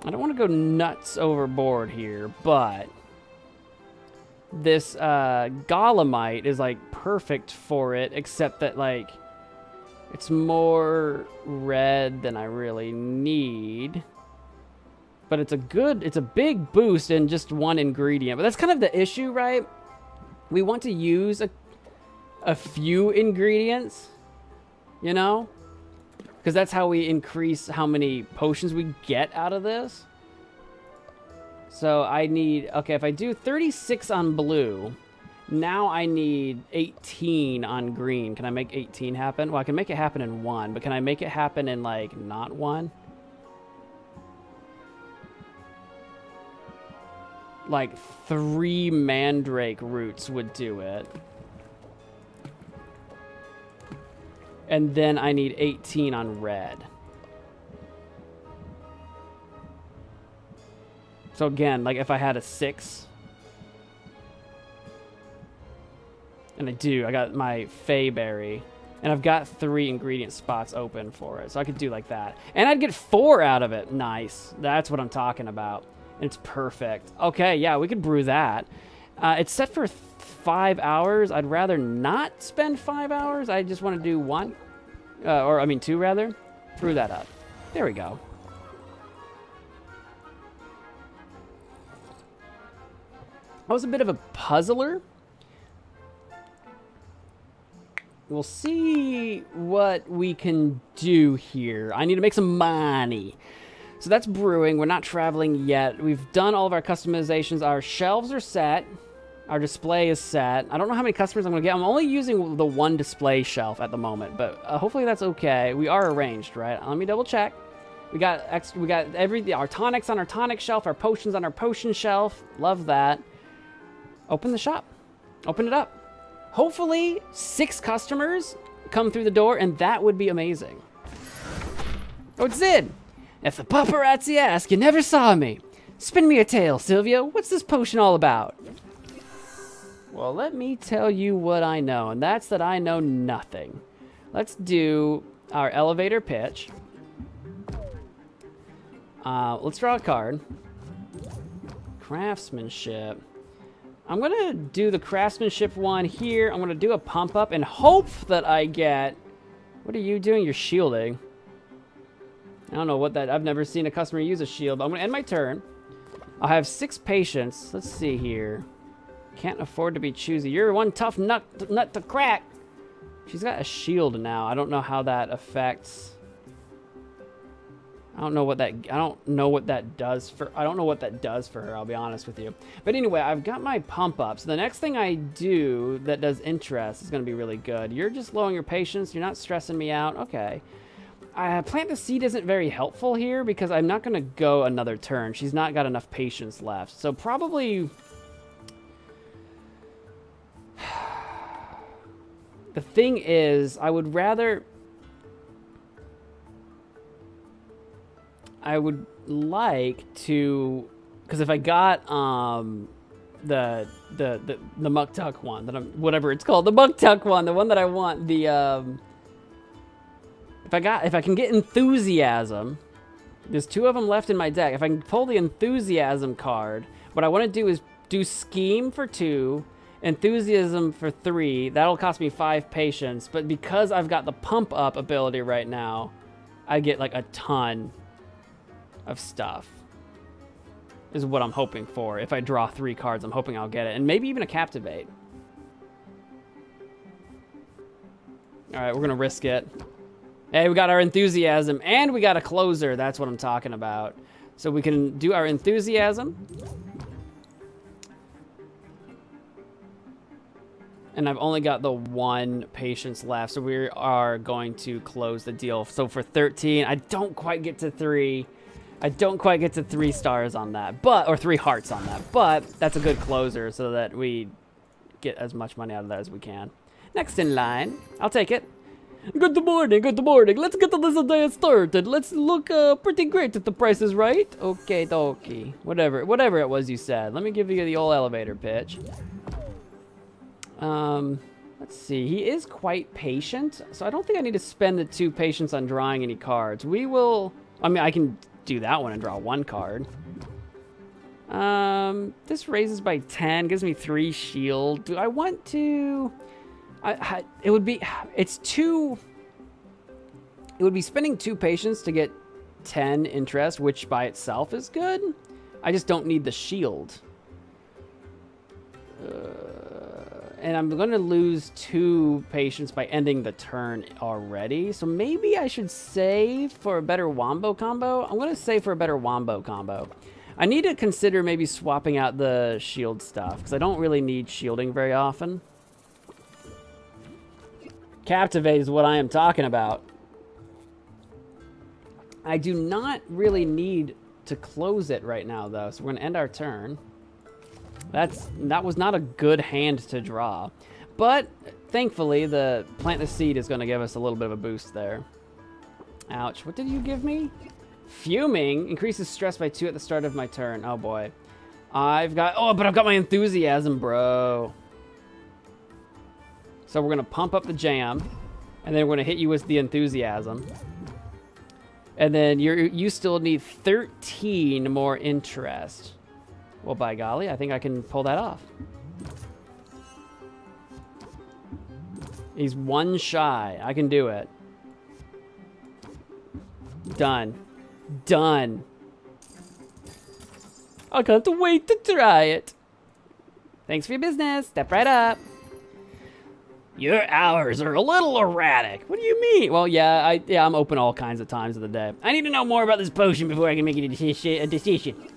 I don't want to go nuts overboard here, but this Golemite is like perfect for it, except that like it's more red than I really need. But it's a big boost in just 1 ingredient. But that's kind of the issue, right? We want to use a few ingredients, you know? Because that's how we increase how many potions we get out of this. So I need... Okay, if I do 36 on blue, now I need 18 on green. Can I make 18 happen? Well, I can make it happen in 1, but can I make it happen in, like, not 1? Like, 3 mandrake roots would do it. And then I need 18 on red. So again, like if I had a 6. And I do, I got my Fayberry. And I've got 3 ingredient spots open for it. So I could do like that. And I'd get 4 out of it. Nice. That's what I'm talking about. And it's perfect. Okay, yeah, we could brew that. It's set for 5 hours. I'd rather not spend 5 hours. I just want to do 1. Or, I mean, 2, rather. Brew that up. There we go. I was a bit of a puzzler. We'll see what we can do here. I need to make some money. So that's brewing. We're not traveling yet. We've done all of our customizations. Our shelves are set. Our display is set. I don't know how many customers I'm going to get. I'm only using the 1 display shelf at the moment, but hopefully that's okay. We are arranged, right? Let me double check. We got our tonics on our tonic shelf, our potions on our potion shelf. Love that. Open the shop. Open it up. Hopefully 6 customers come through the door, and that would be amazing. Oh, it's Zid. If the paparazzi ask, you never saw me. Spin me a tale, Sylvia. What's this potion all about? Well, let me tell you what I know, and that's that I know nothing. Let's do our elevator pitch. Let's draw a card. Craftsmanship. I'm gonna do the craftsmanship one here. I'm gonna do a pump up and hope that I get... What are you doing? You're shielding. I don't know what that... I've never seen a customer use a shield, but I'm gonna end my turn. I'll have 6 patience. Let's see here. Can't afford to be choosy. You're one tough nut to crack. She's got a shield now. I don't know how that affects... I don't know what that does for her, I'll be honest with you. But anyway, I've got my pump up. So the next thing I do that does interest is going to be really good. You're just lowering your patience. You're not stressing me out. Okay. Plant the seed isn't very helpful here because I'm not going to go another turn. She's not got enough patience left. So probably... The thing is, I would like to, because if I got the Muktuk one, whatever it's called, the Muktuk one, the one that I want, if I can get Enthusiasm, there's 2 of them left in my deck. If I can pull the Enthusiasm card, what I want to do is do Scheme for 2, Enthusiasm for 3. That'll cost me 5 patience, but because I've got the pump up ability right now, I get like a ton of stuff is what I'm hoping for. If I draw 3 cards, I'm hoping I'll get it, and maybe even a Captivate. All right, we're gonna risk it. Hey, we got our Enthusiasm and we got a closer. That's what I'm talking about. So we can do our Enthusiasm, and I've only got the 1 patience left, so we are going to close the deal. So for 13, I don't quite get to 3. I don't quite get to 3 stars on that, or 3 hearts on that, but that's a good closer so that we get as much money out of that as we can. Next in line, I'll take it. Good morning, good morning. Let's get this day started. Let's look pretty great if the price is right. Okay, dokie. Whatever it was you said. Let me give you the old elevator pitch. Let's see. He is quite patient, so I don't think I need to spend the 2 patience on drawing any cards. We will... I mean, I can do that one and draw 1 card. This raises by 10, gives me 3 shield. Do I want to... it would be spending 2 patience to get 10 interest, which by itself is good. I just don't need the shield. And I'm going to lose 2 patience by ending the turn already. So maybe I should save for a better Wombo combo. I'm going to save for a better Wombo combo. I need to consider maybe swapping out the shield stuff, because I don't really need shielding very often. Captivate is what I am talking about. I do not really need to close it right now, though, so we're going to end our turn. That was not a good hand to draw. But, thankfully, the Plant the Seed is going to give us a little bit of a boost there. Ouch. What did you give me? Fuming increases stress by 2 at the start of my turn. Oh, boy. But I've got my Enthusiasm, bro. So we're going to pump up the jam, and then we're going to hit you with the Enthusiasm. And then you still need 13 more interest. Well, by golly, I think I can pull that off. He's 1 shy. I can do it. Done. Done. I can't wait to try it. Thanks for your business. Step right up. Your hours are a little erratic. What do you mean? Well, yeah, I'm open all kinds of times of the day. I need to know more about this potion before I can make a decision.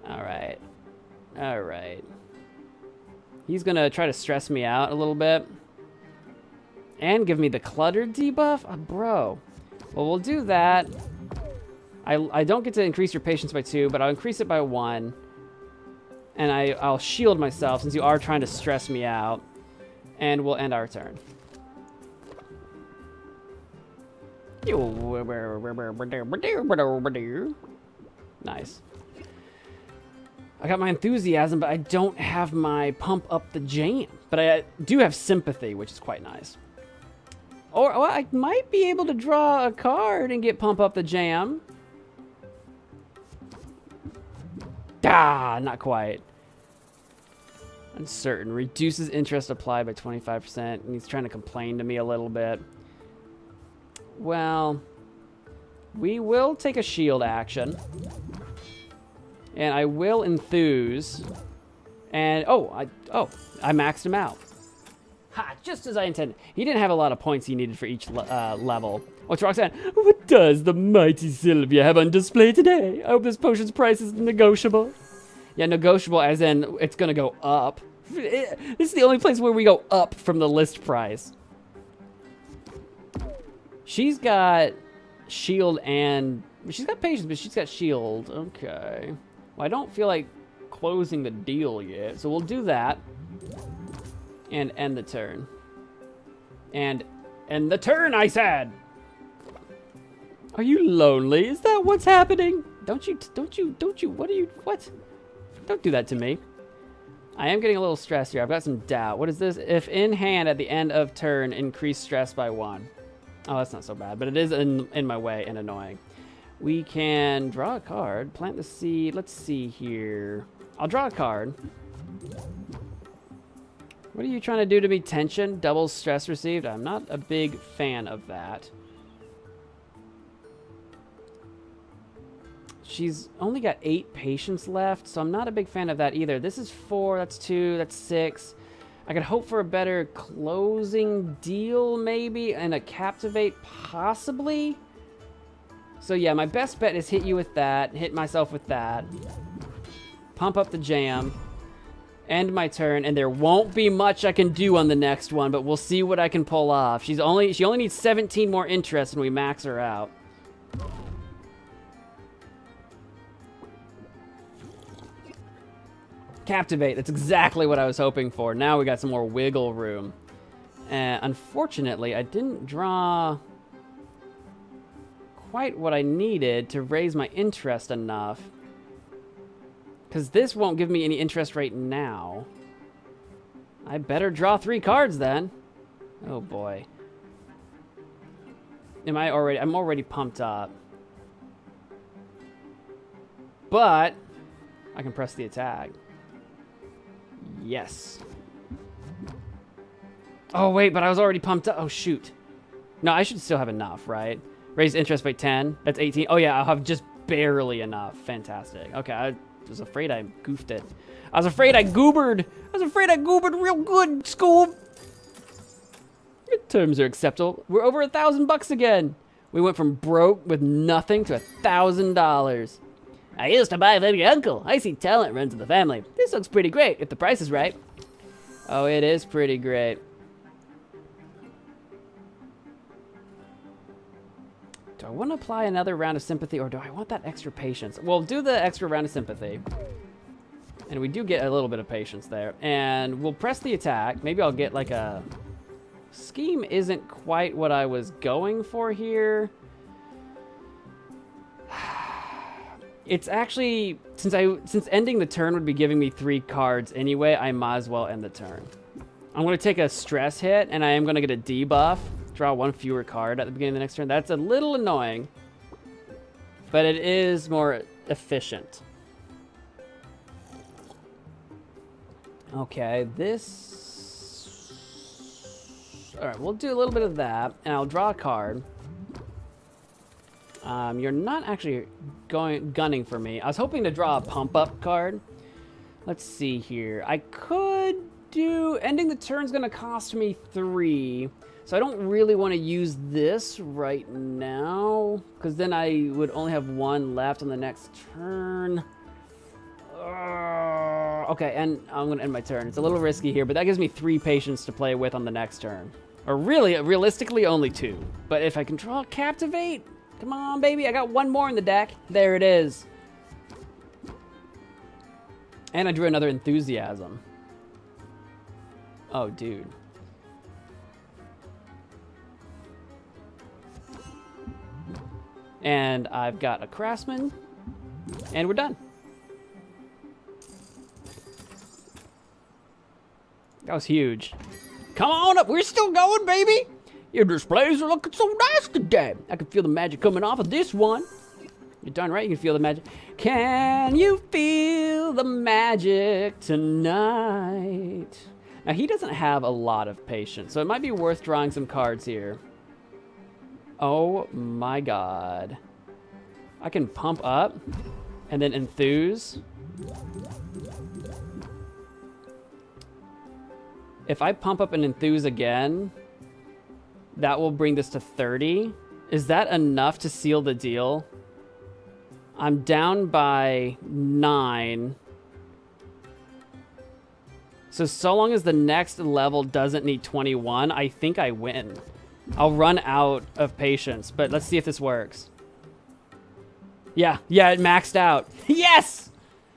All right. He's gonna try to stress me out a little bit. And give me the cluttered debuff? Oh, bro. Well, we'll do that. I don't get to increase your patience by 2, but I'll increase it by 1. And I'll shield myself since you are trying to stress me out. And we'll end our turn. Nice. I got my Enthusiasm, but I don't have my Pump Up the Jam. But I do have Sympathy, which is quite nice. Or I might be able to draw a card and get Pump Up the Jam. Ah, not quite. Uncertain. Reduces interest applied by 25%. And he's trying to complain to me a little bit. Well, we will take a shield action. And I will enthuse. And, I maxed him out. Ha, just as I intended. He didn't have a lot of points he needed for each level. What's Roxanne? What does the mighty Sylvia have on display today? I hope this potion's price is negotiable. Yeah, negotiable as in it's going to go up. This is the only place where we go up from the list price. She's got shield and... She's got patience, but she's got shield. Okay. Well, I don't feel like closing the deal yet, so we'll do that. And end the turn. And end the turn, I said! Are you lonely? Is that what's happening? Don't you, what? Don't do that to me. I am getting a little stressed here. I've got some doubt. What is this? If in hand at the end of turn, increase stress by 1. Oh, that's not so bad, but it is in my way and annoying. We can draw a card, plant the seed. Let's see here. I'll draw a card. What are you trying to do to me? Tension? Double stress received? I'm not a big fan of that. She's only got 8 patience left, so I'm not a big fan of that either. This is 4, that's 2, that's 6. I could hope for a better closing deal, maybe, and a captivate, possibly. So yeah, my best bet is hit you with that, hit myself with that, pump up the jam, end my turn, and there won't be much I can do on the next one, but we'll see what I can pull off. She only needs 17 more interest and we max her out. Captivate, that's exactly what I was hoping for. Now we got some more wiggle room. Unfortunately, I didn't draw quite what I needed to raise my interest enough. Because this won't give me any interest right now. I better draw 3 cards then. Oh boy. I'm already pumped up. But I can press the attack. Yes. Oh, wait, but I was already pumped up. Oh, shoot. No, I should still have enough, right? Raise interest by 10. That's 18. Oh, yeah, I'll have just barely enough. Fantastic. Okay, I was afraid I goofed it. I was afraid I goobered. I was afraid I goobered real good, Scoob. Your terms are acceptable. We're over $1,000 again. We went from broke with nothing to $1,000. I used to buy from your uncle. I see talent runs in the family. This looks pretty great if the price is right. Oh, it is pretty great. Do I want to apply another round of sympathy or do I want that extra patience? We'll do the extra round of sympathy. And we do get a little bit of patience there. And we'll press the attack. Maybe I'll get like a... Scheme isn't quite what I was going for here. It's actually, since ending the turn would be giving me 3 cards anyway, I might as well end the turn. I'm going to take a stress hit, and I am going to get a debuff. Draw 1 fewer card at the beginning of the next turn. That's a little annoying, but it is more efficient. Okay, this... Alright, we'll do a little bit of that, and I'll draw a card. You're not actually gunning for me. I was hoping to draw a pump-up card. Let's see here. I could do... Ending the turn's going to cost me 3. So I don't really want to use this right now. Because then I would only have 1 left on the next turn. Okay, and I'm going to end my turn. It's a little risky here, but that gives me 3 patience to play with on the next turn. Or really, realistically, only 2. But if I can draw a Captivate... Come on, baby. I got 1 more in the deck. There it is. And I drew another Enthusiasm. Oh, dude. And I've got a Craftsman. And we're done. That was huge. Come on up. We're still going, baby. Your displays are looking so nice today. I can feel the magic coming off of this one. You're darn right you can feel the magic. Can you feel the magic tonight? Now, he doesn't have a lot of patience, so it might be worth drawing some cards here. Oh my god. I can pump up and then enthuse. If I pump up and enthuse again, that will bring this to 30. Is that enough to seal the deal? I'm down by 9. So long as the next level doesn't need 21, I think I win. I'll run out of patience, but let's see if this works. Yeah, it maxed out. Yes!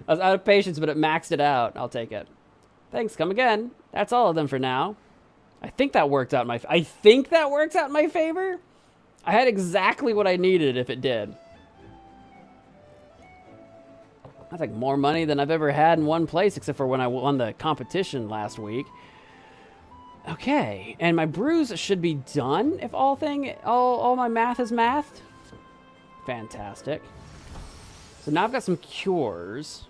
I was out of patience, but it maxed it out. I'll take it. Thanks, come again. That's all of them for now. I think that worked out in my favor. I had exactly what I needed if it did. That's like more money than I've ever had in one place, except for when I won the competition last week. Okay, and my brews should be done if all my math is mathed. Fantastic. So now I've got some cures.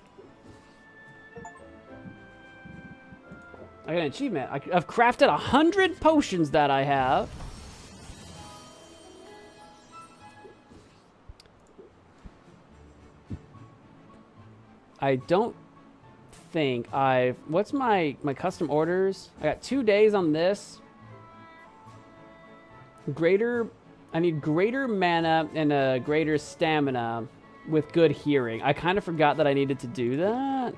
I got an achievement. I've crafted 100 potions that I have. I don't think what's my custom orders? I got 2 days on this. I need greater mana and a greater stamina with good hearing. I kind of forgot that I needed to do that.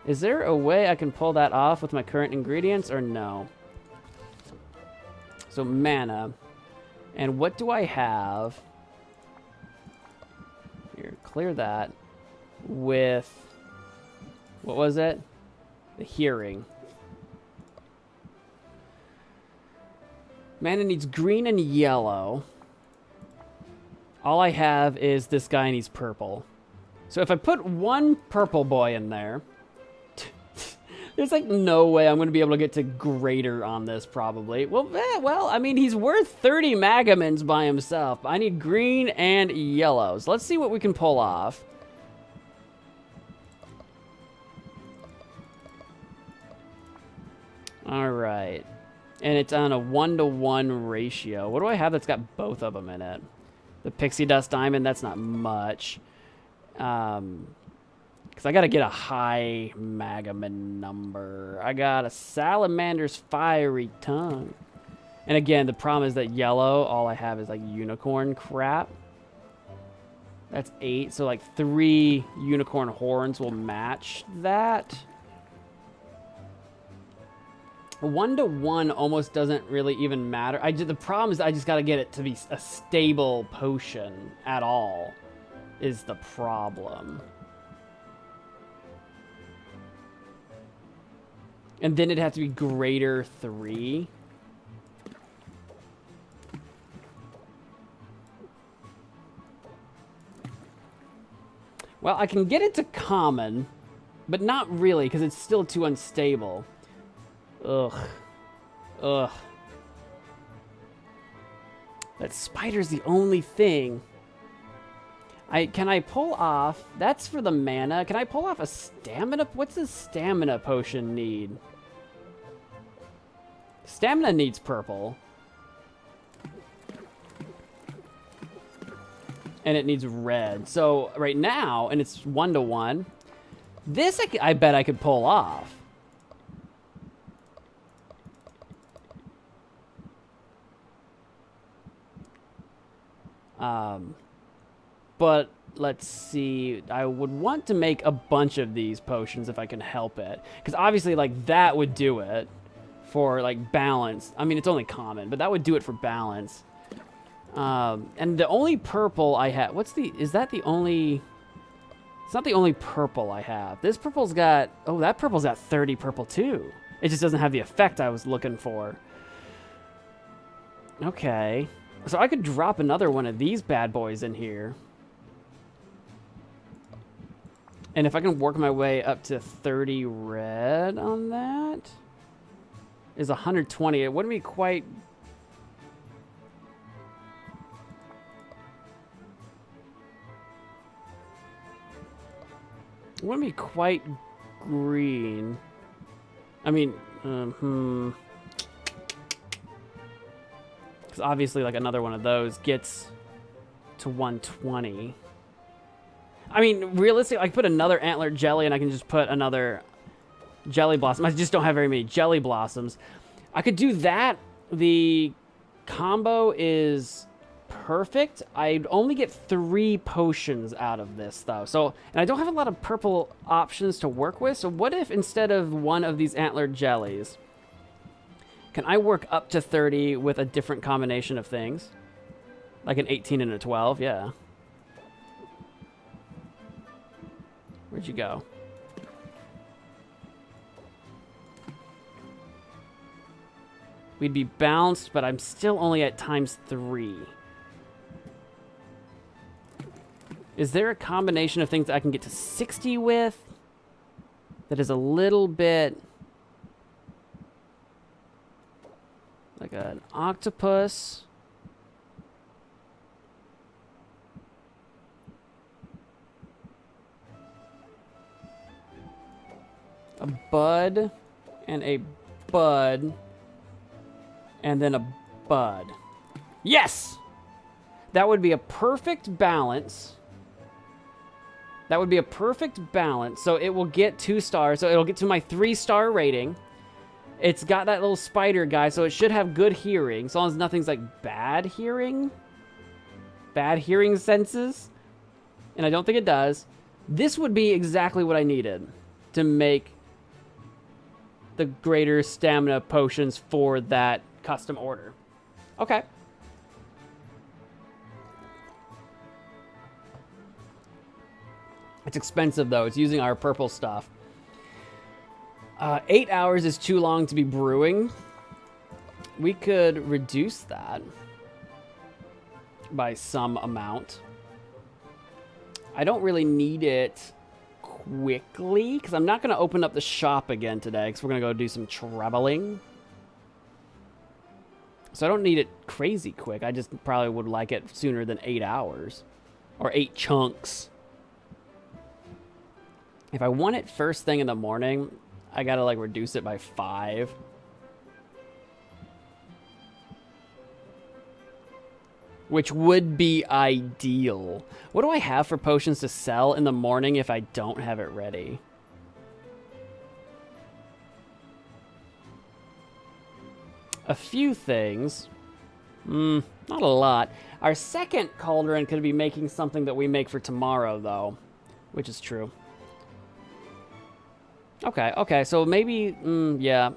Is there a way I can pull that off with my current ingredients or no? So mana. And what do I have? Here, clear that. With, what was it? The hearing. Mana needs green and yellow. All I have is this guy needs purple. So if I put one purple boy in there, there's like no way I'm going to be able to get to greater on this probably. Well, I mean, he's worth 30 Magamins by himself. I need green and yellows. Let's see what we can pull off. All right. And it's on a 1-to-1 ratio. What do I have that's got both of them in it? The Pixie Dust Diamond, that's not much. Because I got to get a high Magamin number. I got a Salamander's Fiery Tongue. And again, the problem is that yellow, all I have is like unicorn crap. That's 8, so like 3 unicorn horns will match that. 1-to-1 almost doesn't really even matter. The problem is I just got to get it to be a stable potion at all is the problem. And then it'd have to be greater 3. Well, I can get it to common, but not really because it's still too unstable. Ugh. That spider's the only thing. Can I pull off? That's for the mana. Can I pull off a stamina? What's the stamina potion need? Stamina needs purple. And it needs red. So right now, and it's 1-to-1. This I bet I could pull off. But let's see. I would want to make a bunch of these potions if I can help it. Because obviously, like, that would do it for, like, balance. I mean, it's only common, but that would do it for balance. And the only purple I have... Is that the only... It's not the only purple I have. This purple's got... Oh, that purple's got 30 purple, too. It just doesn't have the effect I was looking for. Okay. So I could drop another one of these bad boys in here. And if I can work my way up to 30 red on that, is 120. It wouldn't be quite... It wouldn't be quite green. I mean, because obviously, like, another one of those gets to 120. I mean, realistically, I could put another antler jelly, and I can just put another jelly blossom. I just don't have very many jelly blossoms. I could do that. The combo is perfect. I'd only get 3 potions out of this, though. So, and I don't have a lot of purple options to work with. So what if instead of one of these antler jellies, can I work up to 30 with a different combination of things? Like an 18 and a 12, yeah. Where'd you go? We'd be bounced, but I'm still only at ×3. Is there a combination of things that I can get to 60 with that is a little bit like an octopus? A bud and a bud and then a bud. Yes! That would be a perfect balance. That would be a perfect balance. So it will get 2 stars. So it'll get to my 3-star rating. It's got that little spider guy, so it should have good hearing. As long as nothing's like bad hearing. Bad hearing senses. And I don't think it does. This would be exactly what I needed to make the greater stamina potions for that custom order. Okay. It's expensive, though. It's using our purple stuff. 8 hours is too long to be brewing. We could reduce that by some amount. I don't really need it quickly, because I'm not going to open up the shop again today, because we're going to go do some traveling. So I don't need it crazy quick. I just probably would like it sooner than 8 hours. Or 8 chunks. If I want it first thing in the morning, I gotta like reduce it by 5. Which would be ideal. What do I have for potions to sell in the morning if I don't have it ready? A few things. Not a lot. Our second cauldron could be making something that we make for tomorrow, though. Which is true. Okay, so maybe, yeah.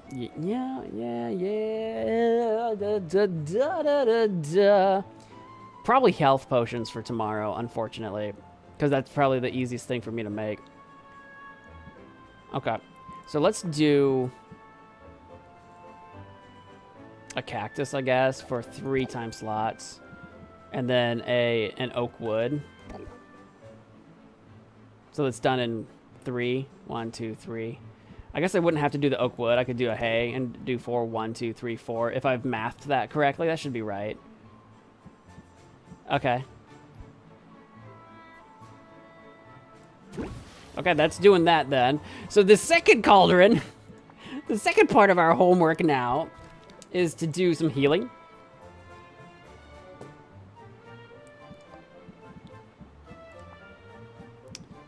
Probably health potions for tomorrow, unfortunately. Because that's probably the easiest thing for me to make. Okay, so let's do a cactus, I guess, for 3 time slots. And then an oak wood. So it's done in 3. 1, 2, 3. I guess I wouldn't have to do the oak wood. I could do a hay and do 4. 1, 2, 3, 4. If I've mathed that correctly, that should be right. Okay. Okay, that's doing that then. So the second cauldron, the second part of our homework now is to do some healing.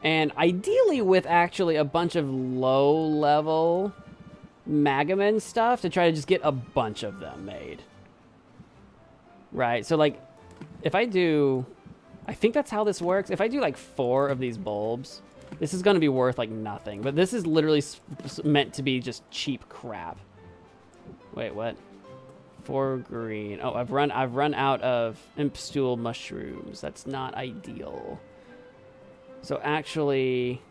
And ideally with actually a bunch of low-level MagicMan stuff to try to just get a bunch of them made. Right, so like, if I do... I think that's how this works. If I do like 4 of these bulbs, this is going to be worth like nothing. But this is literally meant to be just cheap crap. Wait, what? 4 green. Oh, I've run out of imp stool mushrooms. That's not ideal. So actually,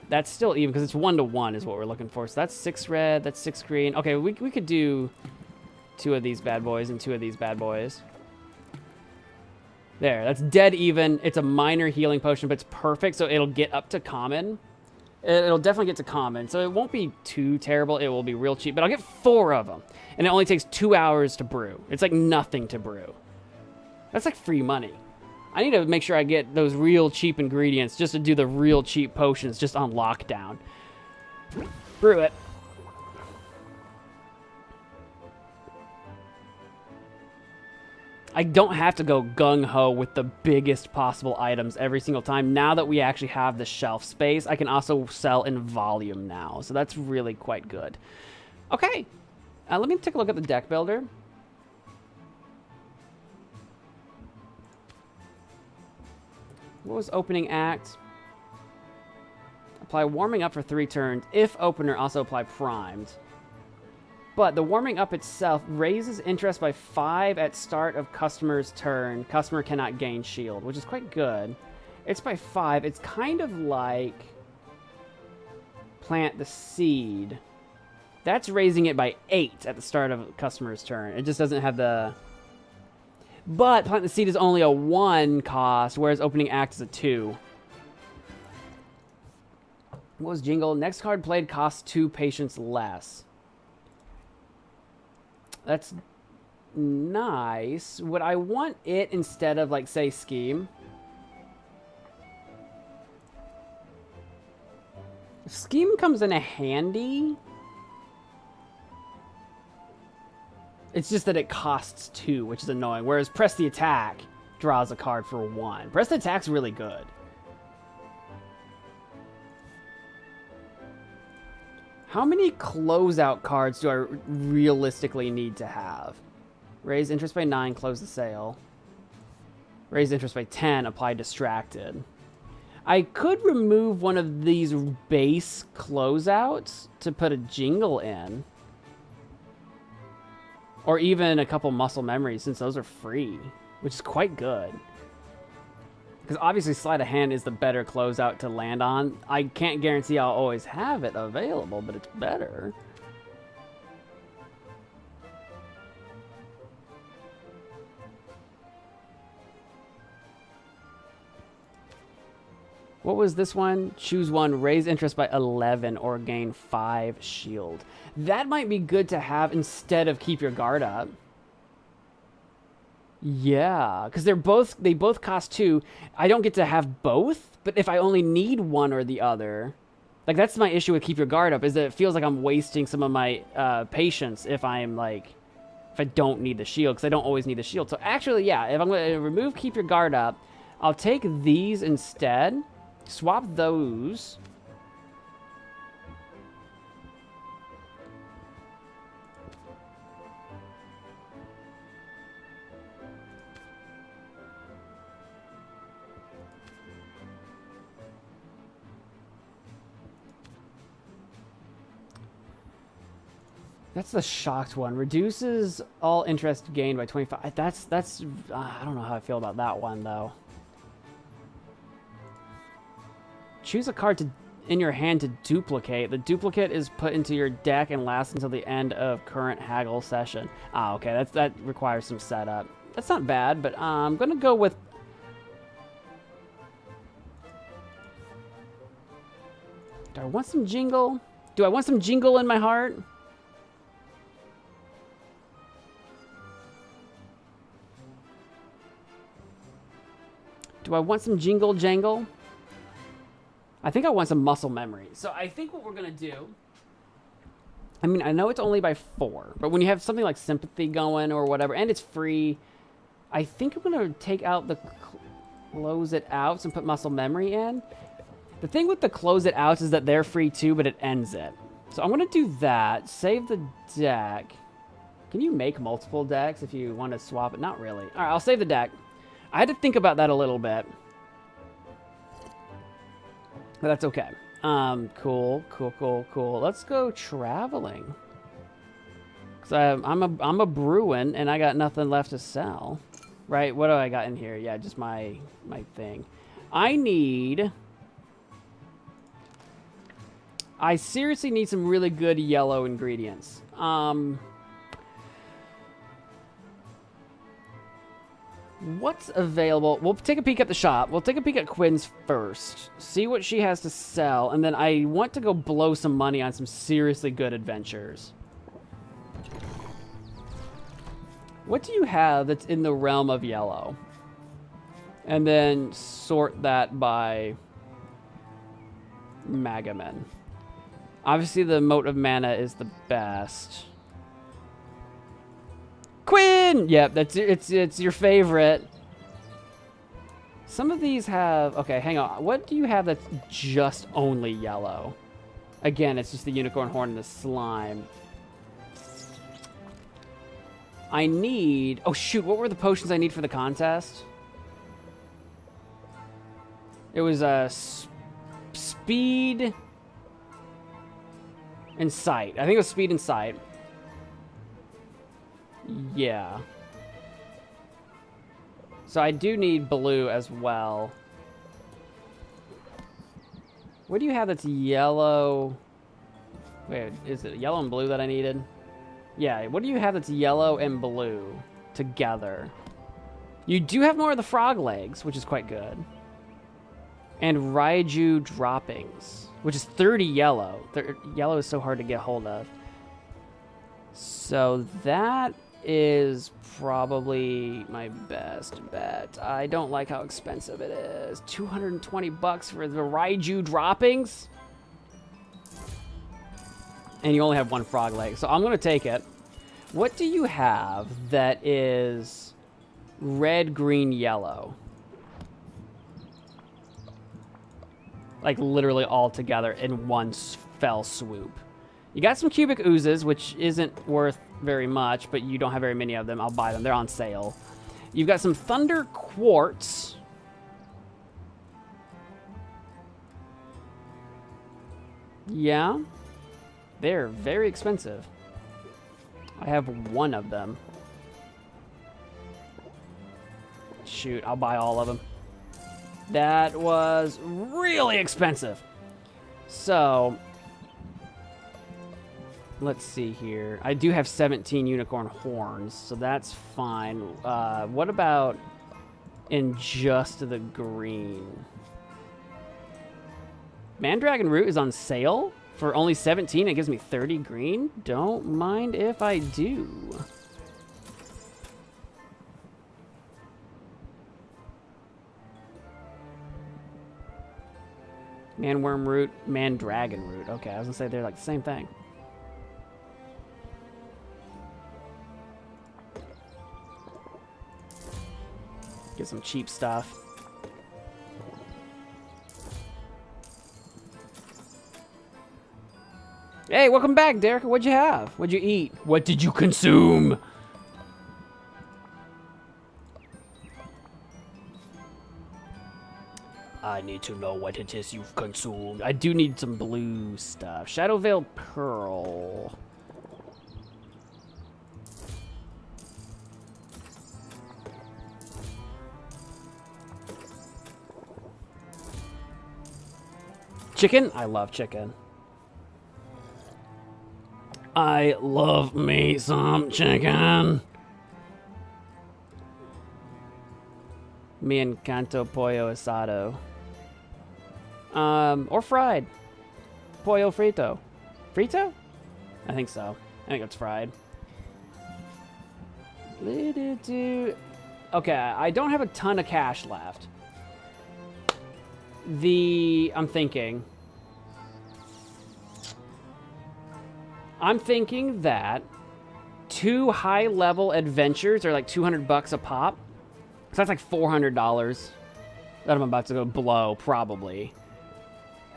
that's still even because it's 1 to 1 is what we're looking for. So that's 6 red, that's 6 green. Okay, we could do 2 of these bad boys and 2 of these bad boys. There, that's dead even. It's a minor healing potion, but it's perfect, so it'll get up to common. It'll definitely get to common, so it won't be too terrible. It will be real cheap, but I'll get 4 of them, and it only takes 2 hours to brew. It's like nothing to brew. That's like free money. I need to make sure I get those real cheap ingredients just to do the real cheap potions just on lockdown. Brew it. I don't have to go gung-ho with the biggest possible items every single time. Now that we actually have the shelf space, I can also sell in volume now. So that's really quite good. Okay. Let me take a look at the deck builder. What was opening act? Apply warming up for 3 turns. If opener, also apply primed. But the warming up itself raises interest by 5 at start of customer's turn. Customer cannot gain shield, which is quite good. It's by 5. It's kind of like plant the seed. That's raising it by 8 at the start of customer's turn. It just doesn't have the... But plant the seed is only a 1 cost, whereas opening act is a 2. What was Jingle? Next card played costs 2 patience less. That's nice. Would I want it instead of, like, say, Scheme? Scheme comes in a handy. It's just that it costs 2, which is annoying. Whereas Press the Attack draws a card for 1. Press the Attack's really good. How many closeout cards do I realistically need to have? Raise interest by 9, close the sale. Raise interest by 10, apply distracted. I could remove one of these base closeouts to put a Jingle in. Or even a couple muscle memories, since those are free, which is quite good. Because obviously Sleight of Hand is the better closeout to land on. I can't guarantee I'll always have it available, but it's better. What was this one? Choose one, raise interest by 11 or gain 5 shield. That might be good to have instead of keep your guard up. Yeah, because they both cost 2. I don't get to have both, but if I only need one or the other, like that's my issue with keep your guard up, is that it feels like I'm wasting some of my patience if I don't need the shield, because I don't always need the shield. So actually, yeah, if I'm going to remove keep your guard up, I'll take these instead, swap those. That's the shocked one. Reduces all interest gained by 25. That's I don't know how I feel about that one, though. Choose a card in your hand to duplicate. The duplicate is put into your deck and lasts until the end of current haggle session. Ah, okay. That requires some setup. That's not bad, but I'm going to go with... Do I want some Jingle? Do I want some Jingle in my heart? Do I want some Jingle Jangle? I think I want some muscle memory. So I think what we're going to do... I mean, I know it's only by 4, but when you have something like Sympathy going or whatever, and it's free, I think I'm going to take out the Close It Outs and put muscle memory in. The thing with the Close It Outs is that they're free too, but it ends it. So I'm going to do that. Save the deck. Can you make multiple decks if you want to swap it? Not really. All right, I'll save the deck. I had to think about that a little bit. But that's okay. Cool. Let's go traveling. Because I'm a Bruin, and I got nothing left to sell. Right? What do I got in here? Yeah, just my thing. I seriously need some really good yellow ingredients. What's available? We'll take a peek at the shop. We'll take a peek at Quinn's first. See what she has to sell. And then I want to go blow some money on some seriously good adventures. What do you have that's in the realm of yellow? And then sort that by Magamen. Obviously, the Mote of Mana is the best. Quinn! Yep, it's your favorite. Some of these have... Okay, hang on. What do you have that's just only yellow? Again, it's just the unicorn horn and the slime. I need... Oh, shoot. What were the potions I need for the contest? It was speed and sight. I think it was speed and sight. Yeah. So I do need blue as well. What do you have that's yellow? Wait, is it yellow and blue that I needed? Yeah, what do you have that's yellow and blue together? You do have more of the frog legs, which is quite good. And Raiju droppings, which is 30 yellow. Yellow is so hard to get hold of. So that is probably my best bet. I don't like how expensive it is. 220 bucks for the Raiju droppings. And you only have one frog leg, so I'm gonna take it. What do you have that is red, green, yellow? Like literally all together in one fell swoop. You got some cubic oozes, which isn't worth very much, but you don't have very many of them. I'll buy them. They're on sale. You've got some thunder quartz. Yeah. They're very expensive. I have one of them. Shoot, I'll buy all of them. That was really expensive. So, let's see here. I do have 17 unicorn horns, so that's fine. What about in just the green? Mandragon root is on sale for only 17. It gives me 30 green. Don't mind if I do. Manworm root, mandragon root. Okay, I was gonna say they're like the same thing. Get some cheap stuff. Hey, welcome back, Derek. What'd you have? What'd you eat? What did you consume? I need to know what it is you've consumed. I do need some blue stuff. Shadow Veil Pearl. Chicken? I love chicken. I love me some chicken. Me and Canto Pollo Asado. Or fried. Pollo frito. Frito? I think so. I think it's fried. Okay, I don't have a ton of cash left. I'm thinking that 2 high-level adventures are like 200 bucks a pop. So that's like $400 that I'm about to go blow, probably.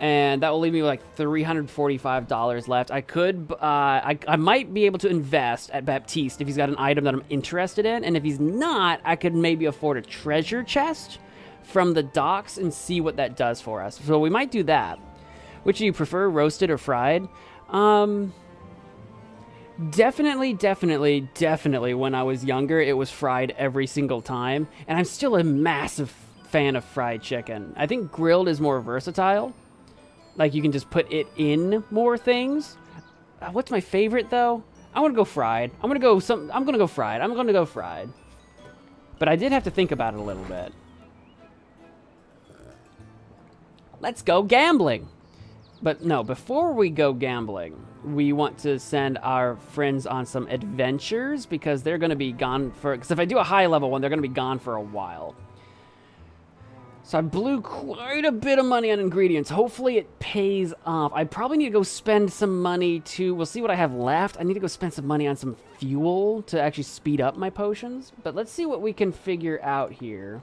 And that will leave me with like $345 left. I could, I might be able to invest at Baptiste if he's got an item that I'm interested in. And if he's not, I could maybe afford a treasure chest from the docks and see what that does for us. So we might do that. Which do you prefer, roasted or fried? Definitely when I was younger, it was fried every single time. And I'm still a massive fan of fried chicken. I think grilled is more versatile. Like, you can just put it in more things. What's my favorite, though? I want to go fried. I'm going to go fried. But I did have to think about it a little bit. Let's go gambling. But no, before we go gambling, we want to send our friends on some adventures because they're going to be gone for... Because if I do a high level one, they're going to be gone for a while. So I blew quite a bit of money on ingredients. Hopefully it pays off. I probably need to go spend some money to... We'll see what I have left. I need to go spend some money on some fuel to actually speed up my potions. But let's see what we can figure out here.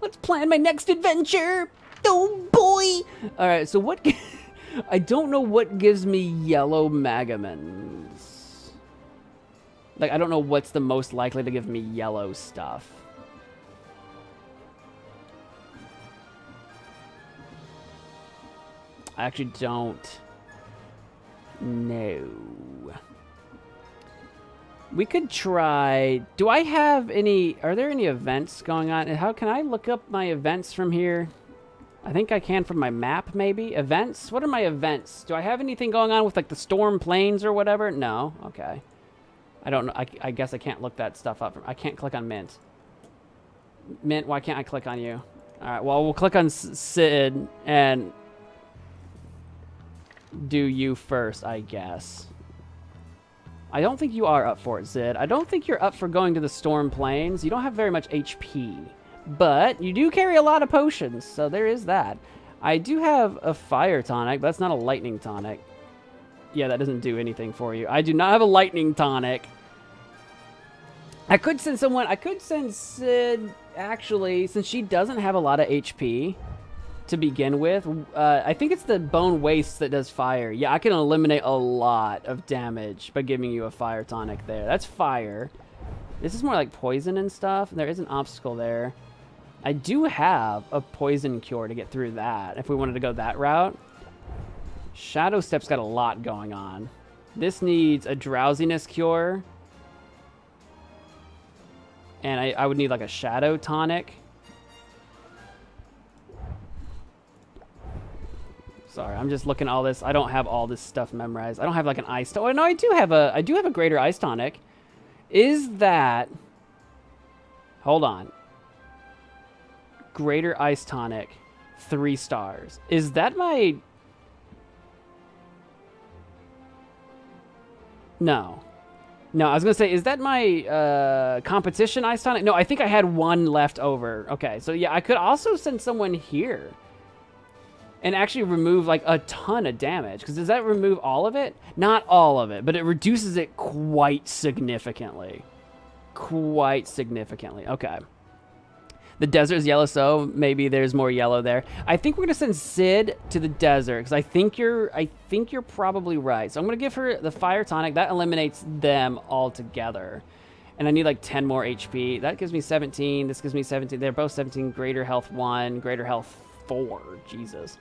Let's plan my next adventure. Oh, boy. All right, so what... I don't know what gives me yellow Magamons. Like, I don't know what's the most likely to give me yellow stuff. I actually don't know. We could try... Do I have any... Are there any events going on? And how can I look up my events from here? I think I can from my map, maybe. Events? What are my events? Do I have anything going on with, like, the storm plains or whatever? No? Okay. I don't know. I guess I can't look that stuff up. I can't click on Mint. Mint, why can't I click on you? All right, well, we'll click on Sid and... do you first, I guess. I don't think you are up for it, Zid. I don't think you're up for going to the Storm Plains. You don't have very much HP. But you do carry a lot of potions, so there is that. I do have a Fire Tonic, but that's not a Lightning Tonic. Yeah, that doesn't do anything for you. I do not have a Lightning Tonic. I could send someone... I could send Sid, actually, since she doesn't have a lot of HP... to begin with. I think it's the Bone Waste that does fire. Yeah, I can eliminate a lot of damage by giving you a Fire Tonic there. That's fire. This is more like poison and stuff. There is an obstacle there. I do have a poison cure to get through that, if we wanted to go that route. Shadow Step's got a lot going on. This needs a drowsiness cure. And I would need like a Shadow Tonic. Sorry, I'm just looking at all this. I don't have all this stuff memorized. I don't have like an ice tonic. Oh no, I do have a greater ice tonic. Is that... Hold on. Greater ice tonic, 3 stars. Is that my... No. No, I was gonna say, is that my competition ice tonic? No, I think I had 1 left over. Okay, so yeah, I could also send someone here. And actually remove, like, a ton of damage. Because does that remove all of it? Not all of it, but it reduces it quite significantly. Quite significantly. Okay. The desert's yellow, so maybe there's more yellow there. I think we're going to send Sid to the desert, because I think you're probably right. So I'm going to give her the Fire Tonic. That eliminates them altogether. And I need, like, 10 more HP. That gives me 17. This gives me 17. They're both 17. Greater health 1. Greater health 4. Jesus.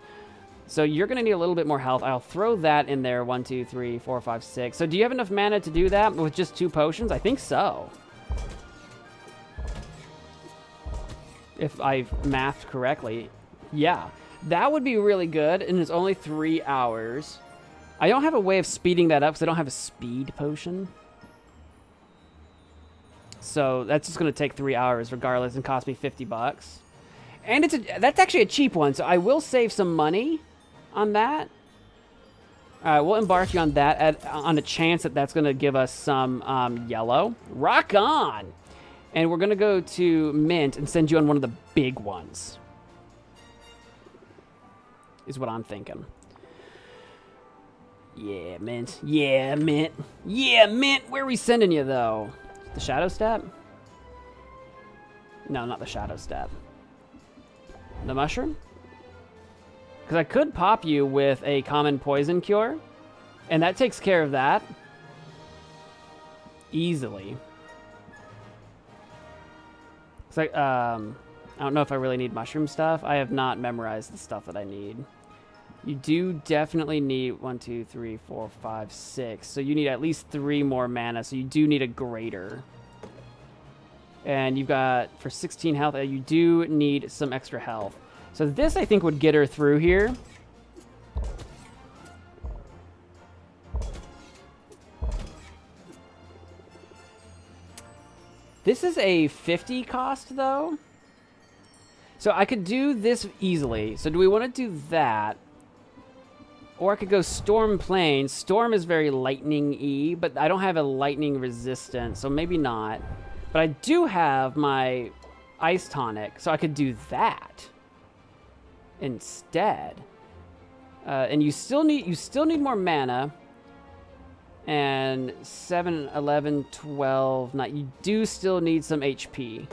So you're going to need a little bit more health. I'll throw that in there. 1, 2, 3, 4, 5, 6. So do you have enough mana to do that with just 2 potions? I think so. If I've mathed correctly. Yeah. That would be really good. And it's only 3 hours. I don't have a way of speeding that up because I don't have a speed potion. So that's just going to take 3 hours regardless and cost me 50 bucks. And that's actually a cheap one, so I will save some money on that. All right, we'll embark you on that on a chance that that's going to give us some yellow. Rock on! And we're going to go to Mint and send you on one of the big ones. Is what I'm thinking. Yeah, Mint. Yeah, Mint. Yeah, Mint! Where are we sending you, though? The Shadow Step? No, not the Shadow Step. The mushroom? Because I could pop you with a common poison cure, and that takes care of that easily. It's like, I don't know if I really need mushroom stuff. I have not memorized the stuff that I need. You do definitely need 1, 2, 3, 4, 5, 6. So you need at least 3 more mana. So you do need a greater. And you've got, for 16 health, you do need some extra health. So this, I think, would get her through here. This is a 50 cost, though. So I could do this easily. So do we want to do that? Or I could go Storm Plains. Storm is very lightning-y, but I don't have a lightning resistance, so maybe not. But I do have my Ice Tonic, so I could do that. instead. And you still need more mana. And 7, 11, 12, 9. You do still need some HP.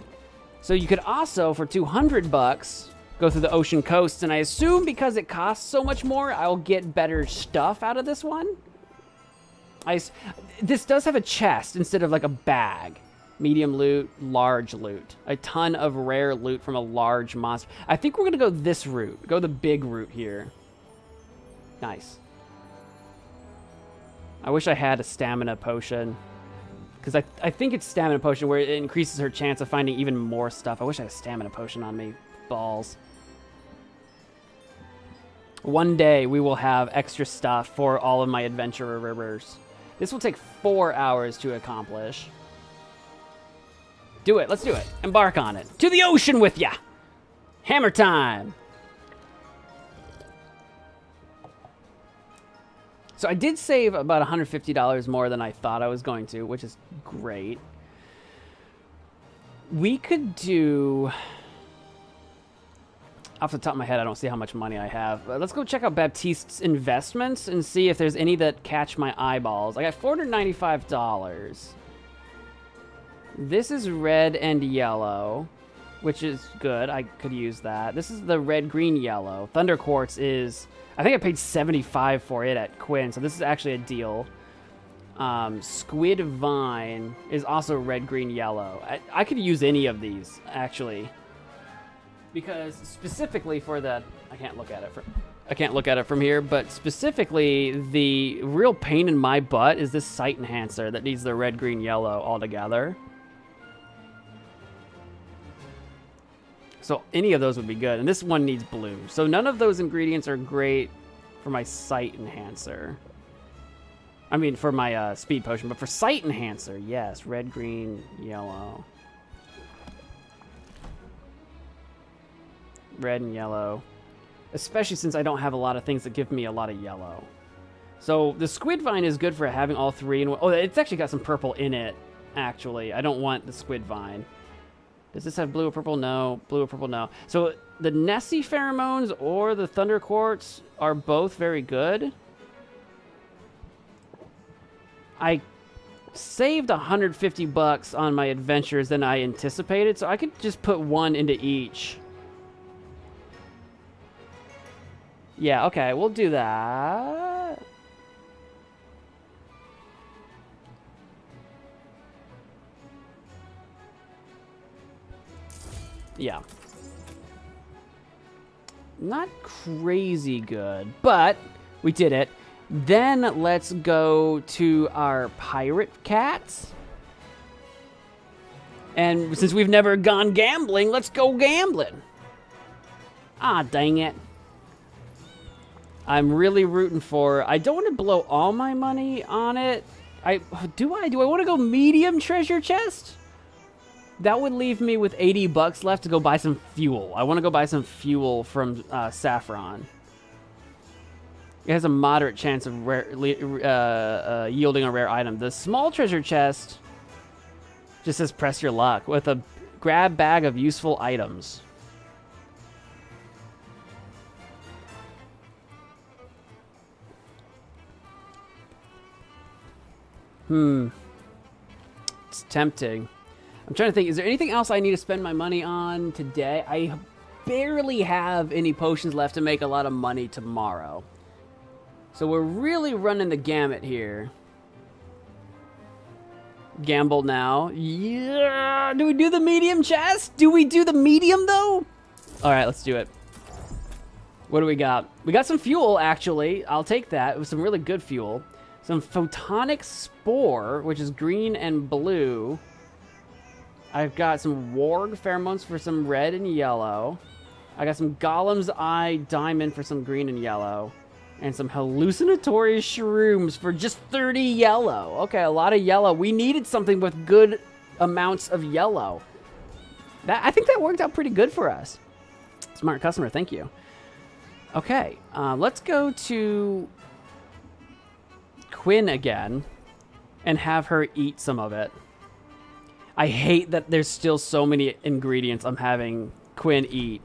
So you could also, for 200 bucks, go through the ocean coast. And I assume because it costs so much more, I'll get better stuff out of this one. This does have a chest instead of like a bag. Medium loot, large loot. A ton of rare loot from a large monster. I think we're going to go this route. Go the big route here. Nice. I wish I had a stamina potion. Because I think it's stamina potion where it increases her chance of finding even more stuff. I wish I had a stamina potion on me. Balls. One day we will have extra stuff for all of my adventurer rivers. This will take 4 hours to accomplish. Do it. Let's do it. Embark on it. To the ocean with ya! Hammer time! So I did save about $150 more than I thought I was going to, which is great. We could do... Off the top of my head, I don't see how much money I have. Let's go check out Baptiste's investments and see if there's any that catch my eyeballs. I got $495. This is red and yellow, which is good. I could use that. This is the red, green, yellow. Thunder Quartz is... I think I paid $75 for it at Quinn, so this is actually a deal. Squid Vine is also red, green, yellow. I could use any of these, actually. Because specifically for the... I can't look at it from here, but specifically, the real pain in my butt is this sight enhancer that needs the red, green, yellow all together. So any of those would be good. And this one needs blue. So none of those ingredients are great for my sight enhancer. I mean, for my speed potion. But for sight enhancer, yes. Red, green, yellow. Red and yellow. Especially since I don't have a lot of things that give me a lot of yellow. So the Squid Vine is good for having all three. Oh, it's actually got some purple in it, actually. I don't want the Squid Vine. Does this have blue or purple? No. Blue or purple? No. So the Nessie pheromones or the Thunder Quartz are both very good. I saved 150 bucks on my adventures than I anticipated, so I could just put one into each. Yeah, okay, we'll do that. Yeah. Not crazy good, but we did it. Then let's go to our pirate cats. And since we've never gone gambling, let's go gambling. Ah, dang it. I'm really rooting for... I don't want to blow all my money on it. Do I want to go medium treasure chest? That would leave me with 80 bucks left to go buy some fuel. I want to go buy some fuel from Saffron. It has a moderate chance of yielding a rare item. The small treasure chest just says press your luck with a grab bag of useful items. It's tempting. I'm trying to think, is there anything else I need to spend my money on today? I barely have any potions left to make a lot of money tomorrow. So we're really running the gamut here. Gamble now. Yeah! Do we do the medium chest? Do we do the medium, though? Alright, let's do it. What do we got? We got some fuel, actually. I'll take that. It was some really good fuel. Some Photonic Spore, which is green and blue. I've got some Warg pheromones for some red and yellow. I got some Golem's Eye Diamond for some green and yellow. And some hallucinatory shrooms for just 30 yellow. Okay, a lot of yellow. We needed something with good amounts of yellow. I think that worked out pretty good for us. Smart customer, thank you. Okay, let's go to Quinn again and have her eat some of it. I hate that there's still so many ingredients I'm having Quinn eat.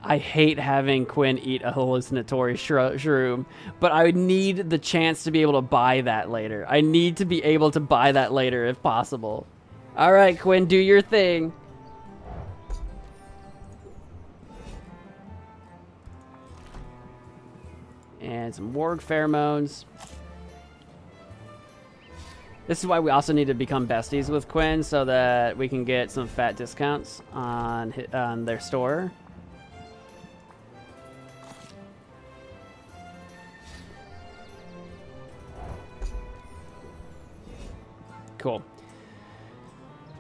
I hate having Quinn eat a hallucinatory shroom, but I would need the chance to be able to buy that later. I need to be able to buy that later if possible. All right, Quinn, do your thing. And some warg pheromones. This is why we also need to become besties with Quinn so that we can get some fat discounts on their store. Cool.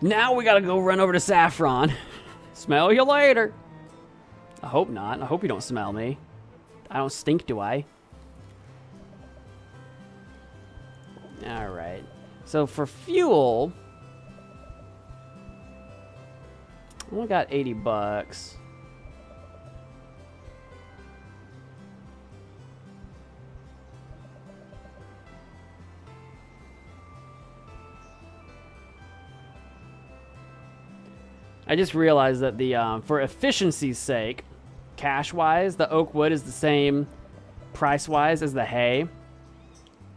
Now we gotta go run over to Saffron. Smell you later. I hope not. I hope you don't smell me. I don't stink, do I? Alright. So for fuel, I only got 80 bucks. I just realized that the for efficiency's sake, cash-wise, the oak wood is the same price-wise as the hay,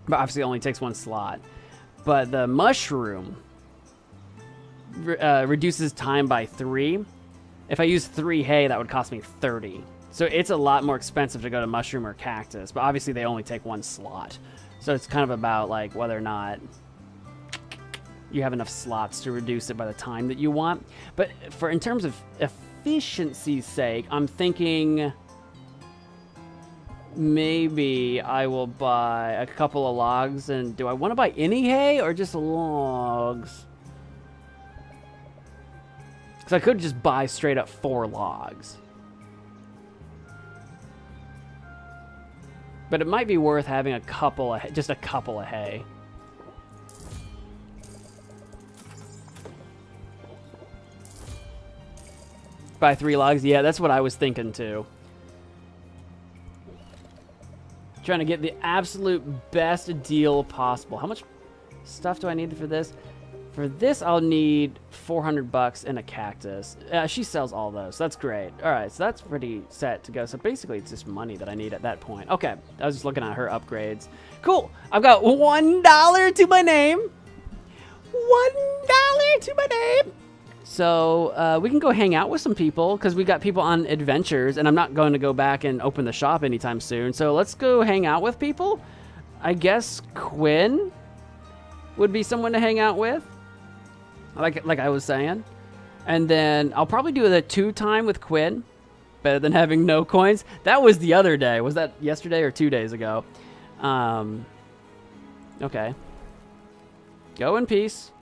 but obviously it only takes one slot. But the mushroom reduces time by 3. If I use 3 hay, that would cost me 30. So it's a lot more expensive to go to mushroom or cactus, but obviously they only take one slot. So it's kind of about like whether or not you have enough slots to reduce it by the time that you want. But in terms of efficiency's sake, I'm thinking maybe I will buy a couple of logs. And do I want to buy any hay or just logs? Because I could just buy straight up 4 logs. But it might be worth having a couple of, just a couple of hay. Buy 3 logs? Yeah, that's what I was thinking too. Trying to get the absolute best deal possible. How much stuff do I need for this? For this, I'll need 400 bucks and a cactus. She sells all those, so that's great. All right, so that's pretty set to go. So basically, it's just money that I need at that point. Okay, I was just looking at her upgrades. Cool, I've got $1 to my name. $1 to my name. So we can go hang out with some people because we got people on adventures, and I'm not going to go back and open the shop anytime soon. So let's go hang out with people. I guess Quinn would be someone to hang out with, like I was saying. And then I'll probably do the 2 time with Quinn. Better than having no coins. That was the other day. Was that yesterday or 2 days ago? Okay. Go in peace.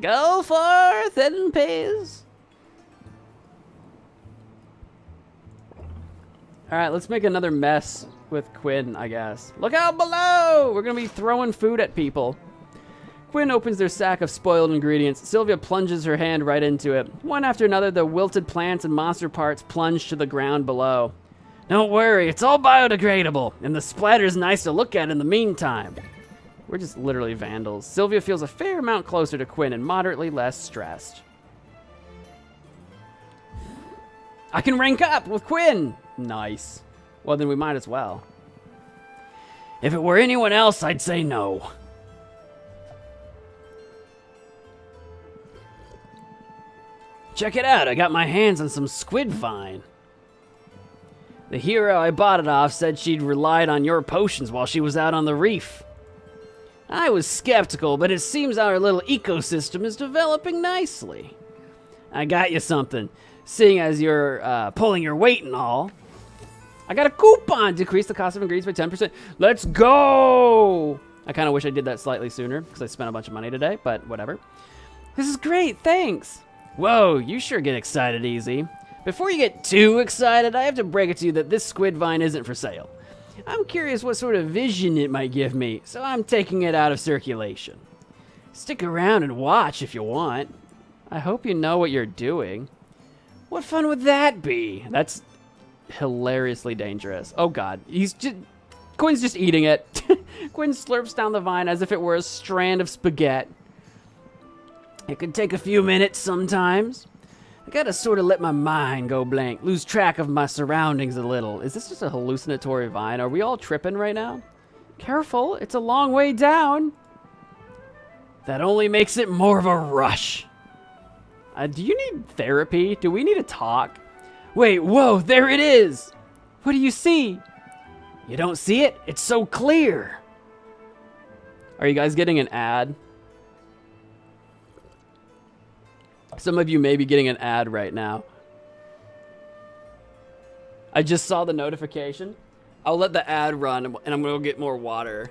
Go forth in peace. All right, let's make another mess with Quinn, I guess. Look out below! We're gonna be throwing food at people. Quinn opens their sack of spoiled ingredients. Sylvia plunges her hand right into it. One after another, the wilted plants and monster parts plunge to the ground below. Don't worry, it's all biodegradable, and the splatter's nice to look at in the meantime. We're just literally vandals. Sylvia feels a fair amount closer to Quinn and moderately less stressed. I can rank up with Quinn! Nice. Well, then we might as well. If it were anyone else, I'd say no. Check it out, I got my hands on some squid vine. The hero I bought it off said she'd relied on your potions while she was out on the reef. I was skeptical, but it seems our little ecosystem is developing nicely. I got you something, seeing as you're pulling your weight and all. I got a coupon, decrease the cost of ingredients by 10%. Let's go! I kind of wish I did that slightly sooner, because I spent a bunch of money today, but whatever. This is great, thanks! Whoa, you sure get excited easy. Before you get too excited, I have to break it to you that this squid vine isn't for sale. I'm curious what sort of vision it might give me, so I'm taking it out of circulation. Stick around and watch if you want. I hope you know what you're doing. What fun would that be? That's hilariously dangerous. Oh god, Quinn's just eating it. Quinn slurps down the vine as if it were a strand of spaghetti. It could take a few minutes sometimes. I gotta sort of let my mind go blank, lose track of my surroundings a little. Is this just a hallucinatory vine? Are we all tripping right now? Careful, it's a long way down. That only makes it more of a rush. Do you need therapy? Do we need to talk? Wait, whoa, there it is! What do you see? You don't see it? It's so clear. Are you guys getting an ad? Some of you may be getting an ad right now. I just saw the notification. I'll let the ad run, and I'm going to go get more water.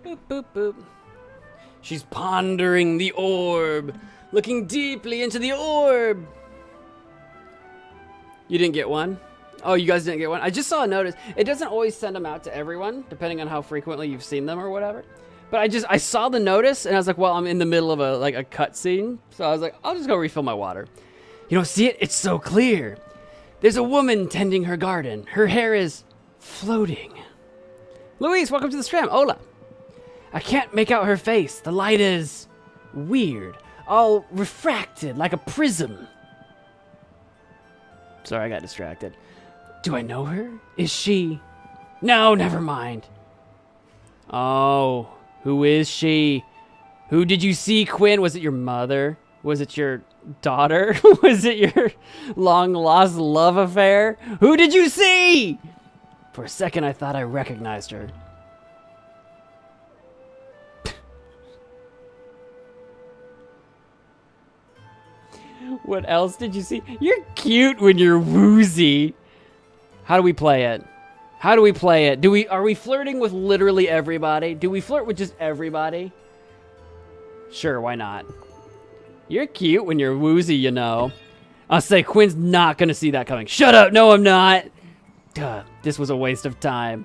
Boop, boop, boop. She's pondering the orb, looking deeply into the orb. You didn't get one? Oh, you guys didn't get one? I just saw a notice. It doesn't always send them out to everyone, depending on how frequently you've seen them or whatever. But I saw the notice, and I was like, well, I'm in the middle of a cutscene. So I was like, I'll just go refill my water. You don't see it? It's so clear. There's a woman tending her garden. Her hair is floating. Luis, welcome to the stream. Hola. I can't make out her face. The light is weird. All refracted like a prism. Sorry, I got distracted. Do I know her? Is she? No, never mind. Oh, who is she? Who did you see, Quinn? Was it your mother? Was it your daughter? Was it your long-lost love affair? Who did you see? For a second, I thought I recognized her. What else did you see? You're cute when you're woozy. How do we play it? How do we play it? Are we flirting with literally everybody? Do we flirt with just everybody? Sure, why not? You're cute when you're woozy, you know. I'll say Quinn's not gonna see that coming. Shut up! No, I'm not! Duh, this was a waste of time.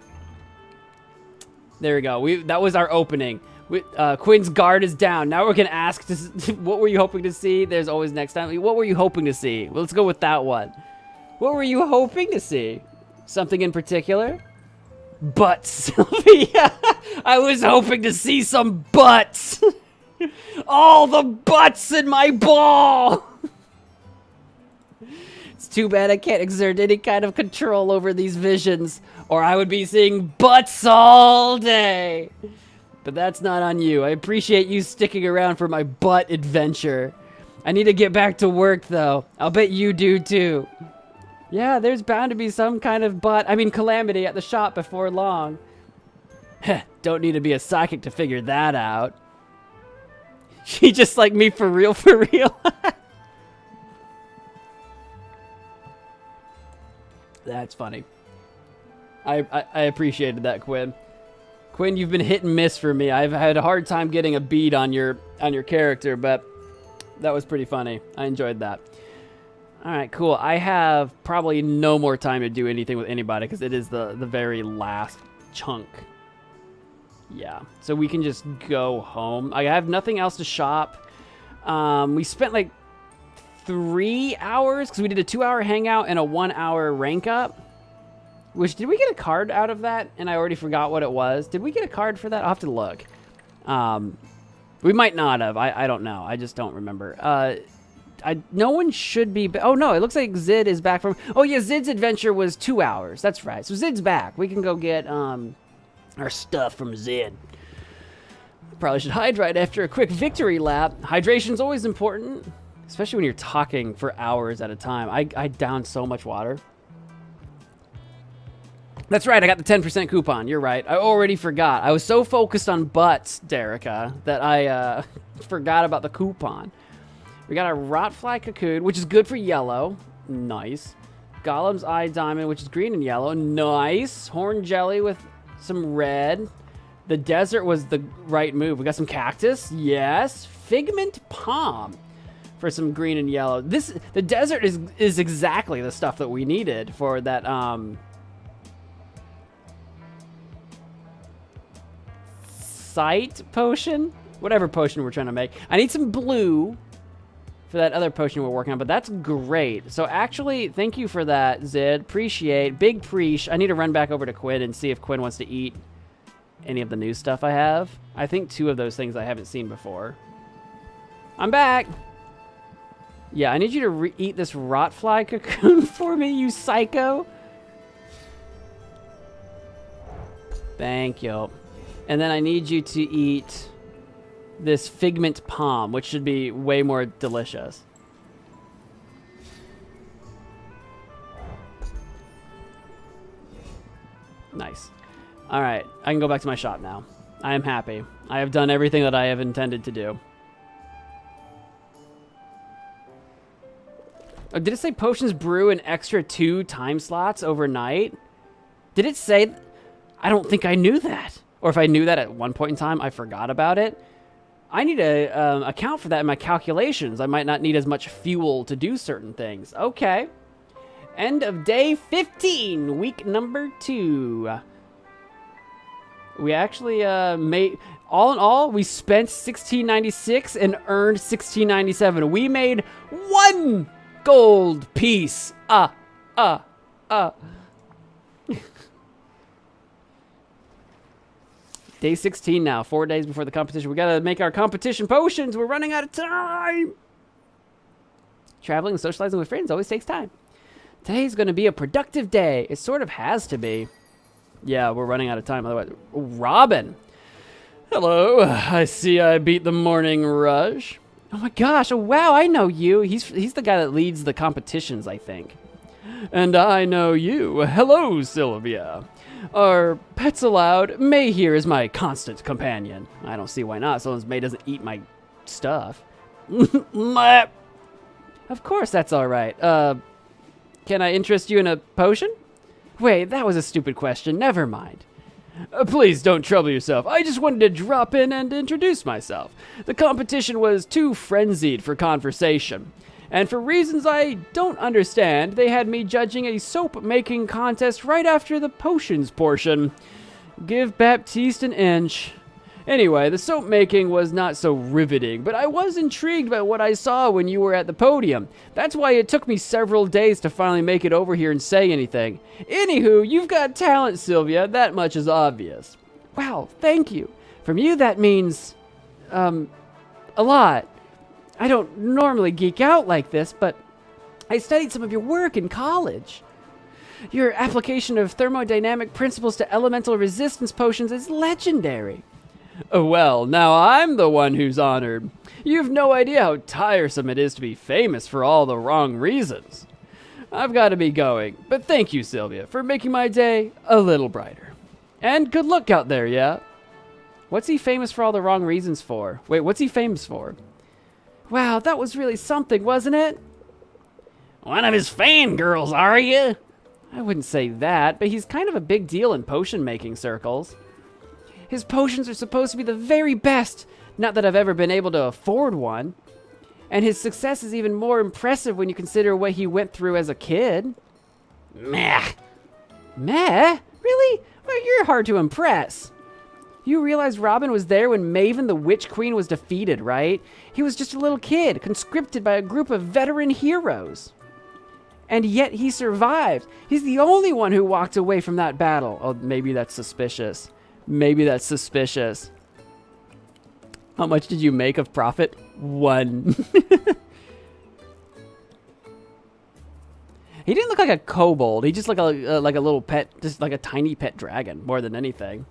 There we go. That was our opening. Quinn's guard is down. Now we're gonna ask, what were you hoping to see? There's always next time. What were you hoping to see? Well, let's go with that one. What were you hoping to see? Something in particular? Butts, Sylvia. I was hoping to see some butts. All the butts in my ball. It's too bad I can't exert any kind of control over these visions, or I would be seeing butts all day. But that's not on you. I appreciate you sticking around for my butt adventure. I need to get back to work, though. I'll bet you do, too. Yeah, there's bound to be some kind of calamity at the shop before long. Heh, don't need to be a psychic to figure that out. She just like me for real, for real. That's funny. I appreciated that, Quinn. Quinn, you've been hit and miss for me. I've had a hard time getting a beat on your character, but That was pretty funny. I enjoyed that. All right, cool. I have probably no more time to do anything with anybody because it is the very last chunk. Yeah, so we can just go home. I have nothing else to shop. We spent like 3 hours because we did a 2-hour hangout and a 1-hour rank up. Which, did we get a card out of that? And I already forgot what it was. Did we get a card for that? I'll have to look. We might not have. I don't know. I just don't remember. No one should be... Oh, no. It looks like Zid is back from... Oh, yeah. Zid's adventure was 2 hours. That's right. So Zid's back. We can go get our stuff from Zid. Probably should hydrate after a quick victory lap. Hydration's always important, especially when you're talking for hours at a time. I downed so much water. That's right, I got the 10% coupon. You're right. I already forgot. I was so focused on butts, Derica, that I forgot about the coupon. We got a Rotfly Cocoon, which is good for yellow. Nice. Golem's Eye Diamond, which is green and yellow. Nice. Horn Jelly with some red. The desert was the right move. We got some cactus. Yes. Figment Palm for some green and yellow. The desert is exactly the stuff that we needed for that sight potion, whatever potion we're trying to make. I need some blue for that other potion we're working on, but that's great. So actually, thank you for that, Zid. Appreciate. Big preach. I need to run back over to Quinn and see if Quinn wants to eat any of the new stuff I have. I think 2 of those things I haven't seen before. I'm back. Yeah, I need you to eat this Rotfly Cocoon for me, you psycho. Thank you. And then I need you to eat this Figment Palm, which should be way more delicious. Nice. All right, I can go back to my shop now. I am happy. I have done everything that I have intended to do. Oh, did it say potions brew an extra 2 time slots overnight? Did it say... I don't think I knew that. Or if I knew that at one point in time, I forgot about it. I need to account for that in my calculations. I might not need as much fuel to do certain things. Okay. End of day 15, week number 2. We actually made... All in all, we spent $16.96 and earned $16.97. We made 1 gold piece. Day 16 now, 4 days before the competition. We gotta make our competition potions. We're running out of time. Traveling and socializing with friends always takes time. Today's gonna be a productive day. It sort of has to be. Yeah, we're running out of time. Otherwise, Robin. Hello. I see I beat the morning rush. Oh my gosh. Oh wow, I know you. He's the guy that leads the competitions, I think. And I know you. Hello, Sylvia. Our pets allowed. May here is my constant companion. I don't see why not, so long as May doesn't eat my stuff. Of course, that's all right. Can I interest you in a potion? Wait, that was a stupid question. Never mind. Please don't trouble yourself. I just wanted to drop in and introduce myself. The competition was too frenzied for conversation. And for reasons I don't understand, they had me judging a soap-making contest right after the potions portion. Give Baptiste an inch. Anyway, the soap-making was not so riveting, but I was intrigued by what I saw when you were at the podium. That's why it took me several days to finally make it over here and say anything. Anywho, you've got talent, Sylvia. That much is obvious. Wow, thank you. From you, that means, a lot. I don't normally geek out like this, but I studied some of your work in college. Your application of thermodynamic principles to elemental resistance potions is legendary. Well, now I'm the one who's honored. You've no idea how tiresome it is to be famous for all the wrong reasons. I've got to be going, but thank you, Sylvia, for making my day a little brighter. And good luck out there, yeah? What's he famous for all the wrong reasons for? Wait, what's he famous for? Wow, that was really something, wasn't it? One of his fangirls, are you? I wouldn't say that, but he's kind of a big deal in potion-making circles. His potions are supposed to be the very best. Not that I've ever been able to afford one. And his success is even more impressive when you consider what he went through as a kid. Meh. Meh? Really? Well, you're hard to impress. You realize Robin was there when Maven the Witch Queen was defeated, right? He was just a little kid, conscripted by a group of veteran heroes. And yet he survived. He's the only one who walked away from that battle. Oh, maybe that's suspicious. Maybe that's suspicious. How much did you make of profit? 1. He didn't look like a kobold. He just looked like a little pet, just like a tiny pet dragon, more than anything.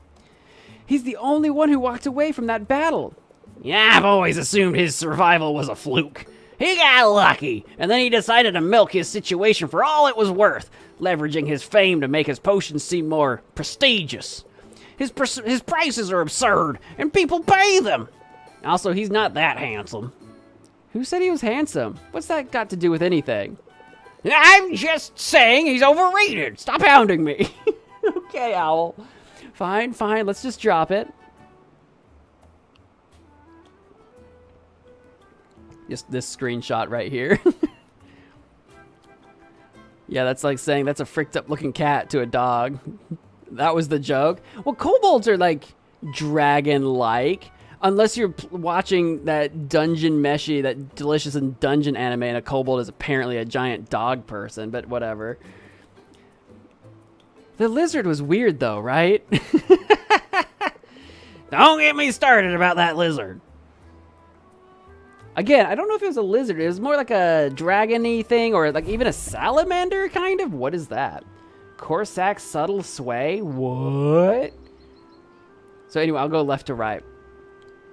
He's the only one who walked away from that battle. Yeah, I've always assumed his survival was a fluke. He got lucky, and then he decided to milk his situation for all it was worth, leveraging his fame to make his potions seem more prestigious. His prices are absurd, and people pay them. Also, he's not that handsome. Who said he was handsome? What's that got to do with anything? I'm just saying he's overrated. Stop hounding me. Okay, Owl. Fine, fine. Let's just drop it. Just this screenshot right here. Yeah, that's like saying that's a fricked up looking cat to a dog. That was the joke. Well, kobolds are like dragon-like. Unless you're watching that Dungeon Meshi, that Delicious in Dungeon anime, and a kobold is apparently a giant dog person, but whatever. The lizard was weird though, right? Don't get me started about that lizard. Again, I don't know if it was a lizard. It was more like a dragon-y thing, or like even a salamander, kind of. What is that? Corsac Subtle Sway? What? So anyway, I'll go left to right.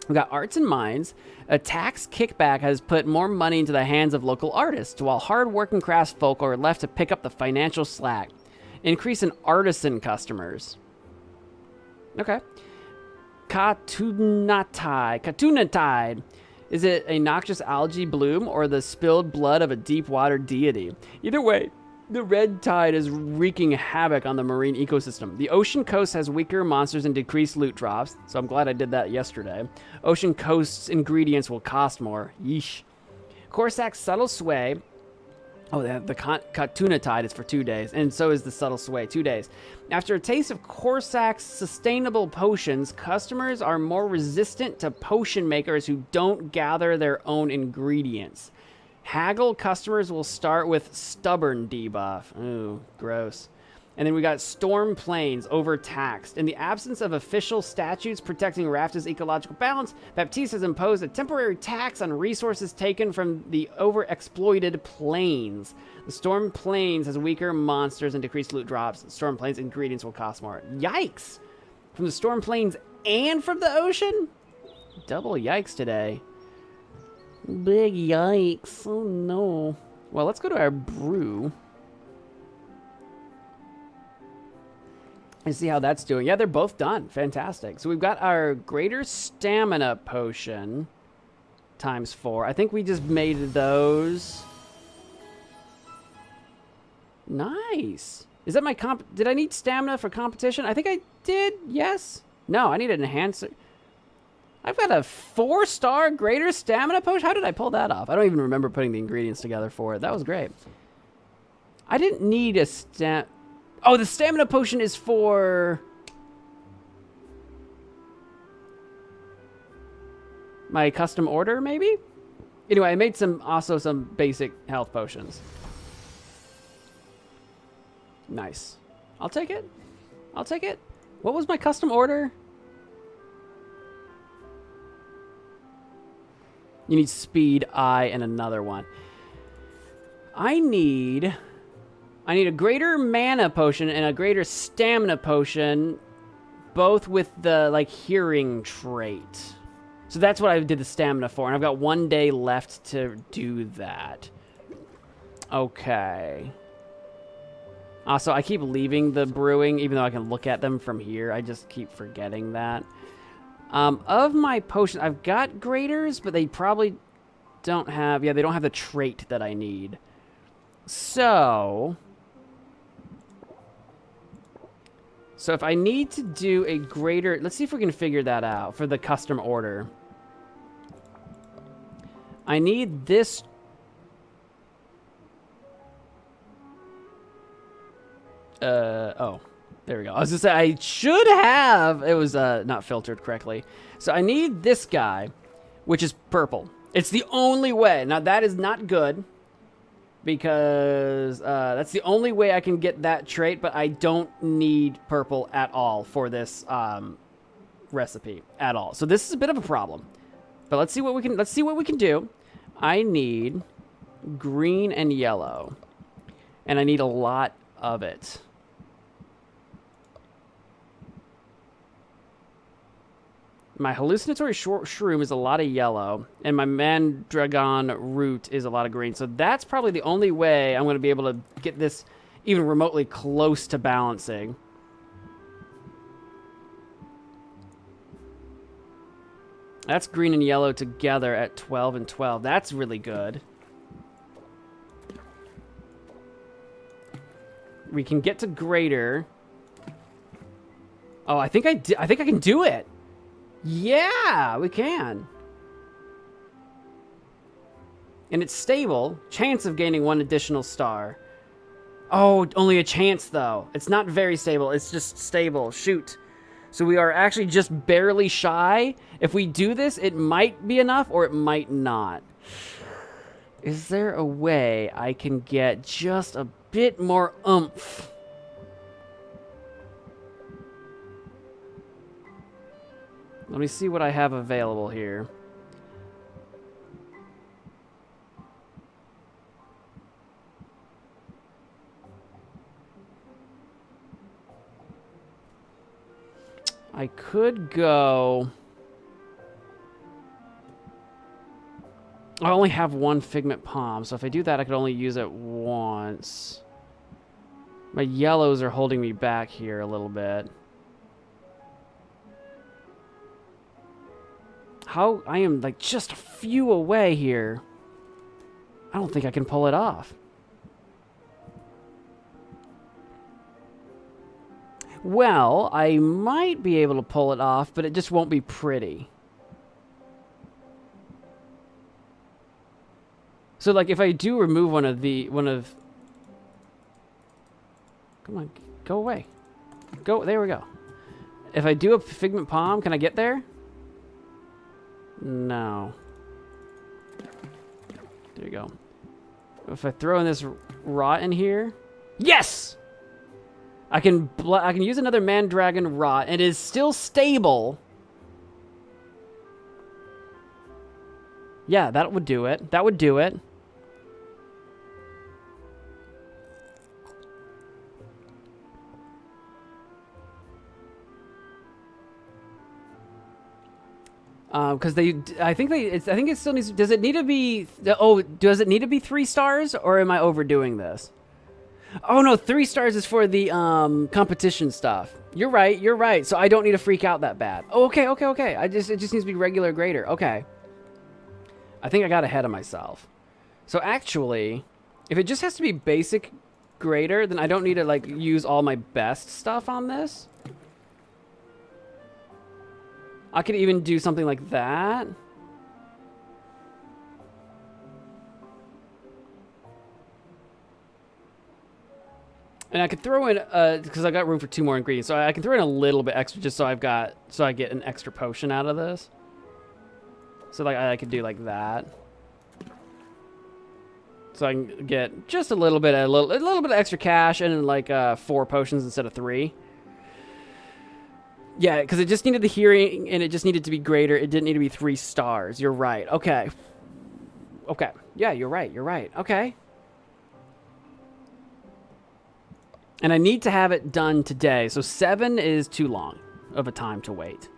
We got Arts and Mines. A tax kickback has put more money into the hands of local artists, while hard-working craftsfolk are left to pick up the financial slack. Increase in artisan customers. Okay. Katunatide. Is it a noxious algae bloom or the spilled blood of a deep-water deity? Either way, the red tide is wreaking havoc on the marine ecosystem. The ocean coast has weaker monsters and decreased loot drops, so I'm glad I did that yesterday. Ocean coast's ingredients will cost more. Yeesh. Corsac's subtle sway. Oh, the Katunatide is for 2 days, and so is the subtle sway, 2 days. After a taste of Corsac's sustainable potions, customers are more resistant to potion makers who don't gather their own ingredients. Haggle customers will start with stubborn debuff. Ooh, gross. And then we got Storm Plains, overtaxed. In the absence of official statutes protecting Rafta's ecological balance, Baptiste has imposed a temporary tax on resources taken from the overexploited plains. The Storm Plains has weaker monsters and decreased loot drops. Storm Plains ingredients will cost more. Yikes! From the Storm Plains and from the ocean? Double yikes today. Big yikes. Oh no. Well, let's go to our brew. And see how that's doing. Yeah, they're both done. Fantastic. So we've got our greater stamina potion times 4. I think we just made those. Nice. Is that my did I need stamina for competition? I think I did. Yes. No, I need an enhancer. I've got a 4-star greater stamina potion. How did I pull that off? I don't even remember putting the ingredients together for it. That was great. I didn't need a Oh, the stamina potion is for my custom order, maybe? Anyway, I made also some basic health potions. Nice. I'll take it. I'll take it. What was my custom order? You need speed, eye, and another one. I need a greater mana potion and a greater stamina potion, both with the, like, hearing trait. So that's what I did the stamina for, and I've got 1 day left to do that. Okay. Also, I keep leaving the brewing, even though I can look at them from here. I just keep forgetting that. Of my potions, I've got graders, but they probably don't have... Yeah, they don't have the trait that I need. So if I need to do a greater... Let's see if we can figure that out for the custom order. I need this. Oh, there we go. I was gonna say I should have. It was not filtered correctly. So I need this guy, which is purple. It's the only way. Now that is not good because that's the only way I can get that trait. But I don't need purple at all for this recipe at all. So this is a bit of a problem. But let's see what we can do. I need green and yellow, and I need a lot of it. My hallucinatory shroom is a lot of yellow, and my mandragon root is a lot of green. So that's probably the only way I'm going to be able to get this even remotely close to balancing. That's green and yellow together at 12 and 12. That's really good. We can get to greater. Oh, I think I can do it. Yeah, we can. And it's stable. Chance of gaining 1 additional star. Oh, only a chance, though. It's not very stable. It's just stable. Shoot. So we are actually just barely shy. If we do this, it might be enough or it might not. Is there a way I can get just a bit more oomph? Let me see what I have available here. I could go... I only have 1 Figment Palm, so if I do that, I could only use it once. My yellows are holding me back here a little bit. How? I am like just a few away here. I don't think I can pull it off. Well, I might be able to pull it off, but it just won't be pretty. So like if I do remove one of come on, go away. Go, there we go. If I do a Figment Palm, can I get there? No. There you go. If I throw in this rot in here, yes! I can use another Mandragon rot, and it is still stable. Yeah, that would do it. That would do it. Because I think it still needs. Does it need to be? Oh, does it need to be 3 stars, or am I overdoing this? Oh no, 3 stars is for the competition stuff. You're right. You're right. So I don't need to freak out that bad. Oh, okay. It just needs to be regular greater. Okay. I think I got ahead of myself. So actually, if it just has to be basic greater, then I don't need to like use all my best stuff on this. I could even do something like that. And I could throw in, because I got room for 2 more ingredients, so I can throw in a little bit extra just so I get an extra potion out of this. So like I could do like that. So I can get just a little bit of extra cash and like 4 potions instead of 3. Yeah, because it just needed the hearing, and it just needed to be greater. It didn't need to be 3 stars. You're right. Okay. Okay. Yeah, you're right. You're right. Okay. And I need to have it done today. So 7 is too long of a time to wait.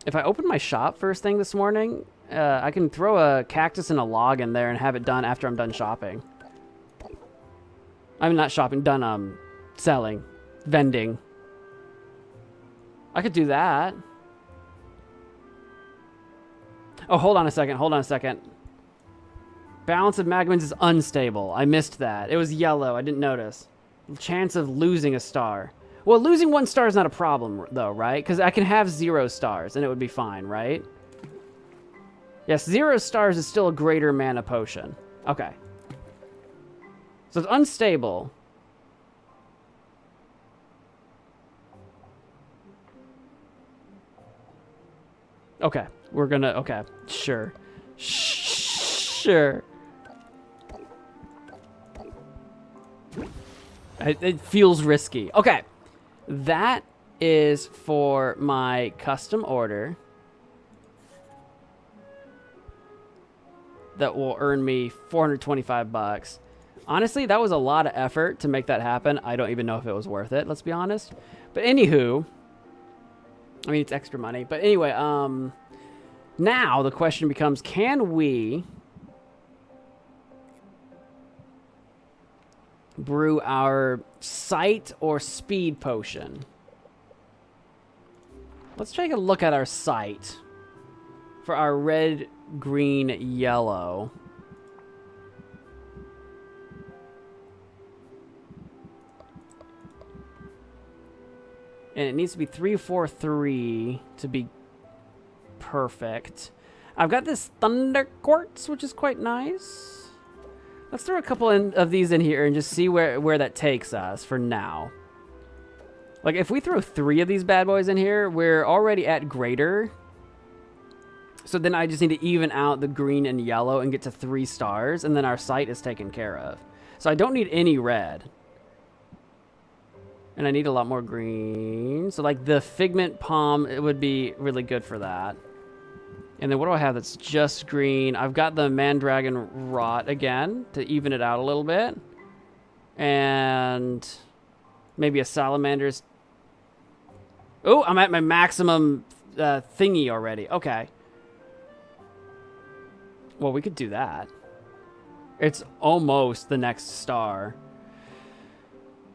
If I open my shop first thing this morning, I can throw a cactus and a log in there and have it done after I'm done shopping. I'm not shopping, done selling, vending. I could do that. Oh, hold on a second. Balance of magmans is unstable. I missed that. It was yellow. I didn't notice. Chance of losing a star. Well, losing 1 star is not a problem, though, right? Because I can have 0 stars, and it would be fine, right? Yes, 0 stars is still a greater mana potion. Okay. So it's unstable. Okay. We're gonna... Okay. Sure. Sure. It feels risky. Okay. That is for my custom order. That will earn me 425 bucks. Honestly, that was a lot of effort to make that happen. I don't even know if it was worth it, let's be honest. But anywho, I mean, it's extra money. But anyway, now the question becomes, can we brew our sight or speed potion? Let's take a look at our sight for our red, green, yellow. And it needs to be 343 to be perfect. I've got this thunder quartz, which is quite nice. Let's throw a couple of these in here and just see where that takes us for now. Like, if we throw 3 of these bad boys in here, we're already at greater. So then I just need to even out the green and yellow and get to 3 stars, and then our sight is taken care of. So I don't need any red. And I need a lot more green. So, like, the Figment Palm, it would be really good for that. And then what do I have that's just green? I've got the Mandragon Rot again to even it out a little bit. And maybe a Salamander's... Oh, I'm at my maximum thingy already. Okay. Well, we could do that. It's almost the next star.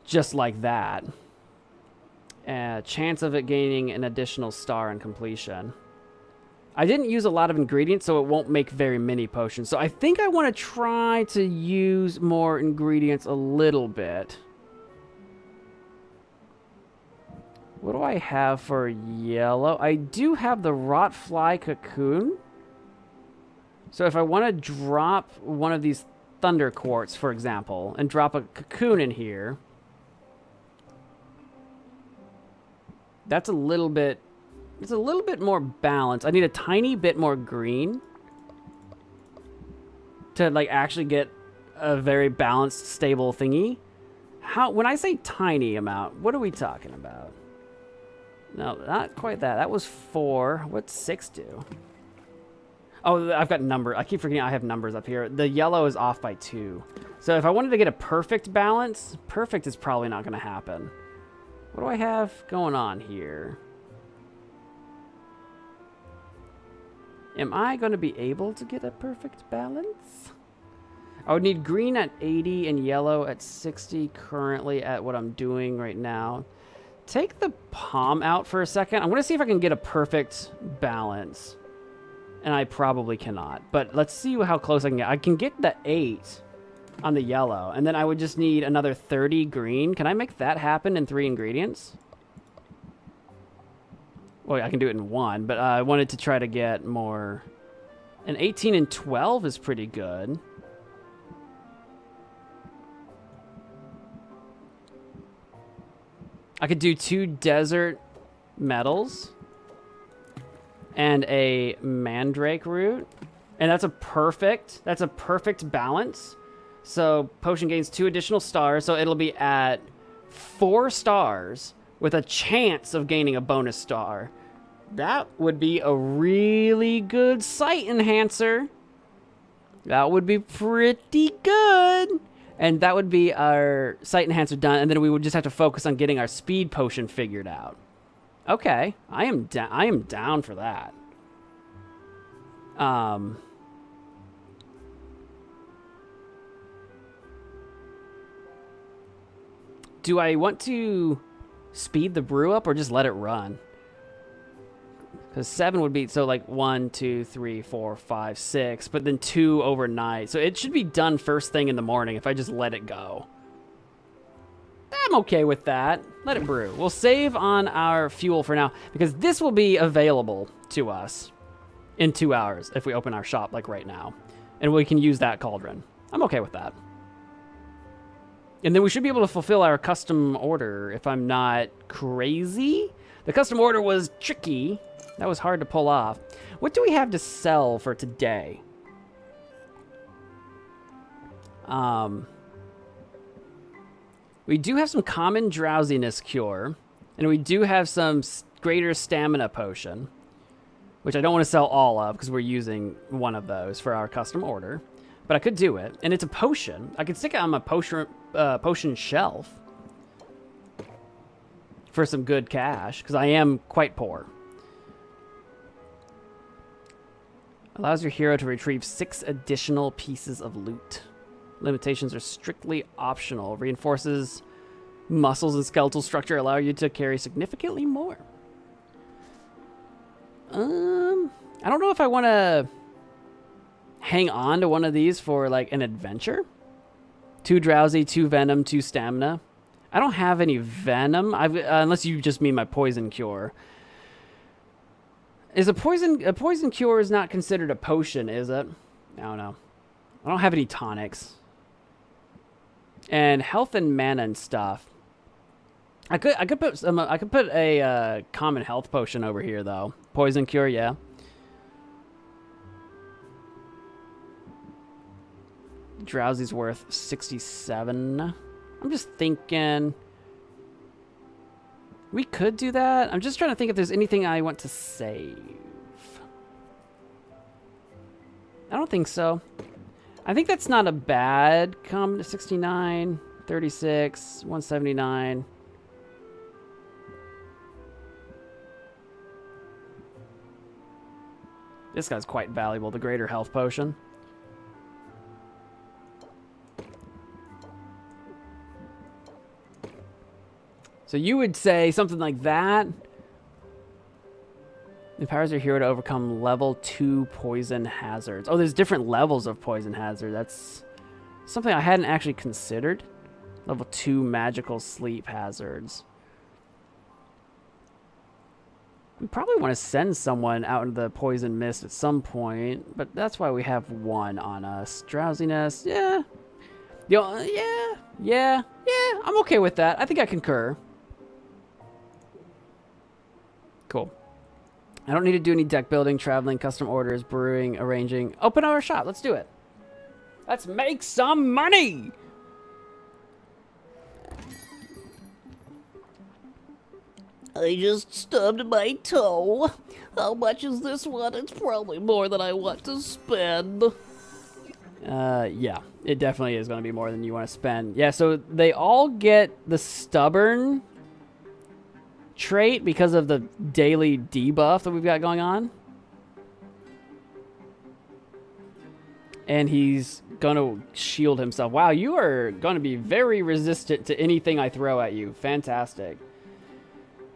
Just like that. Chance of it gaining an additional star on completion. I didn't use a lot of ingredients, so it won't make very many potions. So I think I want to try to use more ingredients a little bit. What do I have for yellow? I do have the Rotfly Cocoon. So if I want to drop one of these Thunder Quartz, for example, and drop a cocoon in here, that's a little bit... It's a little bit more balanced. I need a tiny bit more green to, like, actually get a very balanced, stable thingy. When I say tiny amount, what are we talking about? No, not quite that. That was 4. What's 6 do? Oh, I've got numbers. I keep forgetting I have numbers up here. The yellow is off by 2. So if I wanted to get a perfect balance, perfect is probably not going to happen. What do I have going on here? Am I going to be able to get a perfect balance? I would need green at 80 and yellow at 60 currently at what I'm doing right now. Take the palm out for a second. I'm going to see if I can get a perfect balance. And I probably cannot. But let's see how close I can get. I can get the 8 on the yellow. And then I would just need another 30 green. Can I make that happen in 3 ingredients? Well, I can do it in 1, but I wanted to try to get more. An 18 and 12 is pretty good. I could do 2 desert metals and a mandrake root, and that's a perfect balance. So potion gains 2 additional stars, so it'll be at 4 stars with a chance of gaining a bonus star. That would be a really good sight enhancer. That would be pretty good. And that would be our sight enhancer done, and then we would just have to focus on getting our speed potion figured out. Okay, I am down for that. Do I want to speed the brew up or just let it run? Because 7 would be, so like 1, 2, 3, 4, 5, 6, but then 2 overnight. So it should be done first thing in the morning if I just let it go. I'm okay with that. Let it brew. We'll save on our fuel for now because this will be available to us in 2 hours if we open our shop like right now. And we can use that cauldron. I'm okay with that. And then we should be able to fulfill our custom order if I'm not crazy. The custom order was tricky. That was hard to pull off. What do we have to sell for today? We do have some common drowsiness cure, and we do have some greater stamina potion, which I don't want to sell all of because we're using one of those for our custom order. But I could do it, and it's a potion. I could stick it on my potion shelf for some good cash because I am quite poor. Allows your hero to retrieve 6 additional pieces of loot. Limitations are strictly optional. Reinforces muscles and skeletal structure. Allow you to carry significantly more. I don't know if I want to hang on to one of these for like an adventure. 2 drowsy, 2 venom, 2 stamina. I don't have any venom. Unless you just mean my poison cure. Is a poison cure is not considered a potion, is it? I don't know. I don't have any tonics. And health and mana and stuff. I could put a common health potion over here though. Poison cure, yeah. Drowsy's worth 67. I'm just thinking we could do that. I'm just trying to think if there's anything I want to save. I don't think so. I think that's not a bad come to 69, 36, 179. This guy's quite valuable, the greater health potion. So you would say something like that. Empowers your hero to overcome level 2 poison hazards. Oh, there's different levels of poison hazard. That's something I hadn't actually considered. Level 2 magical sleep hazards. We probably want to send someone out into the poison mist at some point, but that's why we have 1 on us. Drowsiness, yeah. Yeah, I'm okay with that. I think I concur. Cool. I don't need to do any deck building, traveling, custom orders, brewing, arranging. Open our shop. Let's do it. Let's make some money. I just stubbed my toe. How much is this one? It's probably more than I want to spend. Yeah, it definitely is going to be more than you want to spend. Yeah, so they all get the stubborn trait because of the daily debuff that we've got going on. And he's going to shield himself. Wow, you are going to be very resistant to anything I throw at you. Fantastic.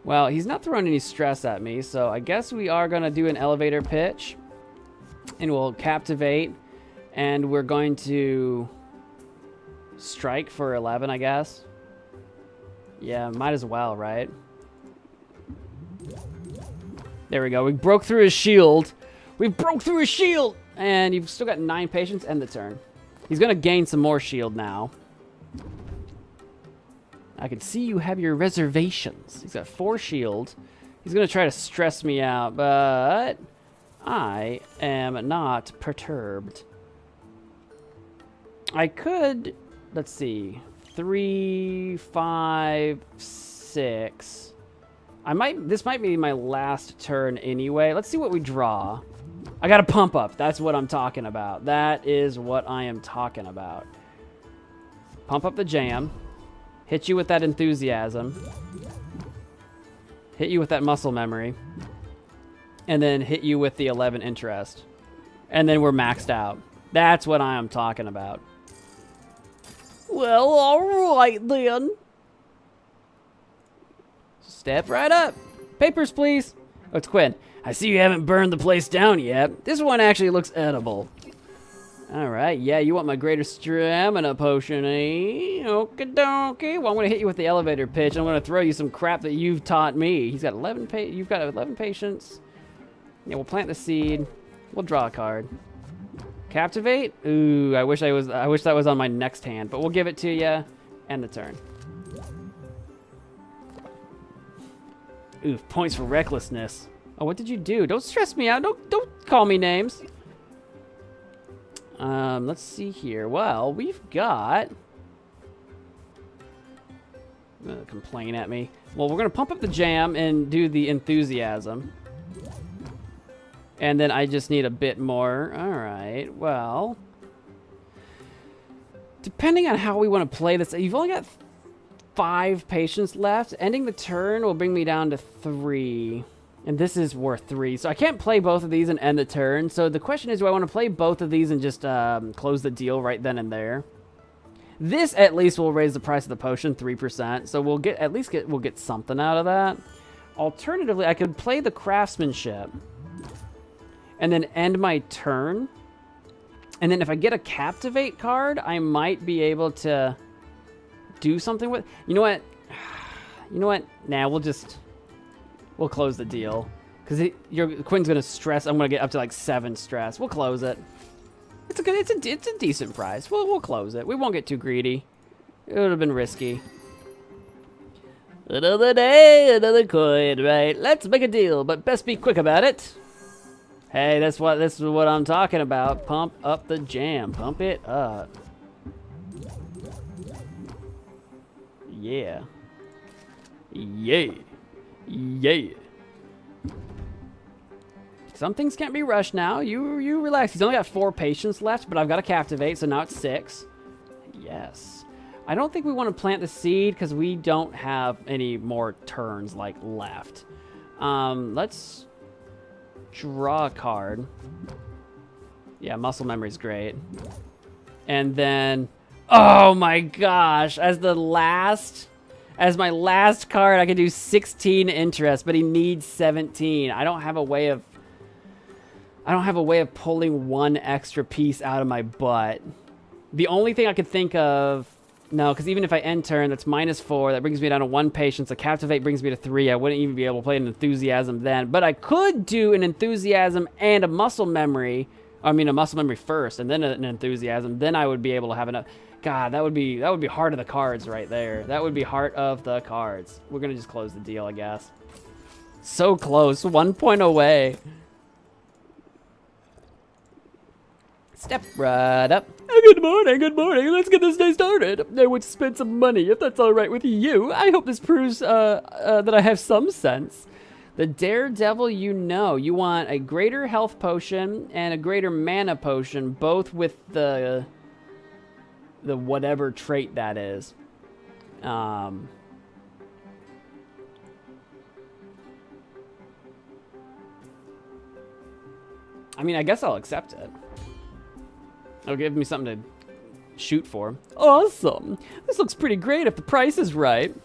Well, he's not throwing any stress at me, so I guess we are going to do an elevator pitch. And we'll captivate. And we're going to strike for 11, I guess. Yeah, might as well, right? There we go. We broke through his shield. We broke through his shield! And you've still got 9 patience. End the turn. He's going to gain some more shield now. I can see you have your reservations. He's got 4 shield. He's going to try to stress me out, but I am not perturbed. I could, let's see, 3, 5, 6. This might be my last turn anyway. Let's see what we draw. I got a pump up. That's what I'm talking about. That is what I am talking about. Pump up the jam. Hit you with that enthusiasm. Hit you with that muscle memory. And then hit you with the 11 interest. And then we're maxed out. That's what I am talking about. Well, alright then. Step right up. Papers, please. Oh, it's Quinn. I see you haven't burned the place down yet. This one actually looks edible. Alright, yeah, you want my greater stamina potion, eh? Okie dokie. Well, I'm gonna hit you with the elevator pitch. I'm gonna throw you some crap that you've taught me. He's got 11 you've got 11 patience. Yeah, we'll plant the seed. We'll draw a card. Captivate? Ooh, I wish that was on my next hand, but we'll give it to you. End the turn. Ooh, points for recklessness. Oh, what did you do? Don't stress me out. Don't call me names. Let's see here. Well, we've got... complain at me. Well, we're gonna pump up the jam and do the enthusiasm. And then I just need a bit more. All right, well... Depending on how we want to play this, you've only got 5 patience left. Ending the turn will bring me down to 3. And this is worth 3. So I can't play both of these and end the turn. So the question is, do I want to play both of these and just close the deal right then and there? This at least will raise the price of the potion 3%. So we'll get something out of that. Alternatively, I could play the craftsmanship and then end my turn. And then if I get a captivate card, I might be able to do something with... You know what? Nah, we'll close the deal. Because Quinn's going to stress. I'm going to get up to like 7 stress. We'll close it. It's a decent price. We'll close it. We won't get too greedy. It would have been risky. Another day, another coin, right? Let's make a deal, but best be quick about it. Hey, this is what I'm talking about. Pump up the jam. Pump it up. Yeah. Yeah. Yeah. Some things can't be rushed now. You relax. He's only got 4 patience left, but I've got to captivate, so now it's 6. Yes. I don't think we want to plant the seed because we don't have any more turns like left. Let's draw a card. Yeah, muscle memory's great. And then, oh my gosh, as my last card, I can do 16 interest, but he needs 17. I don't have a way of pulling 1 extra piece out of my butt. The only thing I could think of, no, because even if I end turn, that's -4. That brings me down to 1 patience. A captivate brings me to 3. I wouldn't even be able to play an enthusiasm then. But I could do an enthusiasm and a muscle memory. I mean, a muscle memory first, and then an enthusiasm. Then I would be able to have enough. God, that would be heart of the cards right there. That would be heart of the cards. We're gonna just close the deal, I guess. So close, 1 point away. Step right up. Good morning, good morning. Let's get this day started. I want to spend some money, if that's all right with you. I hope this proves that I have some sense. The daredevil you know. You want a greater health potion and a greater mana potion, both with the whatever trait that is. I mean, I guess I'll accept it. It'll give me something to shoot for. Awesome. This looks pretty great if the price is right.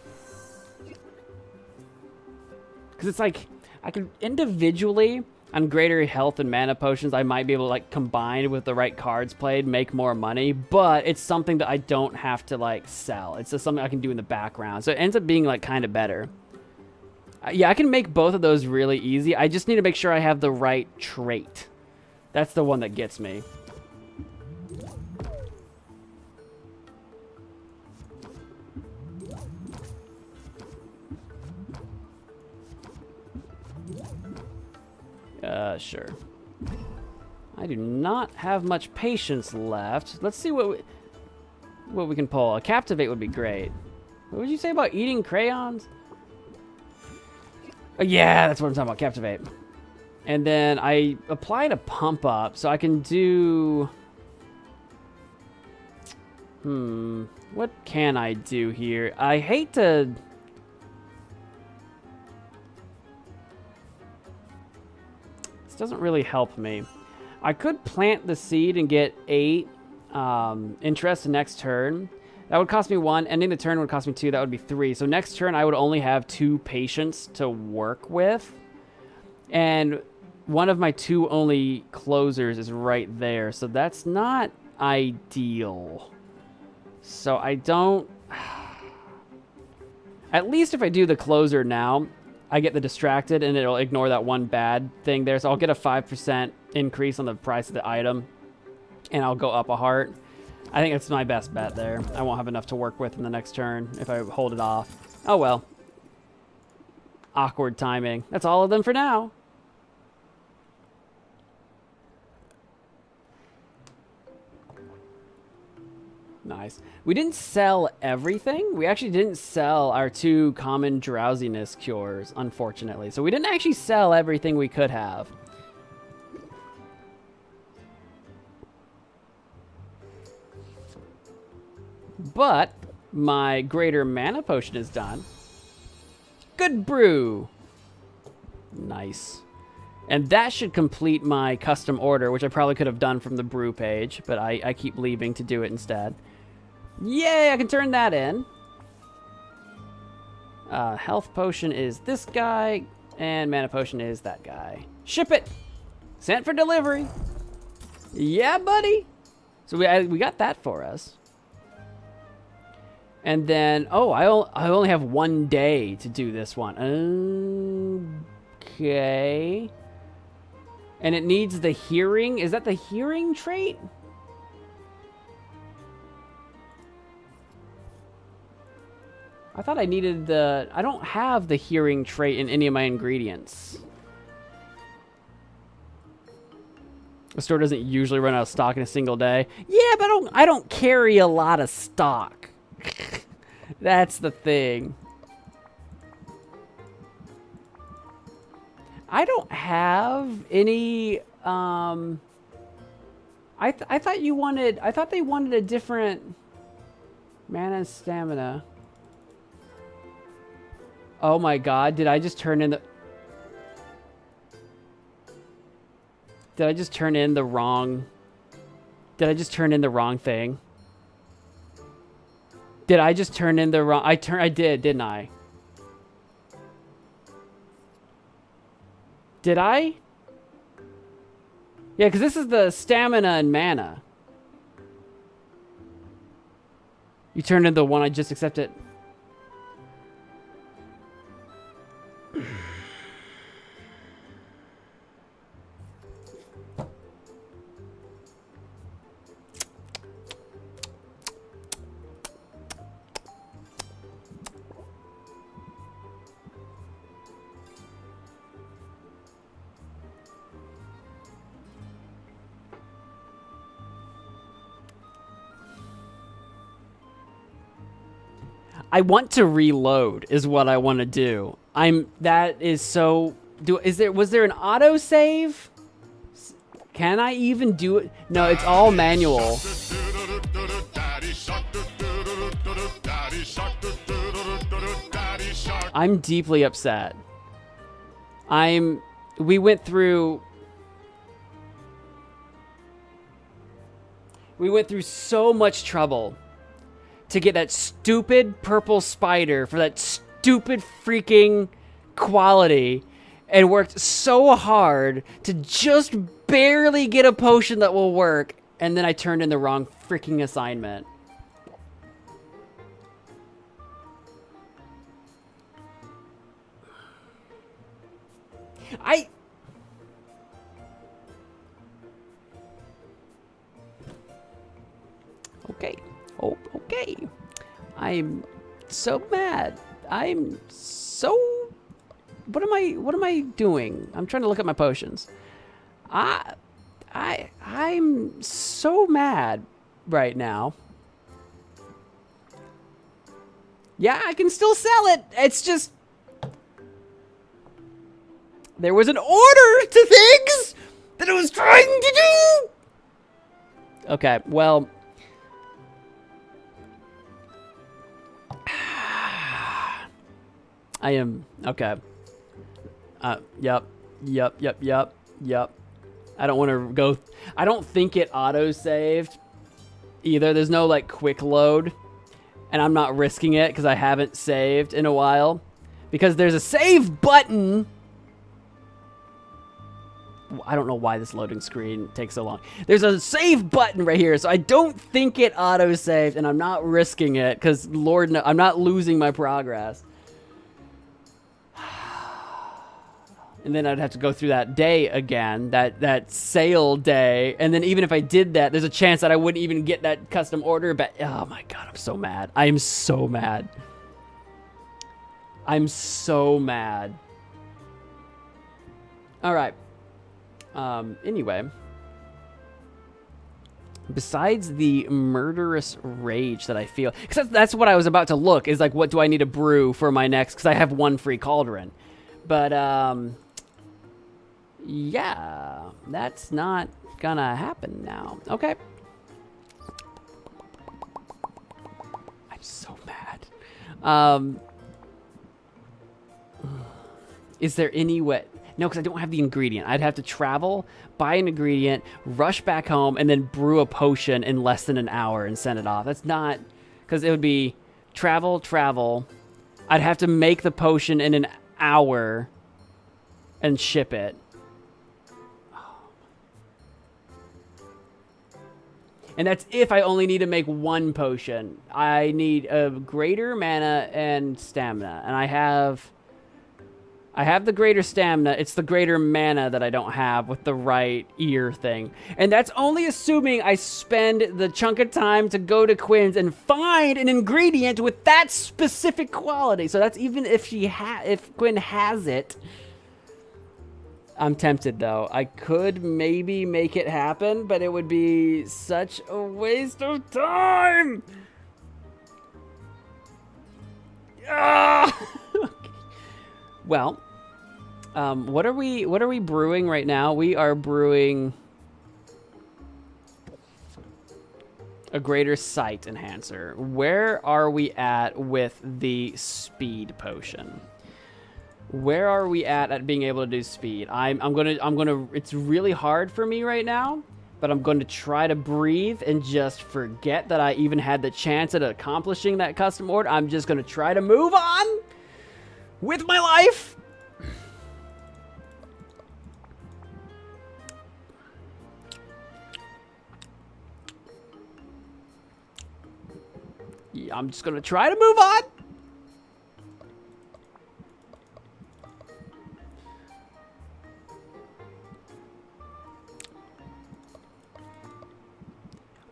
Because it's like, I could individually, on greater health and mana potions, I might be able to, like, combine with the right cards played, make more money. But it's something that I don't have to, like, sell. It's just something I can do in the background. So it ends up being, like, kind of better. Yeah, I can make both of those really easy. I just need to make sure I have the right trait. That's the one that gets me. Sure. I do not have much patience left. Let's see what we can pull. A captivate would be great. What would you say about eating crayons? Oh, yeah, that's what I'm talking about. Captivate. And then I applied a pump up, so I can do... What can I do here? I hate to... This doesn't really help me. I could plant the seed and get 8 interest next turn. That would cost me 1. Ending the turn would cost me 2. That would be 3. So next turn, I would only have 2 patience to work with. And one of my 2 only closers is right there, so that's not ideal. So I don't... At least if I do the closer now, I get the distracted and it'll ignore that one bad thing there. So I'll get a 5% increase on the price of the item, and I'll go up a heart. I think that's my best bet there. I won't have enough to work with in the next turn if I hold it off. Oh well. Awkward timing. That's all of them for now. Nice. We didn't sell everything. We actually didn't sell our 2 common drowsiness cures, unfortunately. So we didn't actually sell everything we could have. But my greater mana potion is done. Good brew. Nice. And that should complete my custom order, which I probably could have done from the brew page, but I keep leaving to do it instead. Yay, I can turn that in. Health potion is this guy, and mana potion is that guy. Ship it! Sent for delivery. Yeah, buddy! So we got that for us. And then, oh, I only have 1 day to do this one. Okay. And it needs the hearing. Is that the hearing trait? I thought I needed the... I don't have the hearing trait in any of my ingredients. The store doesn't usually run out of stock in a single day. Yeah, but I don't carry a lot of stock. That's the thing. I don't have any... I thought you wanted... I thought they wanted a different... mana and stamina. Oh my god, did I just turn in the... Did I just turn in the wrong... Did I just turn in the wrong thing? Did I just turn in the wrong... I did, didn't I? Did I? Yeah, because this is the stamina and mana. You turned in the one I just accepted. I want to reload is what I want to do. That is so... Was there an autosave? Can I even do it? No, it's all manual. I'm deeply upset. We went through so much trouble to get that stupid purple spider for that stupid freaking quality, and worked so hard to just barely get a potion that will work, and then I turned in the wrong freaking assignment. Okay. Oh, okay. I'm so mad. I'm so... What am I doing? I'm trying to look at my potions. I'm so mad right now. Yeah, I can still sell it. It's just... There was an order to things that I was trying to do. Okay, well... I am... Okay. Yep. I don't want to go... I don't think it auto-saved either. There's no, like, quick load. And I'm not risking it because I haven't saved in a while. Because there's a save button I don't know why this loading screen takes so long. There's a save button right here, so I don't think it auto-saved, and I'm not risking it, because Lord knows, I'm not losing my progress. And then I'd have to go through that day again, that sale day, and then even if I did that, there's a chance that I wouldn't even get that custom order back. Oh my god, I'm so mad. I am so mad. I'm so mad. All right. Anyway, besides the murderous rage that I feel, because that's what I was about to look, is like, what do I need to brew for my next, because I have one free cauldron. But, yeah, that's not gonna happen now. Okay. I'm so mad. Is there any way? No, because I don't have the ingredient. I'd have to travel, buy an ingredient, rush back home, and then brew a potion in less than an hour and send it off. That's not... Because it would be travel. I'd have to make the potion in an hour and ship it. And that's if I only need to make one potion. I need a greater mana and stamina. And I have the greater stamina. It's the greater mana that I don't have with the right ear thing. And that's only assuming I spend the chunk of time to go to Quinn's and find an ingredient with that specific quality. So that's even if if Quinn has it. I'm tempted, though. I could maybe make it happen, but it would be such a waste of time. Ah! Well, what are we brewing right now? We are brewing a greater sight enhancer. Where are we at with the speed potion? Where are we at being able to do speed? I'm gonna, it's really hard for me right now, but I'm going to try to breathe and just forget that I even had the chance at accomplishing that custom order. I'm just going to try to move on with my life. Yeah, I'm just going to try to move on.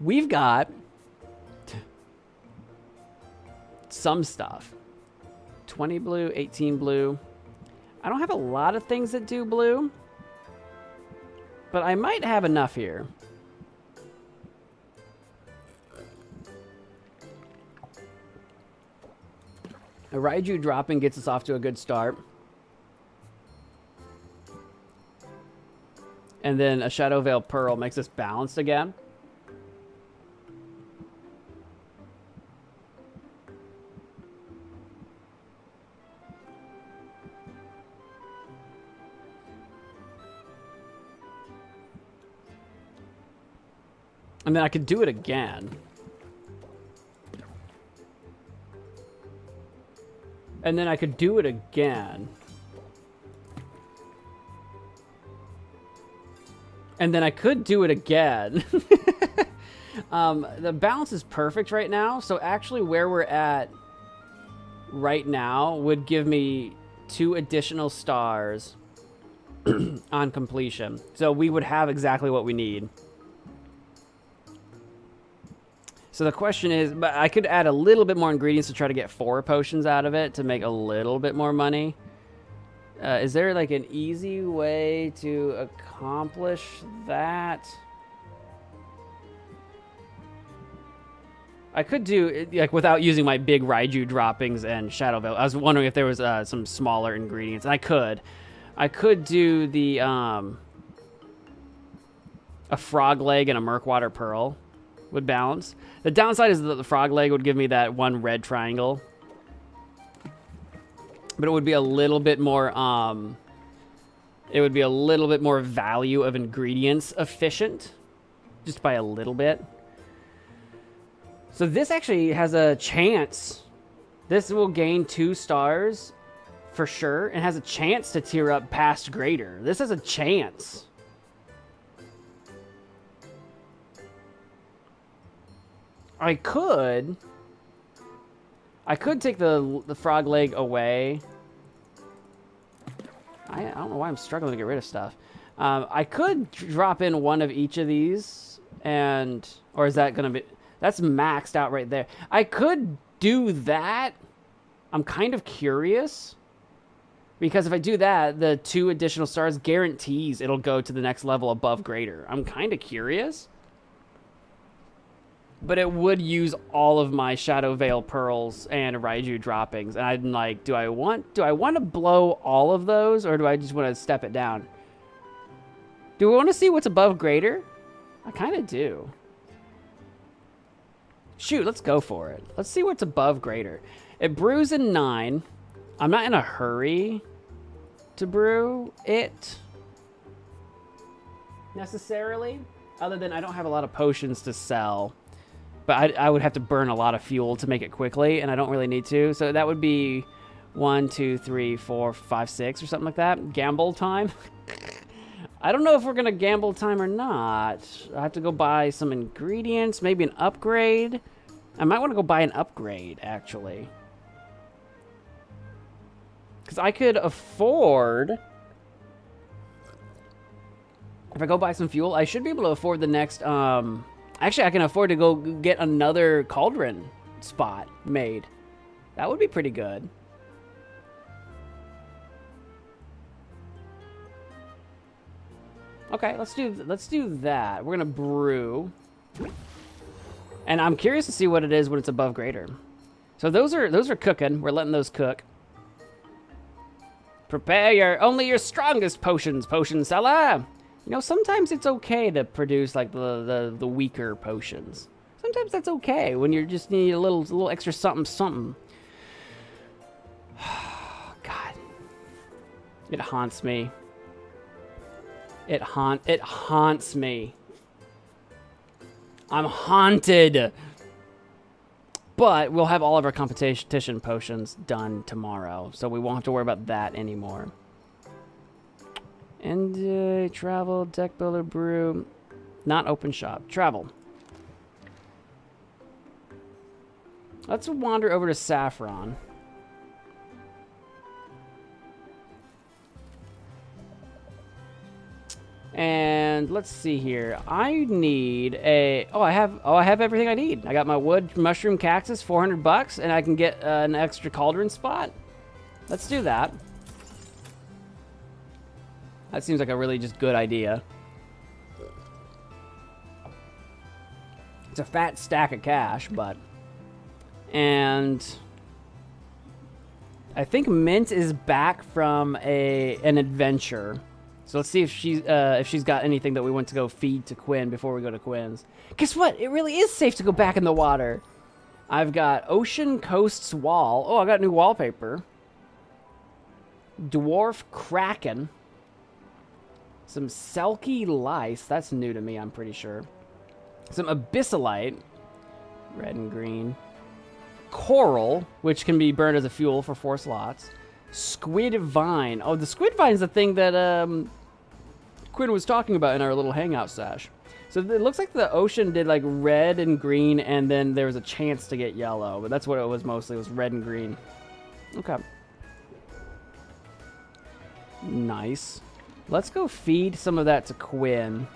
We've got some stuff. 20 blue, 18 blue. I don't have a lot of things that do blue, but I might have enough here. A Raiju dropping gets us off to a good start. And then a Shadow Veil Pearl makes us balanced again. And then I could do it again. And then I could do it again. And then I could do it again. The balance is perfect right now. So actually where we're at right now would give me 2 additional stars on completion. So we would have exactly what we need. So the question is, but I could add a little bit more ingredients to try to get 4 potions out of it to make a little bit more money. Is there like an easy way to accomplish that? I could do like without using my big Raiju droppings and Shadow Veil. I was wondering if there was some smaller ingredients, and I could do the a frog leg and a Murkwater Pearl would balance. The downside is that the frog leg would give me that 1 red triangle, but it would be a little bit more value of ingredients efficient, just by a little bit. So this actually has a chance. This will gain 2 stars for sure, and has a chance to tier up past greater. This has a chance. I could take the frog leg away. I don't know why I'm struggling to get rid of stuff. I could drop in one of each of these, or is that gonna be? That's maxed out right there. I could do that. I'm kind of curious because if I do that, the 2 additional stars guarantees it'll go to the next level above greater. I'm kind of curious. But it would use all of my Shadow Veil pearls and Raiju droppings. And I'm like, do I want to blow all of those, or do I just want to step it down? Do we want to see what's above greater? I kind of do. Shoot, let's go for it. Let's see what's above greater. It brews in 9. I'm not in a hurry to brew it necessarily, other than I don't have a lot of potions to sell. But I would have to burn a lot of fuel to make it quickly, and I don't really need to. So that would be 1, 2, 3, 4, 5, 6 or something like that. Gamble time. I don't know if we're going to gamble time or not. I have to go buy some ingredients, maybe an upgrade. I might want to go buy an upgrade, actually. Because I could afford... If I go buy some fuel, I should be able to afford the next... Actually, I can afford to go get another cauldron spot made. That would be pretty good. Okay, let's do that. We're gonna brew, and I'm curious to see what it is when it's above greater. So those are cooking. We're letting those cook. Prepare only your strongest potions, potion seller. You know, sometimes it's okay to produce like the weaker potions. Sometimes that's okay when you just need a little extra something. God, it haunts me. It haunts me. I'm haunted. But we'll have all of our competition potions done tomorrow, so we won't have to worry about that anymore. And travel, deck builder, brew, not open shop. Travel. Let's wander over to Saffron. And let's see here. I need a... I have everything I need. I got my wood, mushroom, cactus, $400, and I can get an extra cauldron spot. Let's do that. That seems like a really just good idea. It's a fat stack of cash, but... And... I think Mint is back from an adventure. So let's see if she's got anything that we want to go feed to Quinn before we go to Quinn's. Guess what? It really is safe to go back in the water. I've got Ocean Coast's Wall. Oh, I got new wallpaper. Dwarf Kraken. Some Selkie Lice. That's new to me, I'm pretty sure. Some Abyssalite. Red and green. Coral, which can be burned as a fuel for 4 slots. Squid Vine. Oh, the Squid Vine is the thing that Quinn was talking about in our little hangout stash. So it looks like the ocean did like red and green, and then there was a chance to get yellow. But that's what it was mostly, was red and green. Okay. Nice. Let's go feed some of that to Quinn.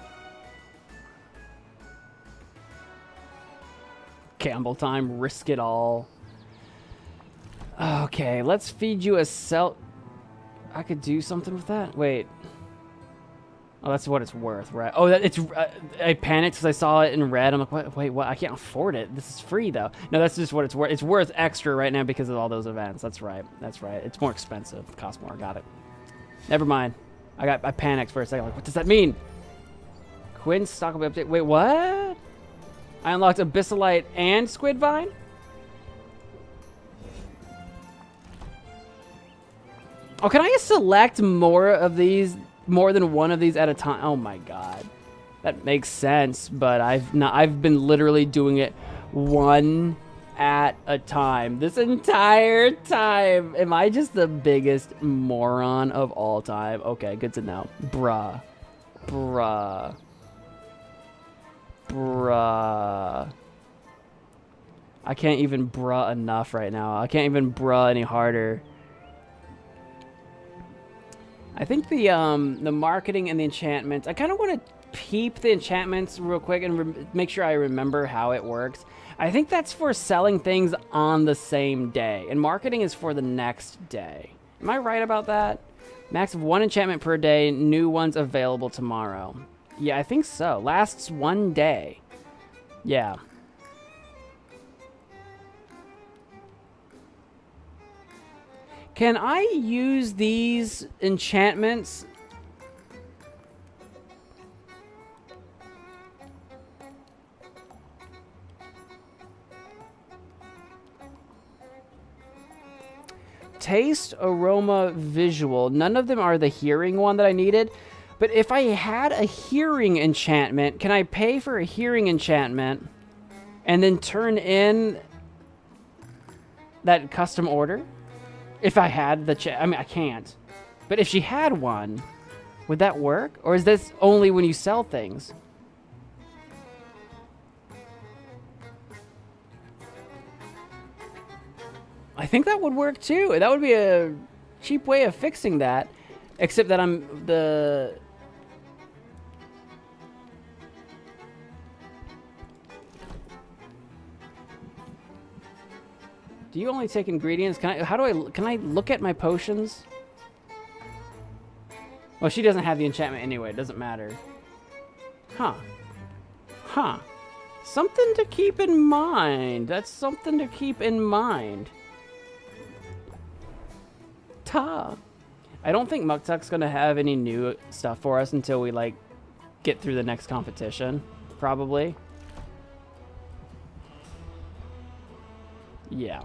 Gamble time, risk it all. Okay, let's feed you a I could do something with that? Wait. Oh, that's what it's worth, right? Oh, I panicked because I saw it in red. I'm like, wait, what? I can't afford it. This is free, though. No, that's just what it's worth. It's worth extra right now because of all those events. That's right. That's right. It's more expensive. It costs more. Got it. Never mind. I panicked for a second. Like, what does that mean? Quinn's stock will be updated. Wait, what? I unlocked Abyssalite and Squid Vine? Oh, can I select more of these, more than one of these at a time? Oh my god. That makes sense, but I've been literally doing it one at a time this entire time. Am I just the biggest moron of all time? Okay, good to know. Bruh. I can't even bruh enough right now. I can't even bruh any harder. I think the marketing and the enchantments, I kind of want to peep the enchantments real quick and make sure I remember how it works. I think that's for selling things on the same day, and marketing is for the next day. Am I right about that? Max of 1 enchantment per day, new ones available tomorrow. Yeah, I think so. Lasts 1 day. Yeah. Can I use these enchantments? Taste, aroma, visual. None of them are the hearing one that I needed. But if I had a hearing enchantment, can I pay for a hearing enchantment and then turn in that custom order? If I had the I mean, I can't. But if she had one, would that work? Or is this only when you sell things? I think that would work too. That would be a cheap way of fixing that. Except that I'm the... Do you only take ingredients? Can I look at my potions? Well, she doesn't have the enchantment anyway. It doesn't matter. Huh. Huh. Something to keep in mind. That's something to keep in mind. Ta. I don't think Muktuk's gonna have any new stuff for us until we, like, get through the next competition. Probably. Yeah.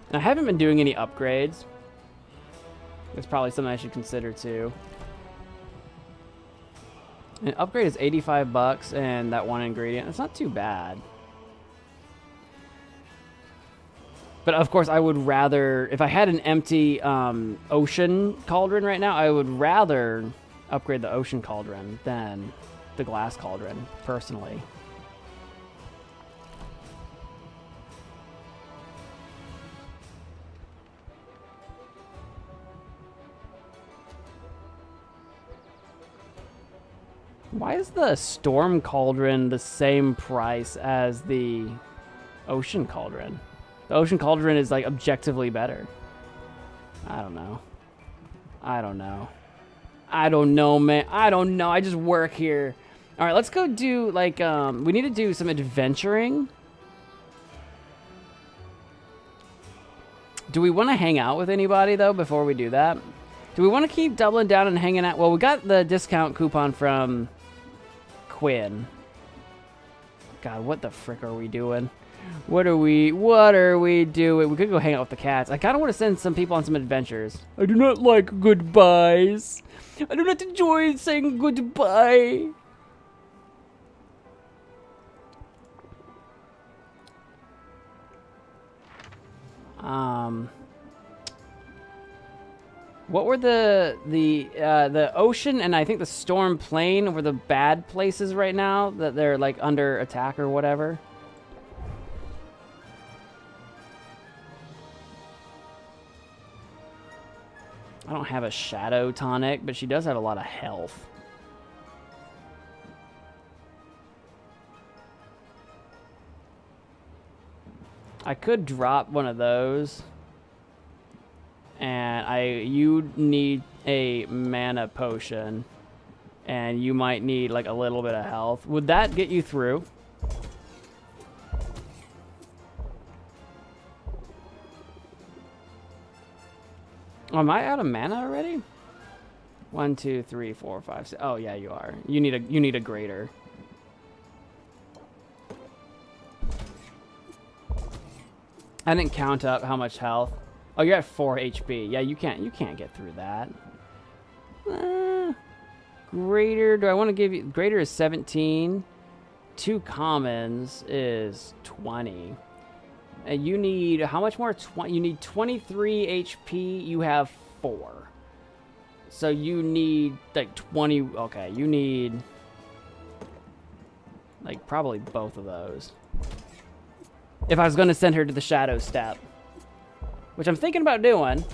And I haven't been doing any upgrades. That's probably something I should consider too. An upgrade is 85 bucks and that one ingredient. It's not too bad. But of course I would rather, if I had an empty ocean cauldron right now, I would rather upgrade the ocean cauldron than the glass cauldron, personally. Why is the storm cauldron the same price as the ocean cauldron? The ocean cauldron is, like, objectively better. I don't know. I don't know. I don't know, man. I don't know. I just work here. All right, let's go do, like, we need to do some adventuring. Do we want to hang out with anybody, though, before we do that? Do we want to keep doubling down and hanging out? Well, we got the discount coupon from Quinn. God, what the frick are we doing? What are we doing? We could go hang out with the cats. I kind of want to send some people on some adventures. I do not like goodbyes. I do not enjoy saying goodbye. What were the ocean and I think the storm plain were the bad places right now that they're, like, under attack or whatever? I don't have a shadow tonic, but she does have a lot of health. I could drop one of those. And you need a mana potion. And you might need, like, a little bit of health. Would that get you through? Oh, am I out of mana already? 1, 2, 3, 4, 5, 6. Oh yeah, you are. You need a greater. I didn't count up how much health. Oh, you're at 4 HP. Yeah, you can't get through that. Greater. Do I want to give you greater is 17. 2 commons is 20. And you need how much more? You need 23 HP. You have 4. So you need like 20. Okay, you need Like, probably both of those. If I was going to send her to the Shadow Step. Which I'm thinking about doing.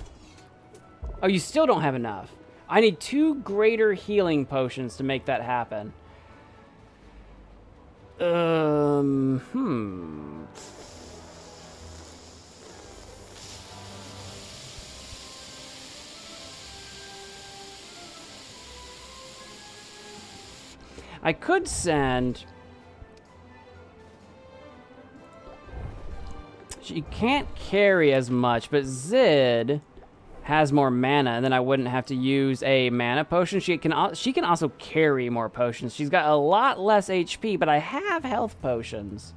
Oh, you still don't have enough. I need 2 greater healing potions to make that happen. I could send... She can't carry as much, but Zid has more mana, and then I wouldn't have to use a mana potion. She can also carry more potions. She's got a lot less HP, but I have health potions.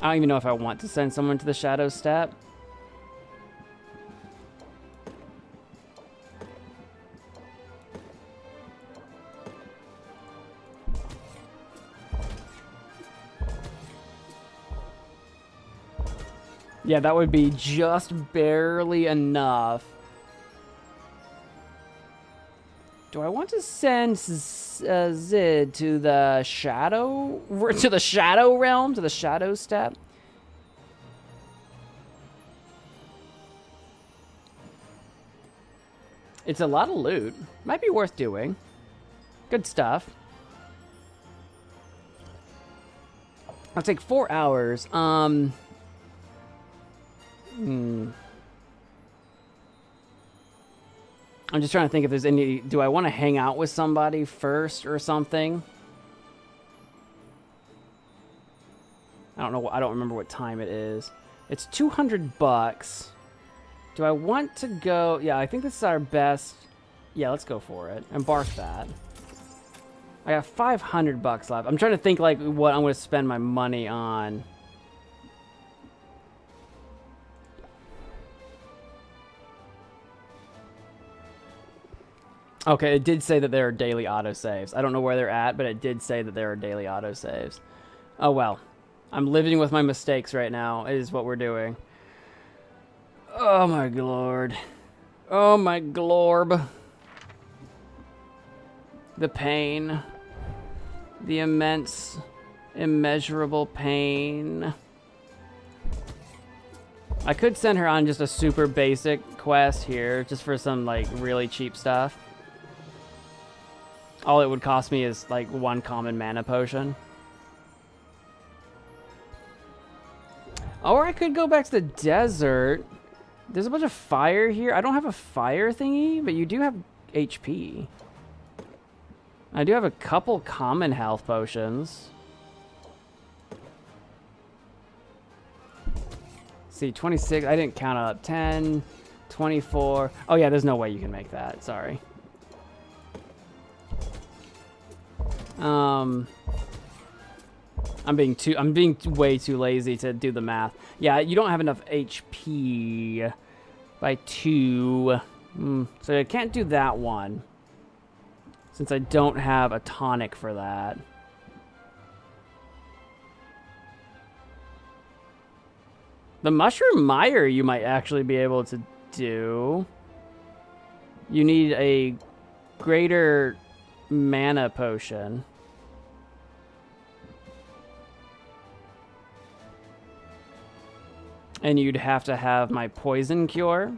I don't even know if I want to send someone to the Shadow Step. Yeah, that would be just barely enough. Do I want to send Zid to the Shadow realm, to the Shadow Step? It's a lot of loot. Might be worth doing. Good stuff. I'll take 4 hours. I'm just trying to think if there's any... Do I want to hang out with somebody first or something? I don't know. I don't remember what time it is. It's $200. Do I want to go... Yeah, I think this is our best... Yeah, let's go for it. Embark that. I got $500 left. I'm trying to think like what I'm going to spend my money on. Okay, it did say that there are daily autosaves. I don't know where they're at, but it did say that there are daily autosaves. Oh, well. I'm living with my mistakes right now, is what we're doing. Oh, my lord. Oh, my glorb. The pain. The immense, immeasurable pain. I could send her on just a super basic quest here, just for some, like, really cheap stuff. All it would cost me is, like, 1 common mana potion. Or I could go back to the desert. There's a bunch of fire here. I don't have a fire thingy, but you do have HP. I do have a couple common health potions. See, 26. I didn't count it up. 10, 24. Oh, yeah, there's no way you can make that. Sorry. I'm being way too lazy to do the math. Yeah, you don't have enough HP by 2. So I can't do that one. Since I don't have a tonic for that. The Mushroom Mire you might actually be able to do. You need a greater mana potion. And you'd have to have my poison cure.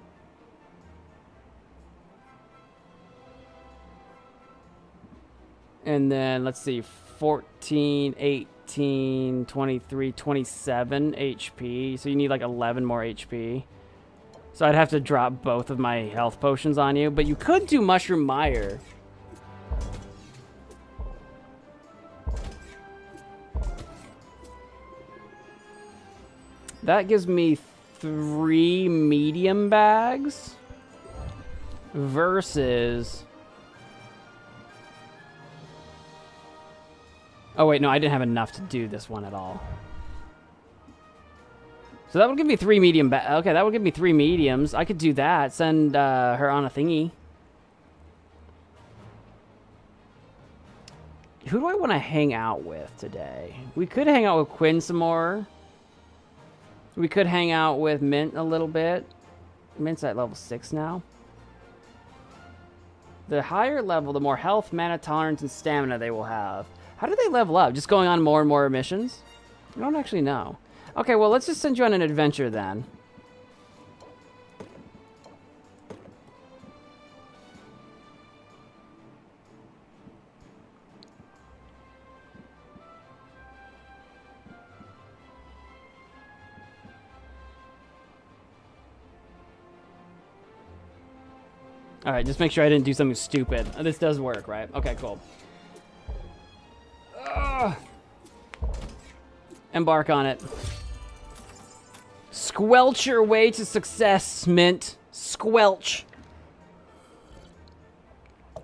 And then, let's see, 14, 18, 23, 27 HP. So you need like 11 more HP. So I'd have to drop both of my health potions on you. But you could do Mushroom Mire. That gives me 3 medium bags versus... Oh, wait, no, I didn't have enough to do this one at all. So that would give me 3 medium bags. Okay, that would give me 3 mediums. I could do that. Send her on a thingy. Who do I want to hang out with today? We could hang out with Quinn some more. We could hang out with Mint a little bit. Mint's at level 6 now. The higher level, the more health, mana tolerance, and stamina they will have. How do they level up? Just going on more and more missions? I don't actually know. Okay, well, let's just send you on an adventure then. All right, just make sure I didn't do something stupid. This does work, right? Okay, cool. Ugh. Embark on it. Squelch your way to success, Mint. Squelch.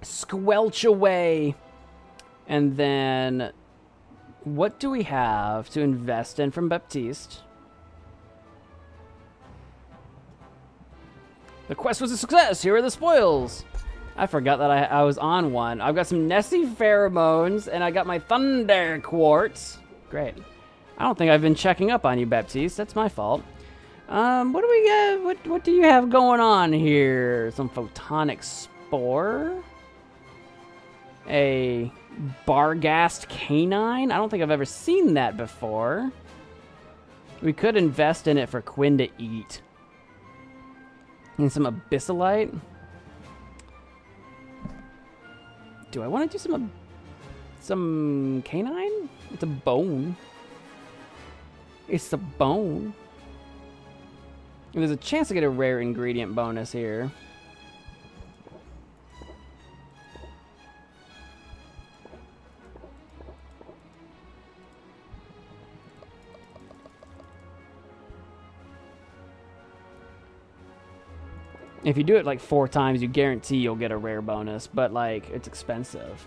Squelch away. And then, what do we have to invest in from Baptiste? The quest was a success. Here are the spoils. I forgot that I was on one. I've got some Nessie pheromones, and I got my Thunder Quartz. Great. I don't think I've been checking up on you, Baptiste. That's my fault. What do we get? What do you have going on here? Some photonic spore? A Barghast canine? I don't think I've ever seen that before. We could invest in it for Quinn to eat. And some abyssalite. Do I want to do some canine? It's a bone. It's a bone. And there's a chance to get a rare ingredient bonus here. If you do it like 4 times, you guarantee you'll get a rare bonus, but like, it's expensive.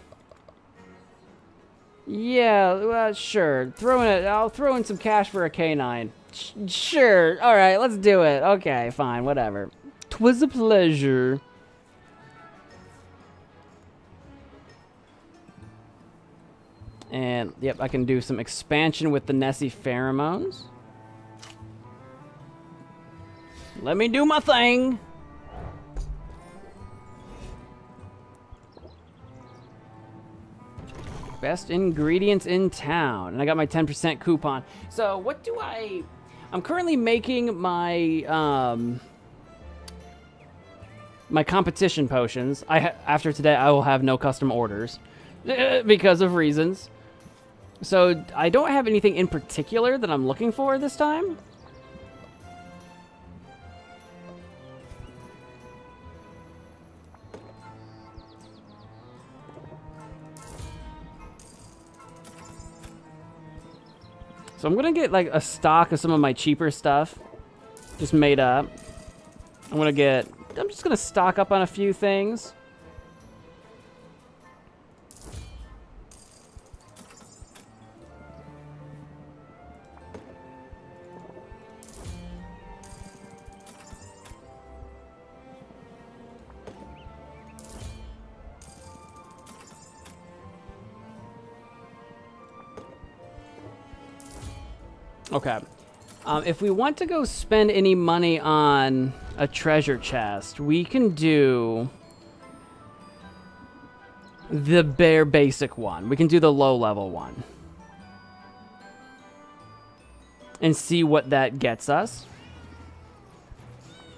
Yeah, well, sure. I'll throw in some cash for a canine. Sure. All right, let's do it. Okay, fine, whatever. 'Twas a pleasure. And, yep, I can do some expansion with the Nessie pheromones. Let me do my thing. Best ingredients in town. And I got my 10% coupon. So what do I'm currently making my, my competition potions. After today, I will have no custom orders because of reasons. So I don't have anything in particular that I'm looking for this time. So I'm gonna get like a stock of some of my cheaper stuff, just made up. I'm just gonna stock up on a few things. Okay. If we want to go spend any money on a treasure chest, we can do the bare basic one. We can do the low level one. And see what that gets us.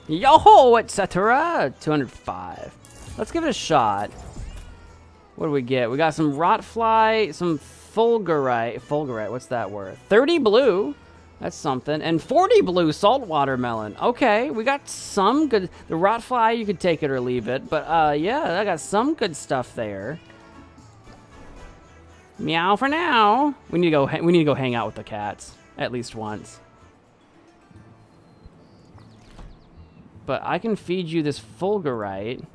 Yo-ho, etc. 205. Let's give it a shot. What do we get? We got some rotfly, some fulgurite. Fulgurite, what's that worth? 30 blue. That's something. And 40 blue salt watermelon. Okay, we got some good. The rotfly, you could take it or leave it. But yeah, I got some good stuff there. Meow for now. We need to go hang out with the cats at least once. But I can feed you this fulgurite.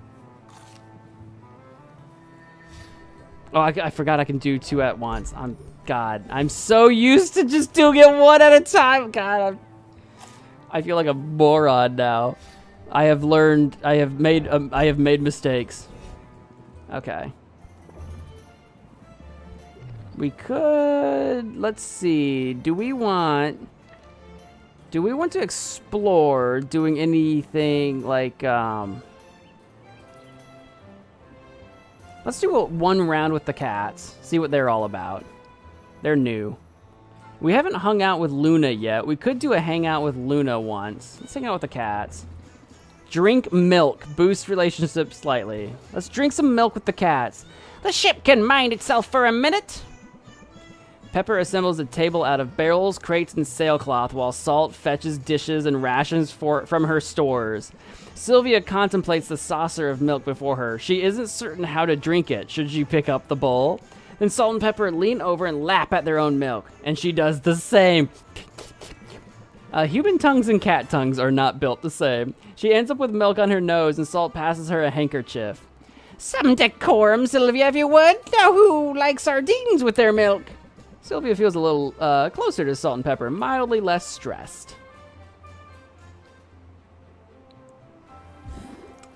Oh, I forgot I can do 2 at once. God, I'm so used to just doing it 1 at a time. God, I feel like a moron now. I have made mistakes. Okay. We could, let's see. Do we want to explore doing anything like Let's do one round with the cats. See what they're all about. They're new. We haven't hung out with Luna yet. We could do a hangout with Luna once. Let's hang out with the cats. Drink milk. Boost relationship slightly. Let's drink some milk with the cats. The ship can mind itself for a minute. Pepper assembles a table out of barrels, crates, and sailcloth, while Salt fetches dishes and rations from her stores. Sylvia contemplates the saucer of milk before her. She isn't certain how to drink it. Should she pick up the bowl? Then Salt and Pepper lean over and lap at their own milk, and she does the same. Human tongues and cat tongues are not built the same. She ends up with milk on her nose, and Salt passes her a handkerchief. Some decorum, Sylvia, if you would. Now who likes sardines with their milk? Sylvia feels a little closer to Salt and Pepper, mildly less stressed.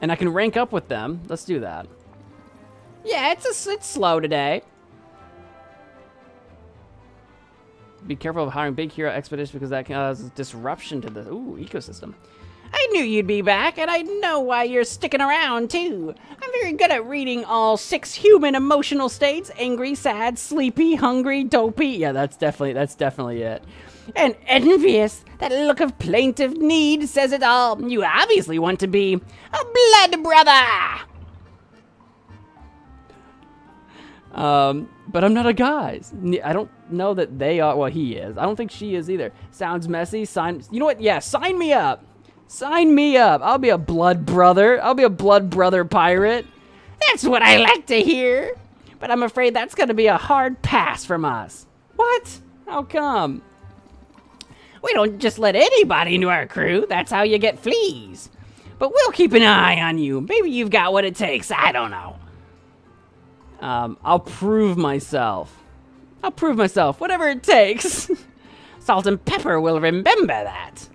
And I can rank up with them. Let's do that. Yeah, it's slow today. Be careful of hiring big hero expeditions because that causes disruption to the ecosystem. I knew you'd be back, and I know why you're sticking around, too. I'm very good at reading all 6 human emotional states: angry, sad, sleepy, hungry, dopey. Yeah, that's definitely it. And envious. That look of plaintive need says it all. You obviously want to be a blood brother. But I'm not a guy. I don't know that they are. Well, he is. I don't think she is either. Sounds messy. You know what? Yeah, sign me up. Sign me up. I'll be a blood brother. I'll be a blood brother pirate. That's what I like to hear. But I'm afraid that's going to be a hard pass from us. What? How come? We don't just let anybody into our crew. That's how you get fleas. But we'll keep an eye on you. Maybe you've got what it takes. I don't know. I'll prove myself. Whatever it takes. Salt and Pepper will remember that.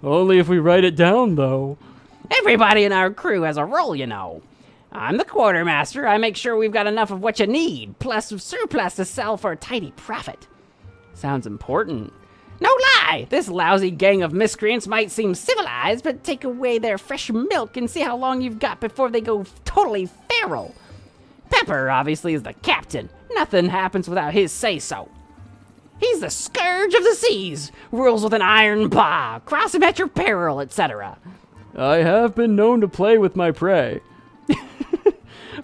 Only if we write it down, though. Everybody in our crew has a role, you know. I'm the quartermaster. I make sure we've got enough of what you need, plus surplus to sell for a tidy profit. Sounds important. No lie, this lousy gang of miscreants might seem civilized, but take away their fresh milk and see how long you've got before they go totally feral. Pepper, obviously, is the captain. Nothing happens without his say-so. He's the scourge of the seas, rules with an iron paw, cross him at your peril, etc. I have been known to play with my prey.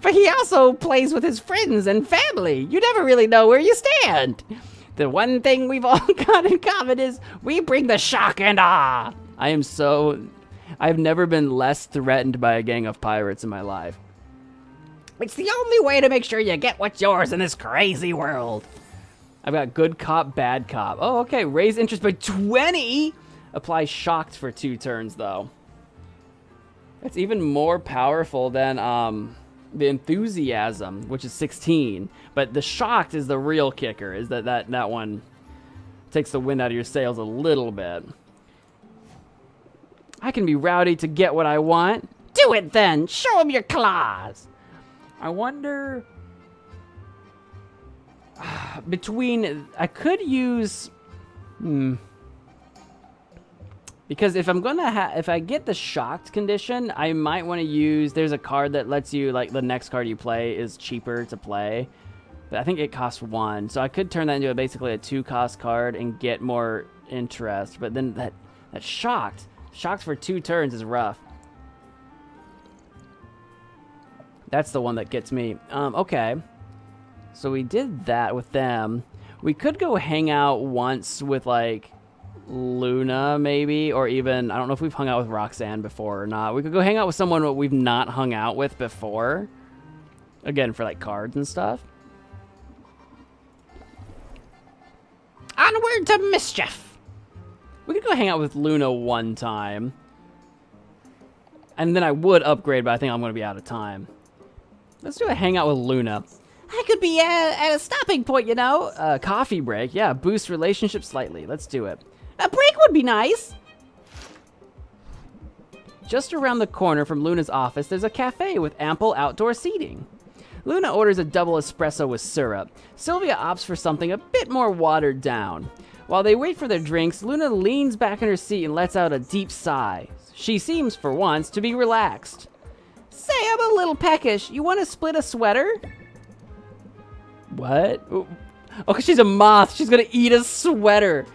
But he also plays with his friends and family. You never really know where you stand. The one thing we've all got in common is we bring the shock and awe. I've never been less threatened by a gang of pirates in my life. It's the only way to make sure you get what's yours in this crazy world. I've got good cop, bad cop. Oh, okay. Raise interest by 20. Apply shocked for 2 turns, though. It's even more powerful than the enthusiasm, which is 16. But the shocked is the real kicker. Is that one takes the wind out of your sails a little bit. I can be rowdy to get what I want. Do it then. Show them your claws. I wonder. I could use, because if I'm gonna if I get the shocked condition, I might want to use. There's a card that lets you, like, the next card you play is cheaper to play, but I think it costs 1, so I could turn that into basically a 2-cost card and get more interest. But then that shocked for 2 turns is rough. That's the one that gets me. Okay. So we did that with them. We could go hang out once with, like, Luna, maybe, or even, I don't know if we've hung out with Roxanne before or not. We could go hang out with someone that we've not hung out with before. Again, for, like, cards and stuff. Onward to mischief. We could go hang out with Luna one time. And then I would upgrade, but I think I'm going to be out of time. Let's do a hangout with Luna. I could be at a stopping point, you know. Coffee break. Yeah, boost relationship slightly. Let's do it. A break would be nice. Just around the corner from Luna's office, there's a cafe with ample outdoor seating. Luna orders a double espresso with syrup. Sylvia opts for something a bit more watered down. While they wait for their drinks, Luna leans back in her seat and lets out a deep sigh. She seems, for once, to be relaxed. Say, I'm a little peckish. You want to split a sweater? What? Oh, because she's a moth. She's gonna eat a sweater.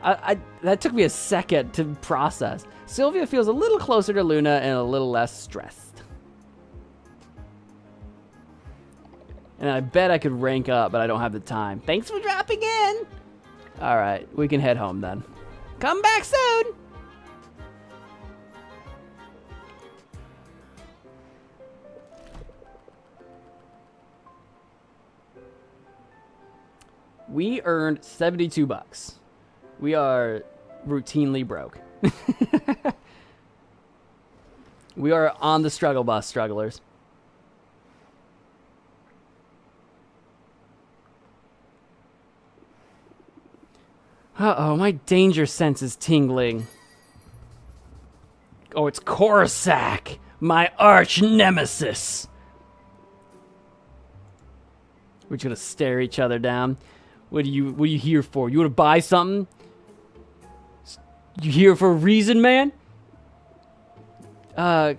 That took me a second to process. Sylvia feels a little closer to Luna and a little less stressed. And I bet I could rank up, but I don't have the time. Thanks for dropping in. All right, we can head home then. Come back soon. We earned 72 bucks. We are routinely broke. We are on the struggle bus, strugglers. Uh-oh, my danger sense is tingling. Oh, it's Corsac, my arch nemesis. We're just gonna stare each other down. What are you here for? You wanna buy something? You here for a reason, man? I'll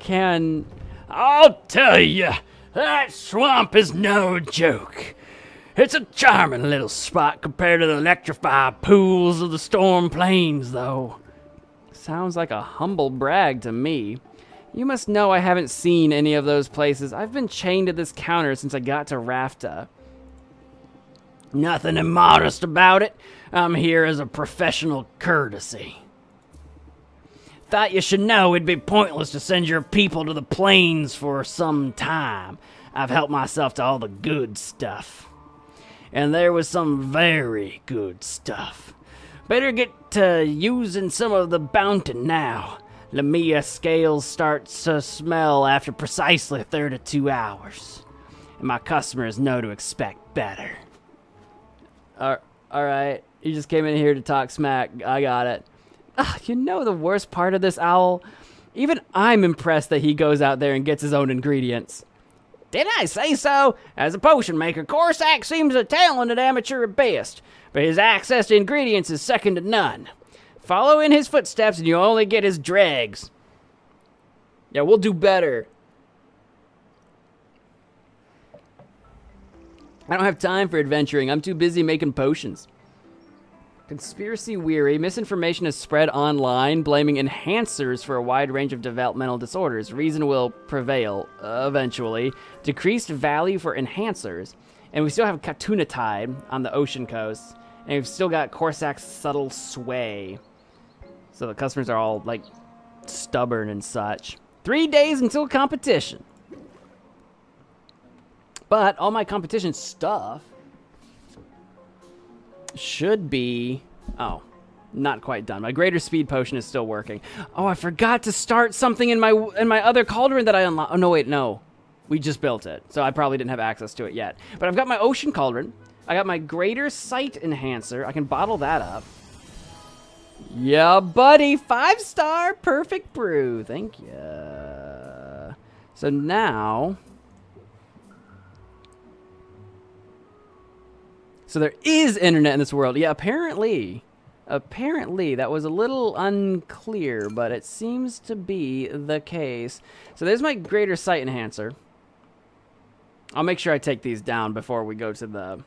tell you, that swamp is no joke. It's a charming little spot compared to the electrified pools of the Storm Plains, though. Sounds like a humble brag to me. You must know I haven't seen any of those places. I've been chained to this counter since I got to Rafta. Nothing immodest about it. I'm here as a professional courtesy. Thought you should know it'd be pointless to send your people to the plains for some time. I've helped myself to all the good stuff. And there was some very good stuff. Better get to using some of the bounty now. Lamia scales starts to smell after precisely 32 hours. And my customers know to expect better. Alright, you just came in here to talk smack. I got it. Ugh, you know the worst part of this, Owl? Even I'm impressed that he goes out there and gets his own ingredients. Didn't I say so? As a potion maker, Corsac seems a talented amateur at best, but his access to ingredients is second to none. Follow in his footsteps and you'll only get his dregs. Yeah, we'll do better. I don't have time for adventuring. I'm too busy making potions. Conspiracy weary, misinformation is spread online, blaming enhancers for a wide range of developmental disorders. Reason will prevail, eventually. Decreased value for enhancers. And we still have Katunatide on the ocean coast. And we've still got Corsac's subtle sway. So the customers are all, like, stubborn and such. 3 days until competition. But all my competition stuff should be... Oh, not quite done. My greater speed potion is still working. Oh, I forgot to start something in my other cauldron that I unlocked. Oh, no, wait, no. We just built it, so I probably didn't have access to it yet. But I've got my ocean cauldron. I got my greater sight enhancer. I can bottle that up. Yeah, buddy. 5-star perfect brew. Thank you. So now... So there is internet in this world. Yeah, apparently that was a little unclear, but it seems to be the case. So there's my greater sight enhancer. I'll make sure I take these down before we go to the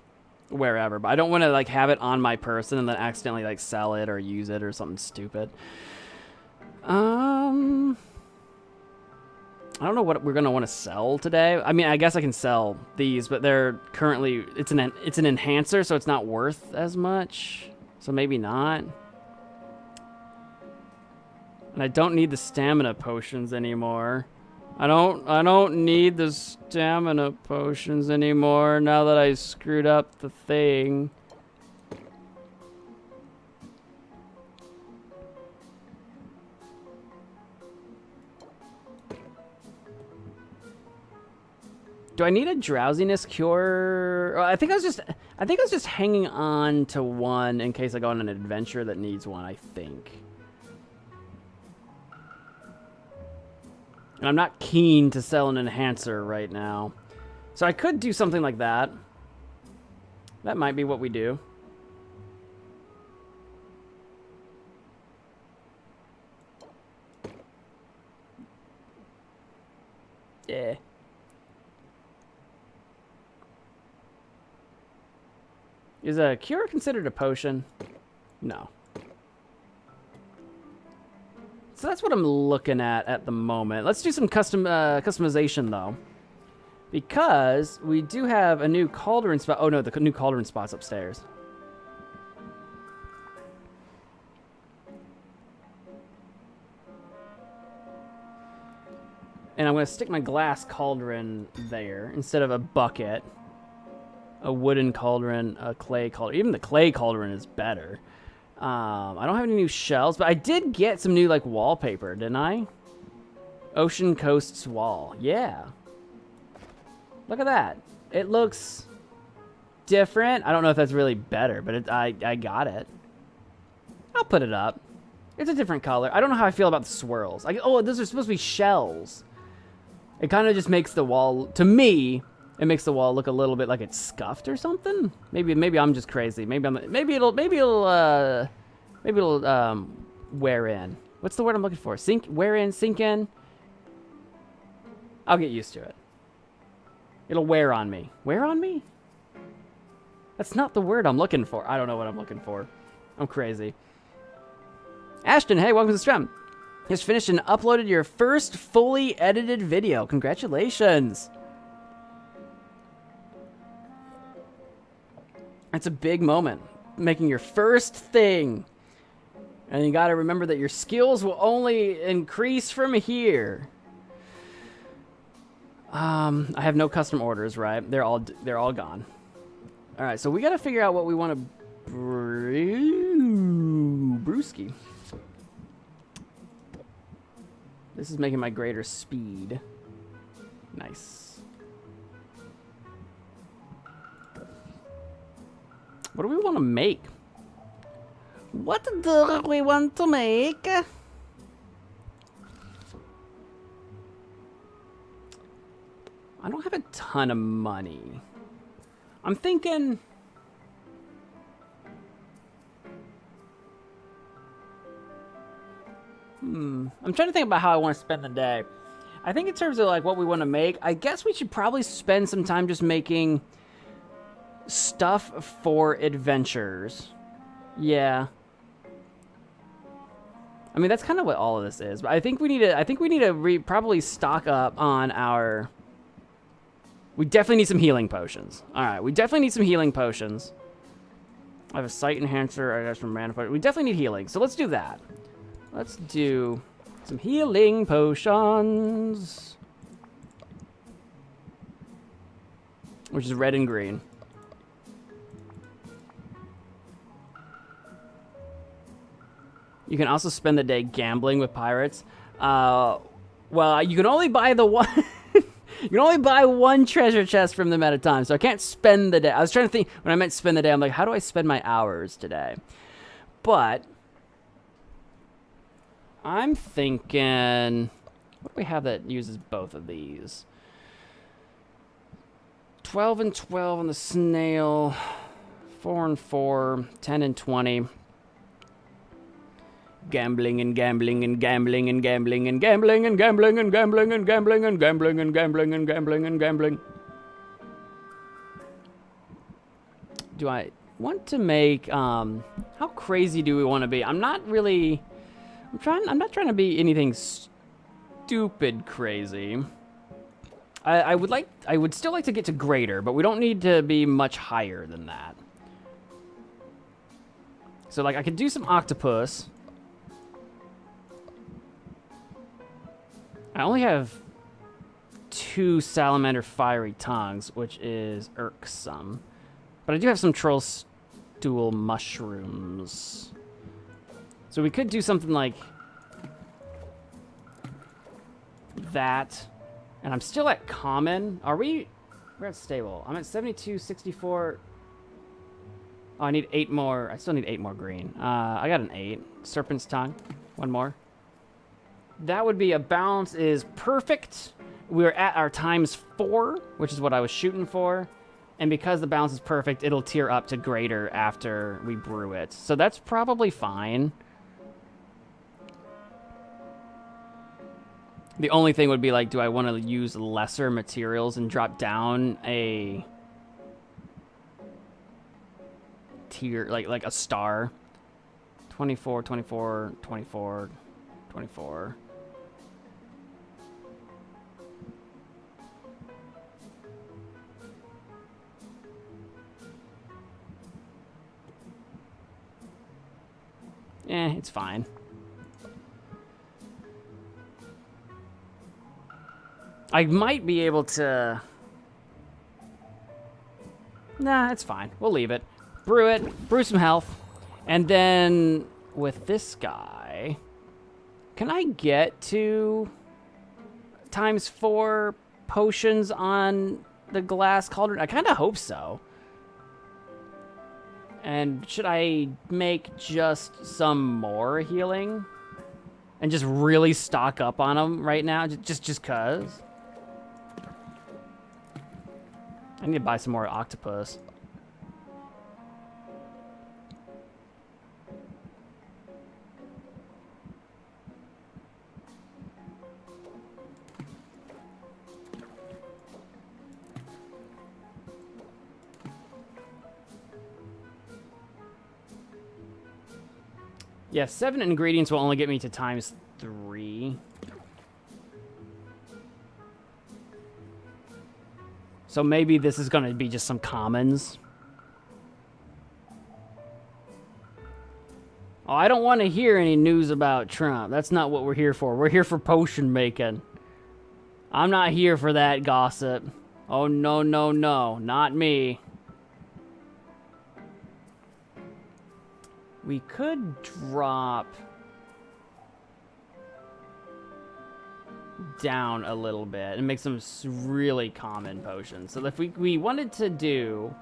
wherever, but I don't want to like have it on my person and then accidentally like sell it or use it or something stupid. I don't know what we're gonna want to sell today. I mean, I guess I can sell these, but they're currently it's an enhancer, so it's not worth as much. So maybe not. And I don't need the stamina potions anymore. I don't need the stamina potions anymore now that I screwed up the thing. Do I need a drowsiness cure? I think I was just hanging on to one in case I go on an adventure that needs one, I think. And I'm not keen to sell an enhancer right now. So I could do something like that. That might be what we do. Yeah. Is a cure considered a potion? No. So that's what I'm looking at the moment. Let's do some customization, though. Because we do have a new cauldron spot. Oh, no, the new cauldron spot's upstairs. And I'm going to stick my glass cauldron there instead of a bucket. A wooden cauldron, a clay cauldron. Even the clay cauldron is better. I don't have any new shells, but I did get some new, like, wallpaper, didn't I? Ocean Coast's wall. Yeah. Look at that. It looks different. I don't know if that's really better, but I got it. I'll put it up. It's a different color. I don't know how I feel about the swirls. Oh, those are supposed to be shells. It kind of just makes the wall, to me, it makes the wall look a little bit like it's scuffed or something. Maybe I'm just crazy. Maybe it'll wear in. What's the word I'm looking for? Wear in, sink in. I'll get used to it. It'll wear on me. Wear on me? That's not the word I'm looking for. I don't know what I'm looking for. I'm crazy. Ashton, hey, welcome to the stream. Just finished and uploaded your first fully edited video. Congratulations. That's a big moment. Making your first thing. And you gotta remember that your skills will only increase from here. I have no custom orders, right? They're all gone. All right, so we gotta figure out what we want to brew. Brewski. This is making my greater speed. Nice. What do we want to make? What do we want to make? I don't have a ton of money. I'm thinking... I'm trying to think about how I want to spend the day. I think in terms of like what we want to make, I guess we should probably spend some time just making stuff for adventures. Yeah. I mean, that's kind of what all of this is. But I think we need to probably stock up on our... We definitely need some healing potions. All right, we definitely need some healing potions. I have a sight enhancer. I got some mana potions. We definitely need healing, so let's do that. Let's do some healing potions. Which is red and green. You can also spend the day gambling with pirates. Well, you can only buy the one... You can only buy one treasure chest from them at a time, so I can't spend the day. I was trying to think, when I meant spend the day, I'm like, how do I spend my hours today? But... I'm thinking, what do we have that uses both of these? 12 and 12 on the snail, 4 and 4, 10 and 20. Gambling and gambling and gambling and gambling and gambling and gambling and gambling and gambling and gambling and gambling and gambling and gambling. Do I want to make, how crazy do we want to be? I'm not really... I'm not trying to be anything stupid crazy. I would still like to get to greater, but we don't need to be much higher than that. So like I could do some octopus. I only have 2 salamander fiery tongues, which is irksome. But I do have some troll stool mushrooms. So we could do something like that. And I'm still at common. We're at stable. I'm at 72, 64. Oh, I need 8 more. I still need 8 more green. I got an 8. Serpent's tongue. 1 more. That would be a balance is perfect. We're at our ×4, which is what I was shooting for. And because the balance is perfect, it'll tier up to greater after we brew it. So that's probably fine. The only thing would be like, do I want to use lesser materials and drop down a... tier, like a star. 24, 24, 24, 24. It's fine. I might be able to... Nah, it's fine. We'll leave it. Brew it. Brew some health. And then with this guy... Can I get to ×4 potions on the glass cauldron? I kind of hope so. And should I make just some more healing? And just really stock up on them right now? Just cause? I need to buy some more octopus. Yeah, 7 ingredients will only get me to ×3. So maybe this is going to be just some commons. Oh, I don't want to hear any news about Trump. That's not what we're here for. We're here for potion making. I'm not here for that gossip. Oh, no, no, no. Not me. We could drop down a little bit and make some really common potions. So if we wanted to do...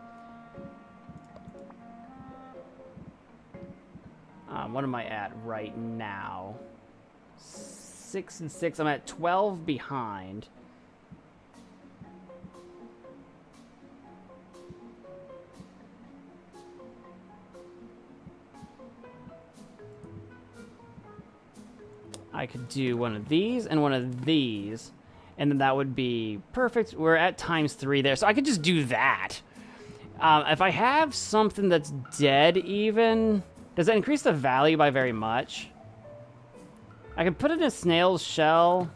what am I at right now? 6 and 6. I'm at 12 behind. I could do one of these and one of these, and then that would be perfect. We're at ×3 there, so I could just do that. If I have something that's dead even, does that increase the value by very much? I could put it in a snail's shell,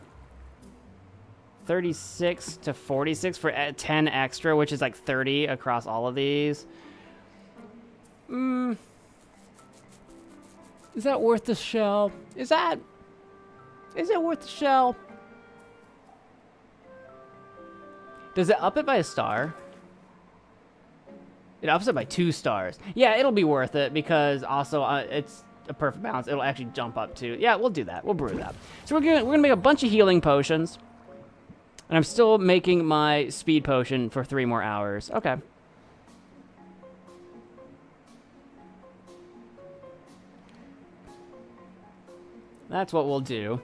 36 to 46 for 10 extra, which is like 30 across all of these. Is that worth the shell? Is it worth the shell? Does it up it by a star? It ups it by 2 stars. Yeah, it'll be worth it because also it's a perfect balance. It'll actually jump up to... Yeah, we'll do that. We'll brew that. So we're gonna make a bunch of healing potions. And I'm still making my speed potion for 3 more hours. Okay. That's what we'll do.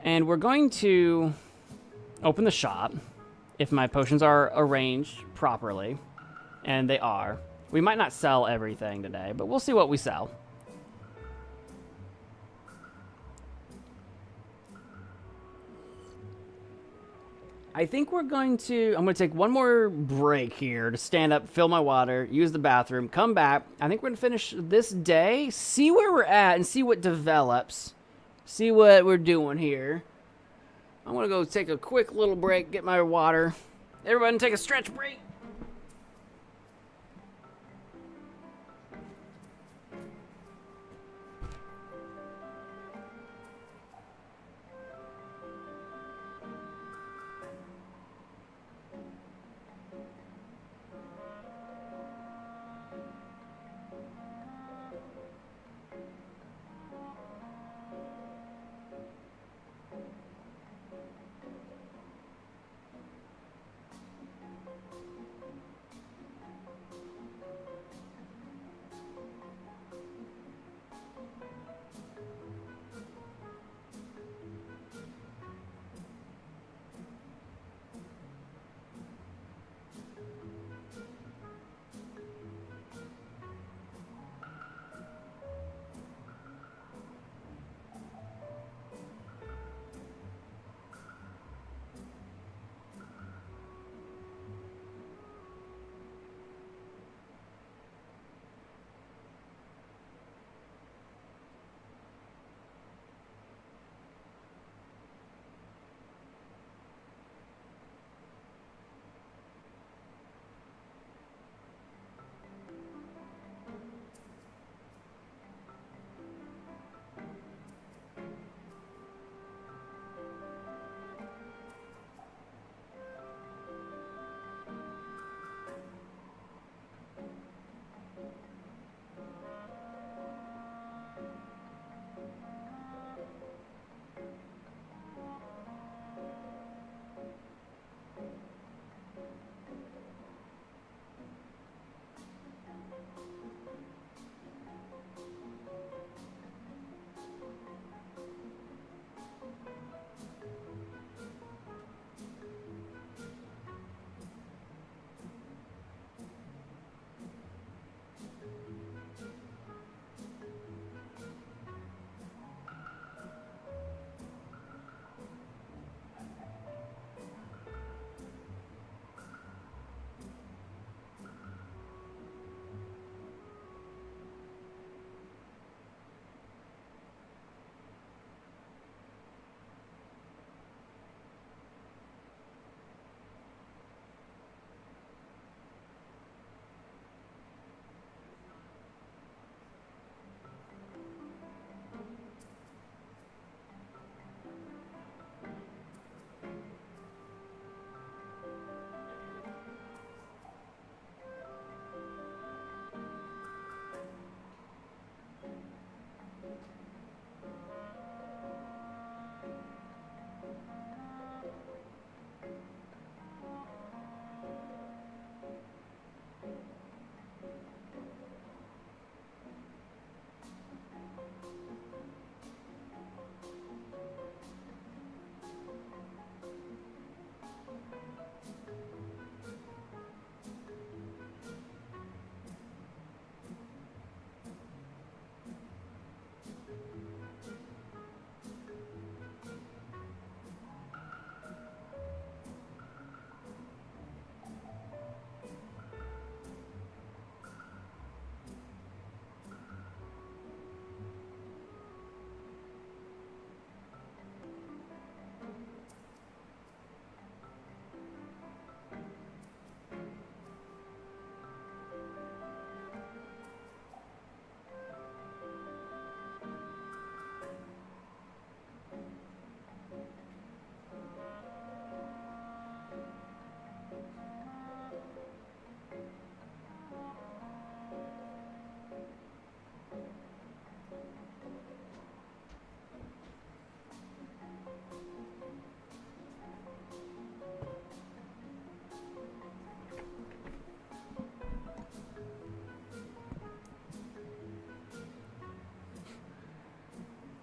And we're going to open the shop if my potions are arranged properly. And they are. We might not sell everything today, but we'll see what we sell. I think I'm going to take one more break here to stand up, fill my water, use the bathroom, come back. I think we're going to finish this day, see where we're at, and see what develops. See what we're doing here. I'm going to go take a quick little break, get my water. Everybody take a stretch break.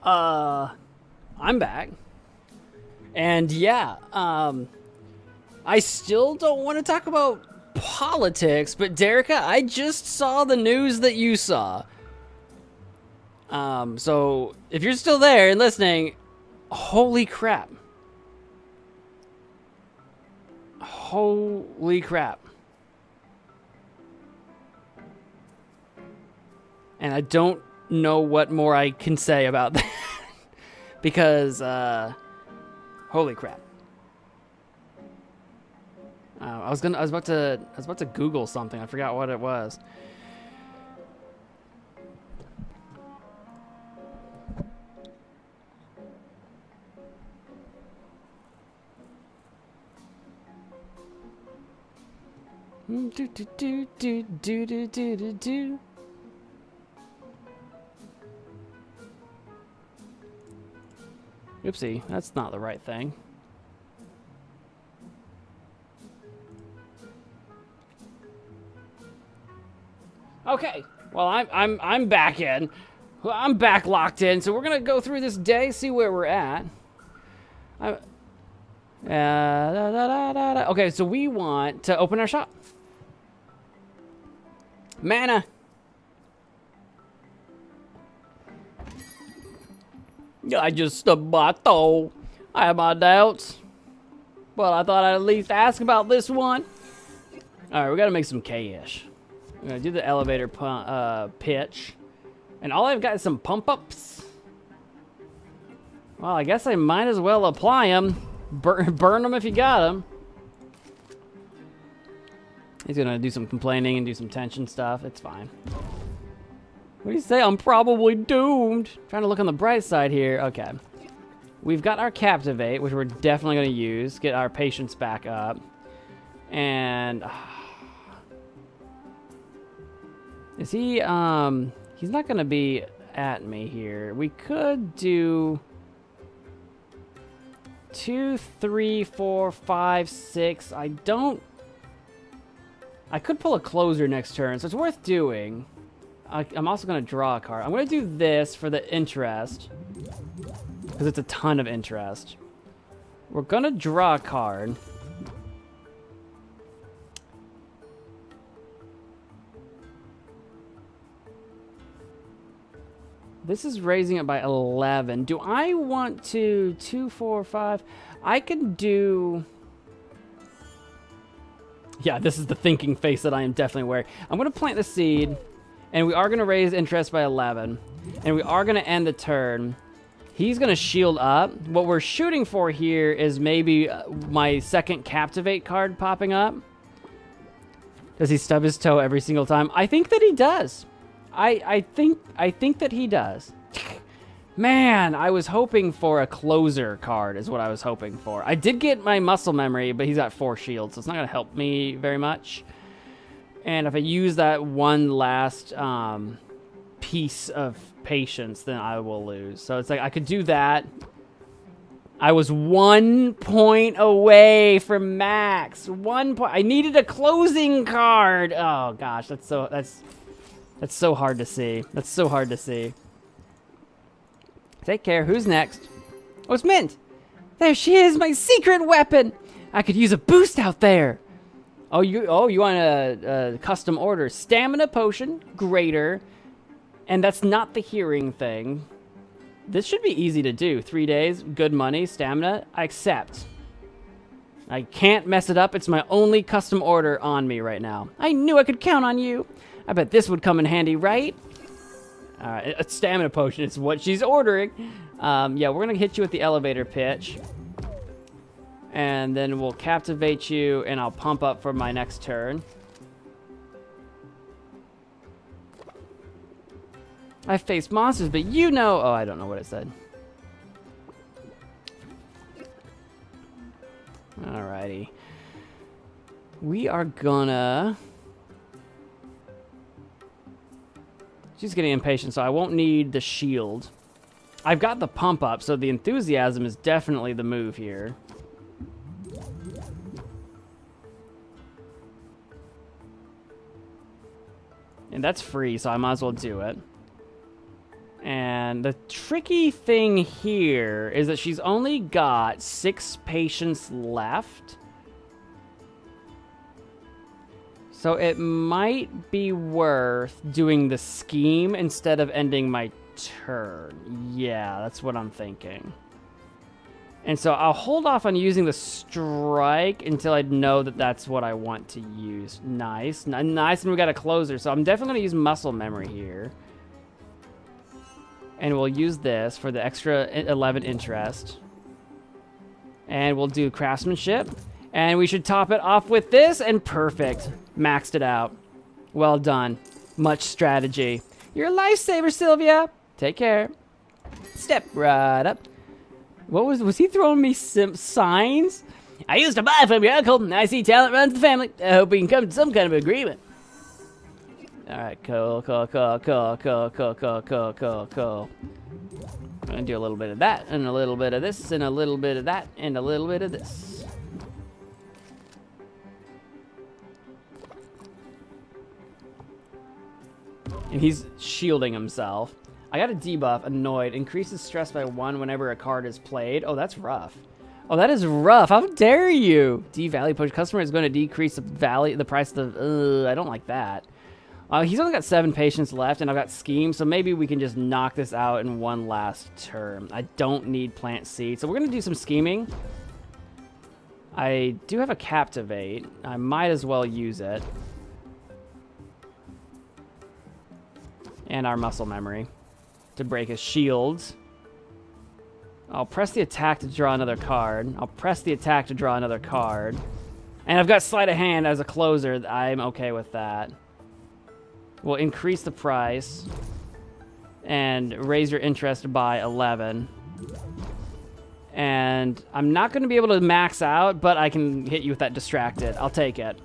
I'm back. And yeah, I still don't want to talk about politics, but Derica, I just saw the news that you saw. So if you're still there and listening, holy crap. Holy crap. And I don't know what more I can say about that. Because, holy crap. I was about to Google something. I forgot what it was. Do do do do do do do do do. Oopsie, that's not the right thing. Okay, well I'm back in. I'm back locked in, so we're gonna go through this day, see where we're at. Okay, so we want to open our shop. Mana. I just stubbed my toe. I have my doubts, but I thought I'd at least ask about this one. All right, we gotta make some K-ish. I'm gonna do the elevator pitch, and all I've got is some pump ups. Well, I guess I might as well apply them. Burn them if you got them. He's gonna do some complaining and do some tension stuff. It's fine. What do you say? I'm probably doomed. Trying to look on the bright side here. Okay. We've got our Captivate, which we're definitely going to use. Get our patience back up. And... is he... he's not going to be at me here. We could do... 2, 3, 4, 5, 6. I don't... I could pull a closer next turn, so it's worth doing. I'm also going to draw a card. I'm going to do this for the interest, because it's a ton of interest. We're going to draw a card. This is raising it by 11. Do I want to 2, 4, 5? I can do... yeah, this is the thinking face that I am definitely wearing. I'm going to plant the seed. And we are going to raise interest by 11. And we are going to end the turn. He's going to shield up. What we're shooting for here is maybe my second Captivate card popping up. Does he stub his toe every single time? I think that he does. I think that he does. Man, I was hoping for a closer card is what I was hoping for. I did get my muscle memory, but he's got 4 shields, so it's not going to help me very much. And if I use that one last piece of patience, then I will lose. So it's like I could do that. I was 1 point away from max. 1 point. I needed a closing card. Oh gosh, that's so hard to see. That's so hard to see. Take care. Who's next? Oh, it's Mint. There she is, my secret weapon. I could use a boost out there. Oh, you want a custom order. Stamina potion, greater. And that's not the hearing thing. This should be easy to do. 3 days, good money, stamina. I accept. I can't mess it up. It's my only custom order on me right now. I knew I could count on you. I bet this would come in handy, right? All right, a stamina potion is what she's ordering. Yeah, we're going to hit you with the elevator pitch. And then we'll Captivate you, and I'll pump up for my next turn. I faced monsters, but you know... oh, I don't know what it said. Alrighty. We are gonna... she's getting impatient, so I won't need the shield. I've got the pump up, so the enthusiasm is definitely the move here. And that's free, so I might as well do it. And the tricky thing here is that she's only got 6 patients left. So it might be worth doing the scheme instead of ending my turn. Yeah, that's what I'm thinking. And so I'll hold off on using the strike until I know that that's what I want to use. Nice. Nice, and we got a closer. So I'm definitely going to use muscle memory here. And we'll use this for the extra 11 interest. And we'll do craftsmanship. And we should top it off with this, and perfect. Maxed it out. Well done. Much strategy. You're a lifesaver, Sylvia. Take care. Step right up. What was he throwing me signs? I used to buy from your uncle. I see talent runs the family. I hope we can come to some kind of agreement. All right, cool. I'm gonna do a little bit of that, and a little bit of this, and a little bit of that, and a little bit of this. And he's shielding himself. I got a debuff, Annoyed. Increases stress by 1 whenever a card is played. Oh, that's rough. Oh, that is rough. How dare you? D-Value Push. Customer is going to decrease the price of the... I don't like that. He's only got 7 patients left, and I've got Scheme, so maybe we can just knock this out in one last turn. I don't need Plant Seed, so we're going to do some scheming. I do have a Captivate. I might as well use it. And our Muscle Memory to break his shields. I'll press the attack to draw another card. I'll press the attack to draw another card. And I've got Sleight of Hand as a closer. I'm okay with that. We'll increase the price and raise your interest by 11. And I'm not going to be able to max out, but I can hit you with that Distracted. I'll take it.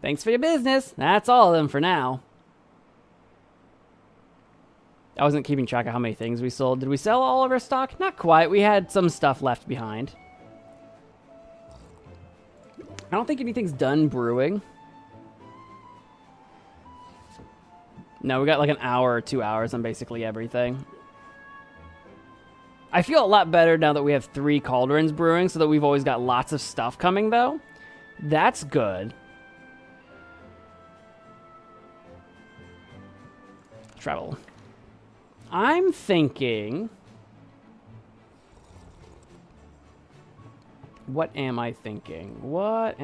Thanks for your business. That's all of them for now. I wasn't keeping track of how many things we sold. Did we sell all of our stock? Not quite. We had some stuff left behind. I don't think anything's done brewing. No, we got like an hour or 2 hours on basically everything. I feel a lot better now that we have 3 cauldrons brewing, so that we've always got lots of stuff coming, though. That's good. Travel. I'm thinking... What am I thinking? Well,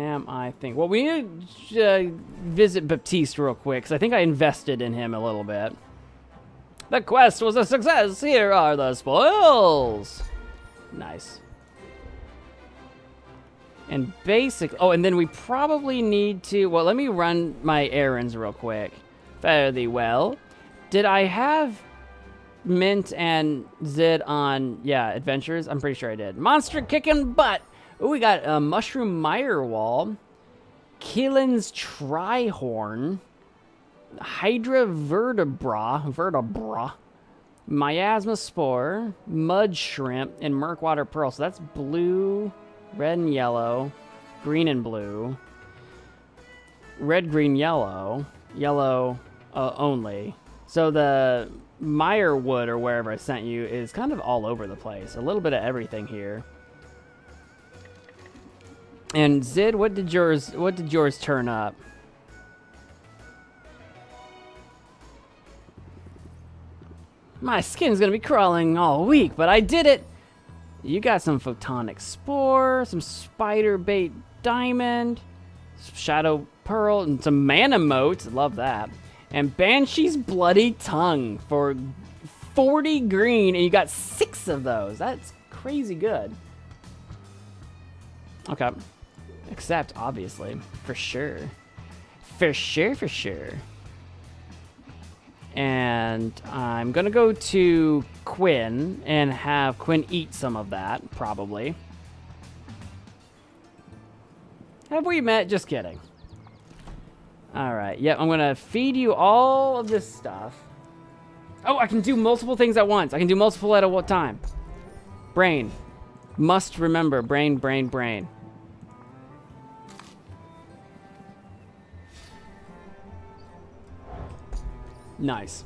we need to visit Baptiste real quick, because I think I invested in him a little bit. The quest was a success. Here are the spoils. Nice. And basic... Oh, and then we probably need to... Well, let me run my errands real quick. Fare thee well. Did I have Mint and Zid on, yeah, adventures? I'm pretty sure I did. Monster kicking butt. Ooh, we got a Mushroom Mirewall, Killen's Trihorn, Hydra Vertebra, Miasma Spore, Mud Shrimp, and Murkwater Pearl. So that's blue, red and yellow, green and blue, red, green, yellow, yellow only. So the Mirewood, or wherever I sent you, is kind of all over the place. A little bit of everything here. And Zid, what did yours turn up? My skin's gonna be crawling all week, but I did it. You got some Photonic Spore, some Spider Bait Diamond, Shadow Pearl, and some Mana Motes. Love that. And Banshee's Bloody Tongue for 40 green, and you got 6 of those. That's crazy good. Okay. Except, obviously, for sure. For sure. And I'm going to go to Quinn and have Quinn eat some of that, probably. Have we met? Just kidding. All right. Yep, I'm going to feed you all of this stuff. Oh, I can do multiple things at once. I can do multiple at a time. Brain. Must remember. Brain. Nice.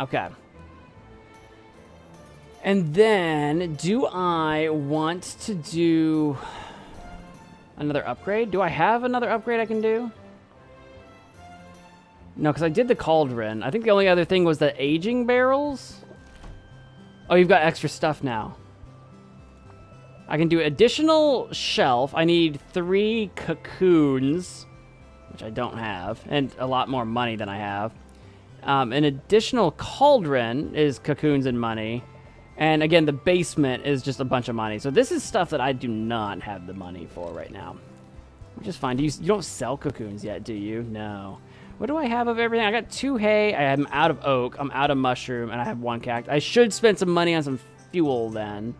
Okay. And then, do I want to do another upgrade? Do I have another upgrade I can do? No, because I did the cauldron. I think the only other thing was the aging barrels. Oh, you've got extra stuff now. I can do additional shelf. I need 3 cocoons, which I don't have, and a lot more money than I have. An additional cauldron is cocoons and money. And again, the basement is just a bunch of money. So this is stuff that I do not have the money for right now. Which is fine. You don't sell cocoons yet, do you? No. What do I have of everything? I got 2 hay. I am out of oak. I'm out of mushroom. And I have 1 cactus. I should spend some money on some fuel then.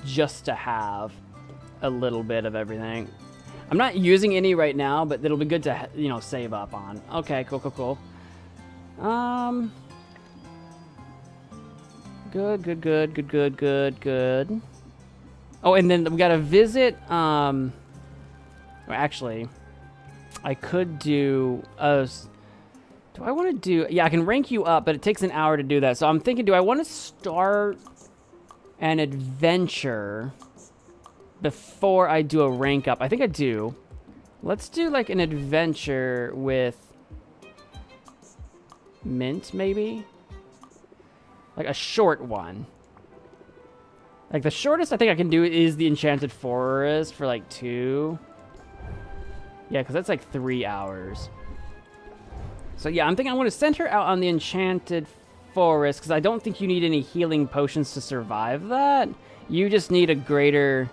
Just to have a little bit of everything. I'm not using any right now, but it'll be good to, you know, save up on. Okay, cool. Good. Oh, and then we gotta visit, well, actually, I could do, do I want to do, yeah, I can rank you up, but it takes an hour to do that. So I'm thinking, do I want to start an adventure before I do a rank up? I think I do. Let's do like an adventure with Mint, maybe? Like a short one. Like the shortest I think I can do is the Enchanted Forest for like 2. Yeah, because that's like 3 hours. So yeah, I'm thinking I want to send her out on the Enchanted Forest because I don't think you need any healing potions to survive that. You just need a greater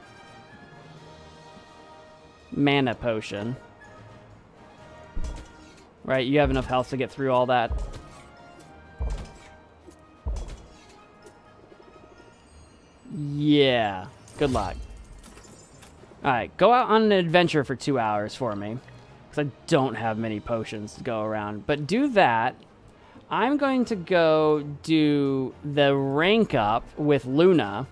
mana potion. Right, you have enough health to get through all that. Yeah, good luck. Alright, go out on an adventure for 2 hours for me. Because I don't have many potions to go around. But do that. I'm going to go do the rank up with Luna.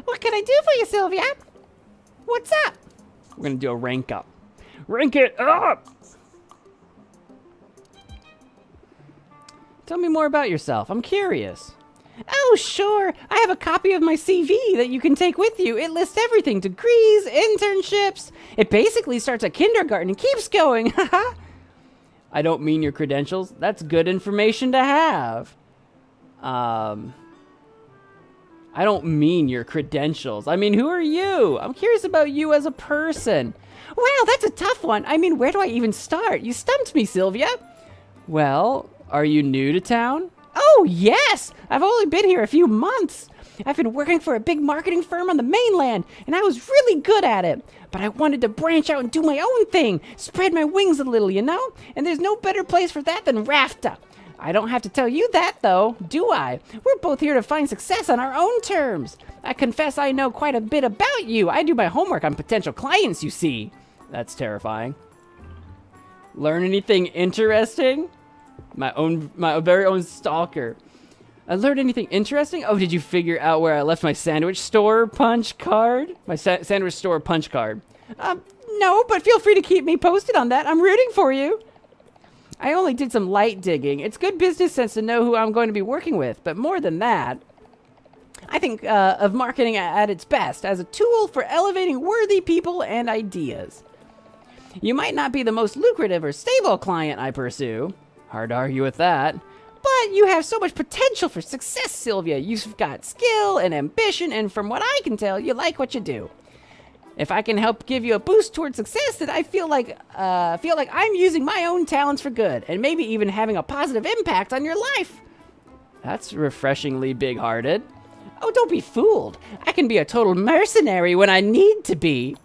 What can I do for you, Sylvia? What's up? We're going to do a rank up. Rank it up! Tell me more about yourself. I'm curious. Oh, sure. I have a copy of my CV that you can take with you. It lists everything. Degrees, internships. It basically starts at kindergarten and keeps going. I don't mean your credentials. That's good information to have. I don't mean your credentials. I mean, who are you? I'm curious about you as a person. Wow, that's a tough one. I mean, where do I even start? You stumped me, Sylvia. Well, are you new to town? Oh, yes! I've only been here a few months. I've been working for a big marketing firm on the mainland, and I was really good at it. But I wanted to branch out and do my own thing, spread my wings a little, you know? And there's no better place for that than Rafta. I don't have to tell you that, though, do I? We're both here to find success on our own terms. I confess I know quite a bit about you. I do my homework on potential clients, you see. That's terrifying. Learn anything interesting? My very own stalker. I learned anything interesting? Oh, did you figure out where I left my sandwich store punch card? My sandwich store punch card. No, but feel free to keep me posted on that. I'm rooting for you. I only did some light digging. It's good business sense to know who I'm going to be working with, but more than that, I think of marketing at its best as a tool for elevating worthy people and ideas. You might not be the most lucrative or stable client I pursue. Hard to argue with that. But you have so much potential for success, Sylvia. You've got skill and ambition, and from what I can tell, you like what you do. If I can help give you a boost towards success, then I feel like I'm using my own talents for good, and maybe even having a positive impact on your life. That's refreshingly big-hearted. Oh, don't be fooled. I can be a total mercenary when I need to be.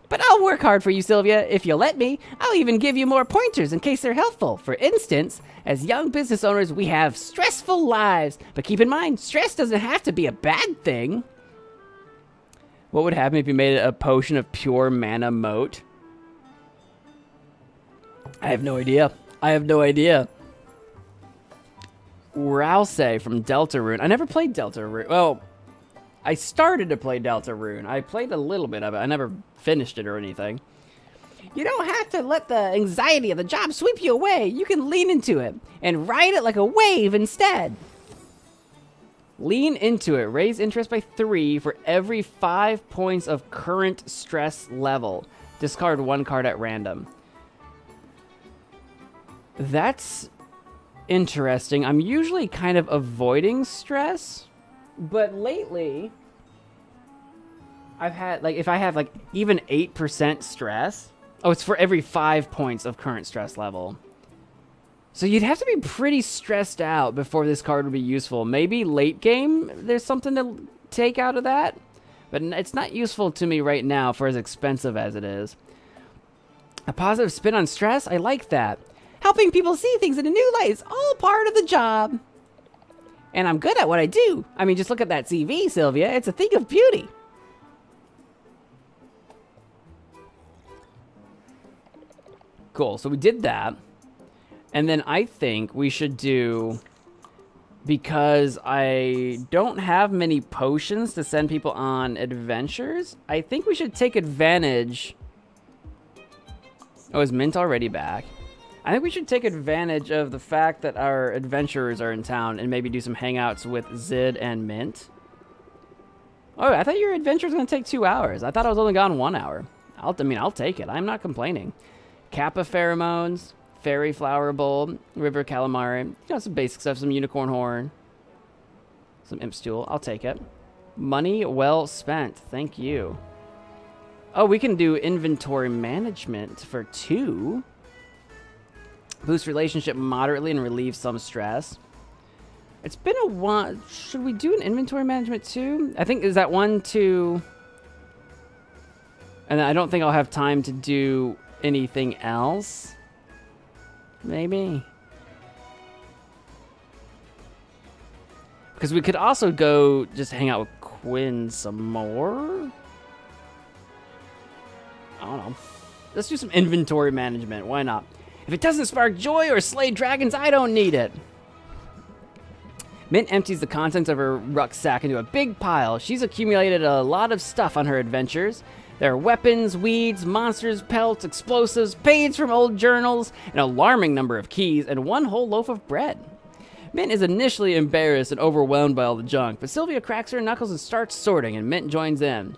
But I'll work hard for you, Sylvia, if you'll let me. I'll even give you more pointers in case they're helpful. For instance, as young business owners, we have stressful lives. But keep in mind, stress doesn't have to be a bad thing. What would happen if you made a potion of pure mana moat? I have no idea. I have no idea. Rousey from Deltarune. I never played Deltarune. Well, I started to play Deltarune. I played a little bit of it. I never finished it or anything. You don't have to let the anxiety of the job sweep you away. You can lean into it and ride it like a wave instead. Lean into it. Raise interest by 3 for every 5 points of current stress level. Discard 1 card at random. That's interesting. I'm usually kind of avoiding stress, but lately I've had, like, if I have, like, even 8% stress... Oh, it's for every 5 points of current stress level. So you'd have to be pretty stressed out before this card would be useful. Maybe late game, there's something to take out of that. But it's not useful to me right now for as expensive as it is. A positive spin on stress? I like that. Helping people see things in a new light is all part of the job. And I'm good at what I do. I mean, just look at that CV, Sylvia. It's a thing of beauty. Cool, so we did that. And then I think we should do, because I don't have many potions to send people on adventures, I think we should take advantage... Oh, is Mint already back? I think we should take advantage of the fact that our adventurers are in town and maybe do some hangouts with Zid and Mint. Oh, I thought your adventure was going to take 2 hours. I thought I was only gone 1 hour. I'll take it. I'm not complaining. Kappa pheromones, fairy flower bulb, river calamari, you know, some basic stuff, some unicorn horn, some imp stool. I'll take it. Money well spent. Thank you. Oh, we can do inventory management for 2. Boost relationship moderately and relieve some stress. It's been a while. Should we do an inventory management too? I think, is that 1, 2... And I don't think I'll have time to do anything else. Maybe. Because we could also go just hang out with Quinn some more. I don't know. Let's do some inventory management. Why not? If it doesn't spark joy or slay dragons, I don't need it. Mint empties the contents of her rucksack into a big pile. She's accumulated a lot of stuff on her adventures. There are weapons, weeds, monsters, pelts, explosives, pages from old journals, an alarming number of keys, and 1 whole loaf of bread. Mint is initially embarrassed and overwhelmed by all the junk, but Sylvia cracks her knuckles and starts sorting, and Mint joins in.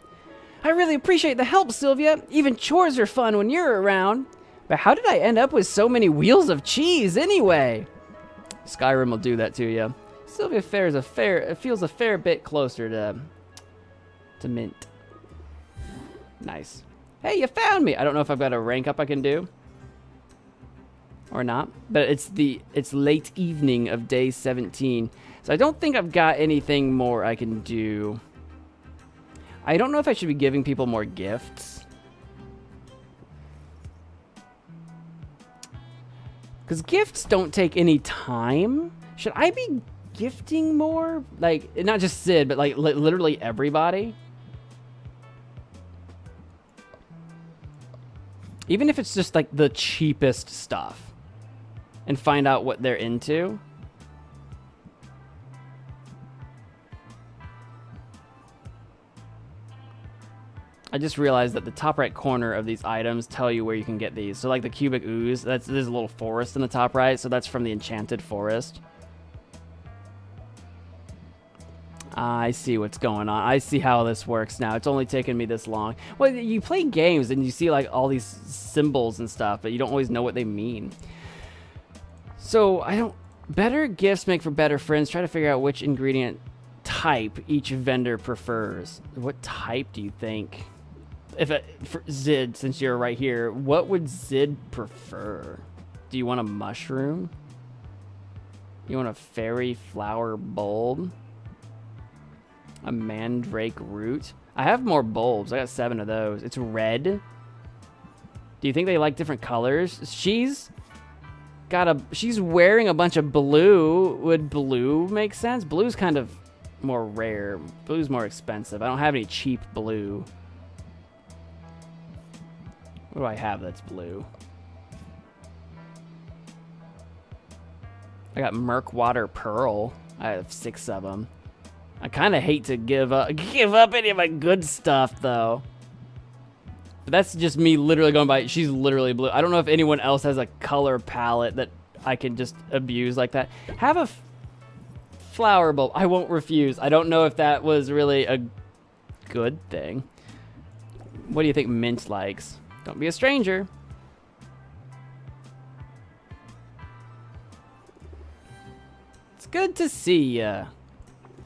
I really appreciate the help, Sylvia. Even chores are fun when you're around. But how did I end up with so many wheels of cheese anyway? Skyrim will do that to you. Sylvia feels a fair bit closer to Mint. Nice. Hey, you found me. I don't know if I've got a rank up I can do or not, but it's late evening of day 17, so I don't think I've got anything more I can do. I don't know if I should be giving people more gifts, because gifts don't take any time. Should I be gifting more? Like, not just Sid, but like literally everybody? Even if it's just like the cheapest stuff and find out what they're into. I just realized that the top right corner of these items tell you where you can get these. So like the cubic ooze, there's a little forest in the top right, so that's from the enchanted forest. I see what's going on. I see how this works now. It's only taken me this long. Well, you play games and you see like all these symbols and stuff, but you don't always know what they mean. So better gifts make for better friends. Try to figure out which ingredient type each vendor prefers. What type do you think? For Zid, since you're right here, what would Zid prefer? Do you want a mushroom? You want a fairy flower bulb? A mandrake root? I have more bulbs. I got 7 of those. It's red. Do you think they like different colors? She's wearing a bunch of blue. Would blue make sense? Blue's kind of more rare. Blue's more expensive. I don't have any cheap blue. What do I have that's blue? I got Murkwater Pearl. I have 6 of them. I kind of hate to give up any of my good stuff, though. But that's just me literally going by. She's literally blue. I don't know if anyone else has a color palette that I can just abuse like that. Have a flower bulb. I won't refuse. I don't know if that was really a good thing. What do you think Mint likes? Don't be a stranger. It's good to see ya.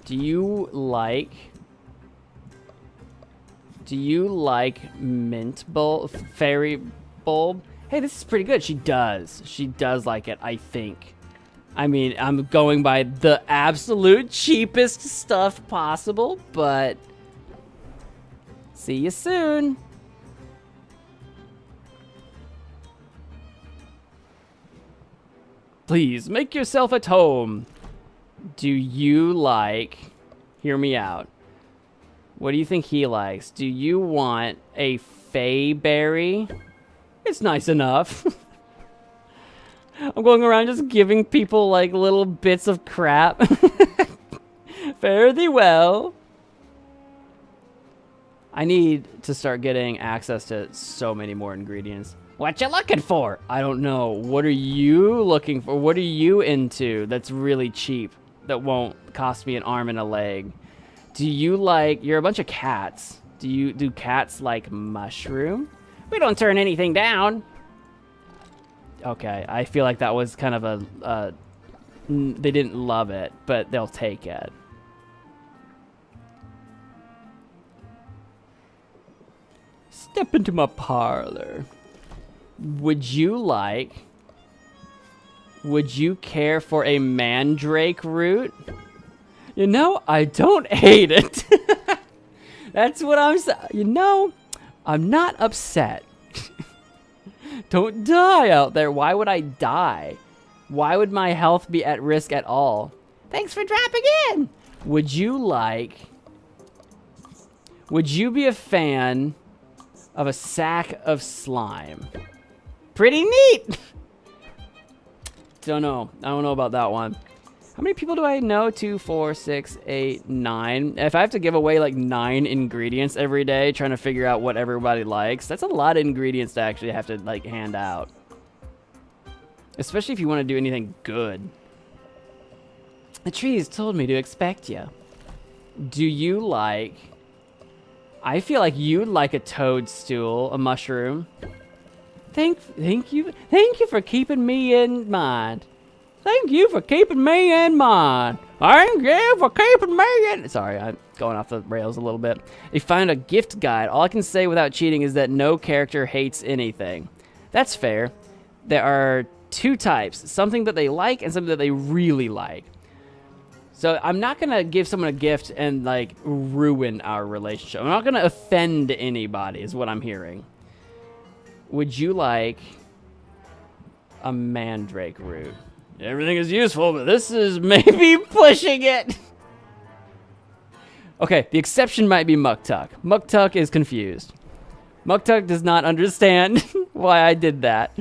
Do you like mint bulb, fairy bulb? Hey, this is pretty good. She does. She does like it, I think. I mean, I'm going by the absolute cheapest stuff possible, but see you soon. Please make yourself at home. Do you like, hear me out. What do you think he likes? Do you want a Fayberry? It's nice enough. I'm going around just giving people like little bits of crap. Fare thee well. I need to start getting access to so many more ingredients. What you looking for? I don't know. What are you looking for? What are you into that's really cheap that won't cost me an arm and a leg? Do you like, you're a bunch of cats. Do cats like mushroom? We don't turn anything down. Okay, I feel like that was kind of a they didn't love it, but they'll take it. Step into my parlor. Would you care for a mandrake root? You know, I don't hate it. That's what I'm saying. You know, I'm not upset. Don't die out there. Why would I die? Why would my health be at risk at all? Thanks for dropping in. Would you be a fan of a sack of slime? Pretty neat. Don't know. I don't know about that one. How many people do I know? 2, 4, 6, 8, 9. If I have to give away like 9 ingredients every day trying to figure out what everybody likes, that's a lot of ingredients to actually have to like hand out. Especially if you want to do anything good. The trees told me to expect you. Do you like... I feel like you'd like a toadstool, a mushroom. Thank you for keeping me in mind. Thank you for keeping me in mind. Thank you for keeping me in... Sorry, I'm going off the rails a little bit. You find a gift guide. All I can say without cheating is that no character hates anything. That's fair. There are 2 types. Something that they like and something that they really like. So I'm not going to give someone a gift and like ruin our relationship. I'm not going to offend anybody is what I'm hearing. Would you like a mandrake root? Everything is useful, but this is maybe pushing it. Okay, the exception might be Muktuk. Muktuk is confused. Muktuk does not understand why I did that.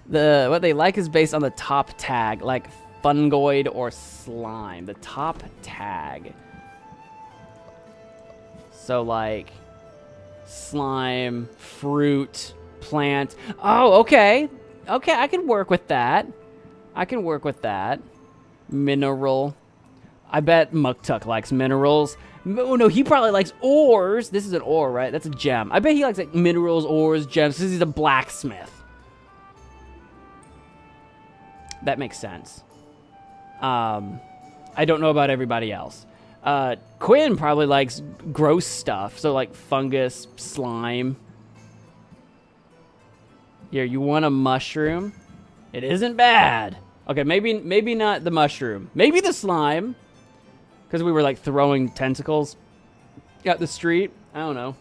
What they like is based on the top tag, like fungoid or slime. The top tag. So like slime, fruit, plant. Oh, okay. Okay, I can work with that. Mineral. I bet Muktuk likes minerals. Oh no, he probably likes ores. This is an ore, right? That's a gem. I bet he likes like minerals, ores, gems, because he's a blacksmith. That makes sense. I don't know about everybody else. Quinn probably likes gross stuff, so like fungus, slime. Here, you want a mushroom? It isn't bad. Okay, maybe not the mushroom. Maybe the slime. Because we were like throwing tentacles at the street. I don't know.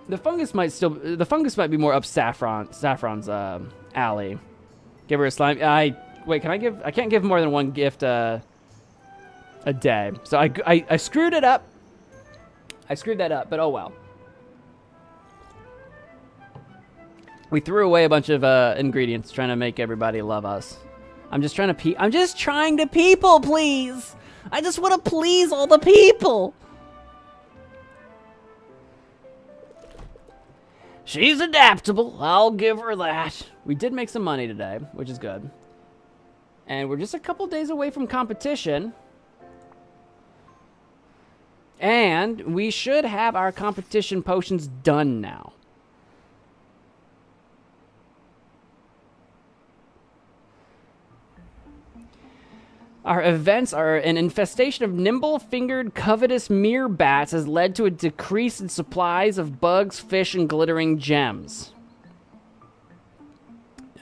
The fungus might be more up Saffron's alley. Give her a slime. Wait, I can't give more than 1 gift a day. So I screwed it up. I screwed that up, but oh well. We threw away a bunch of ingredients trying to make everybody love us. I'm just trying to people please. I just want to please all the people. She's adaptable. I'll give her that. We did make some money today, which is good. And we're just a couple days away from competition. And we should have our competition potions done now. Our events are an infestation of nimble-fingered, covetous mirror bats has led to a decrease in supplies of bugs, fish, and glittering gems.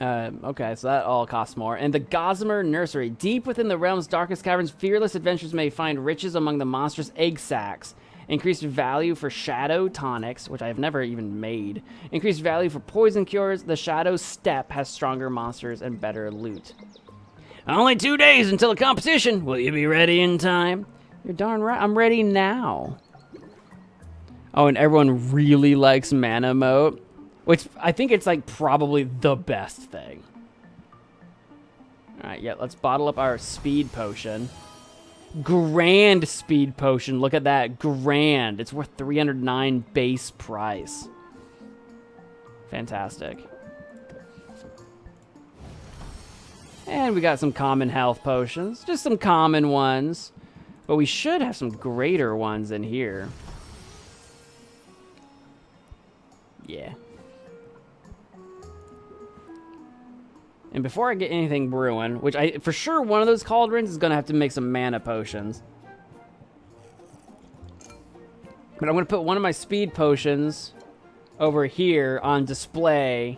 Okay, so that all costs more. And the Gossamer Nursery. Deep within the realm's darkest caverns, fearless adventurers may find riches among the monstrous egg sacs. Increased value for shadow tonics, which I have never even made. Increased value for poison cures. The Shadow Step has stronger monsters and better loot. Only 2 days until the competition. Will you be ready in time? You're darn right. I'm ready now. Oh, and everyone really likes mana mode, which I think it's like probably the best thing. All right, yeah, let's bottle up our speed potion. Grand speed potion. Look at that. Grand. It's worth 309 base price. Fantastic. And we got some common health potions. Just some common ones. But we should have some greater ones in here. Yeah. And before I get anything brewing, which for sure one of those cauldrons is going to have to make some mana potions. But I'm going to put one of my speed potions over here on display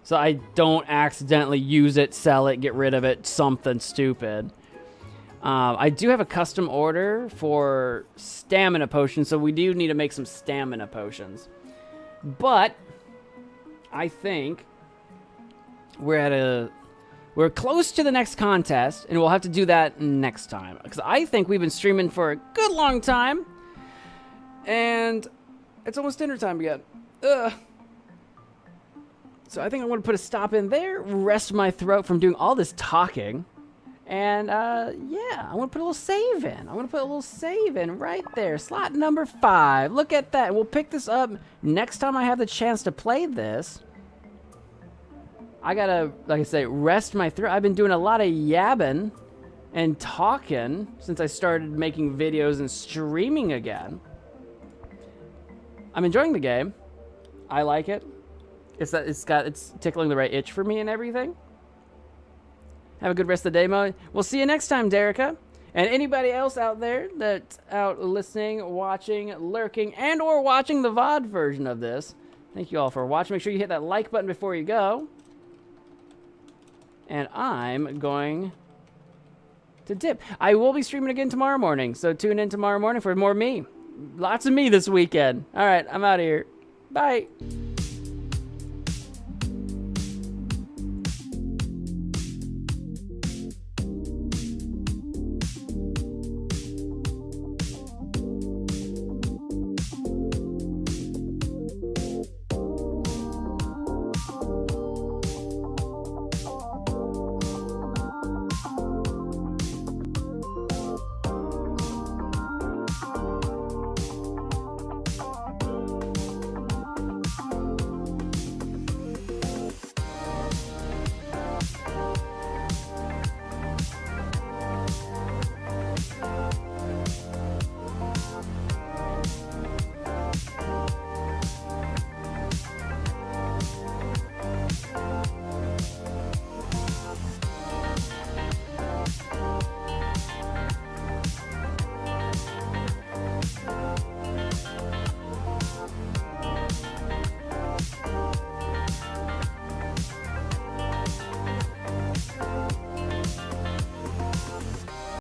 so I don't accidentally use it, sell it, get rid of it, something stupid. I do have a custom order for stamina potions, so we do need to make some stamina potions. But I think we're close to the next contest, and we'll have to do that next time. Because I think we've been streaming for a good long time, and it's almost dinner time again. Ugh. So I think I'm going to put a stop in there, rest my throat from doing all this talking. And, yeah, I'm going to put a little save in. I'm going to put a little save in right there. Slot number 5. Look at that. We'll pick this up next time I have the chance to play this. I got to, like I say, rest my throat. I've been doing a lot of yabbing and talking since I started making videos and streaming again. I'm enjoying the game. I like it. It's tickling the right itch for me and everything. Have a good rest of the day, Mo. We'll see you next time, Derica. And anybody else out there that's out listening, watching, lurking, and or watching the VOD version of this, thank you all for watching. Make sure you hit that like button before you go. And I'm going to dip. I will be streaming again tomorrow morning, so tune in tomorrow morning for more me. Lots of me this weekend. All right, I'm out of here. Bye.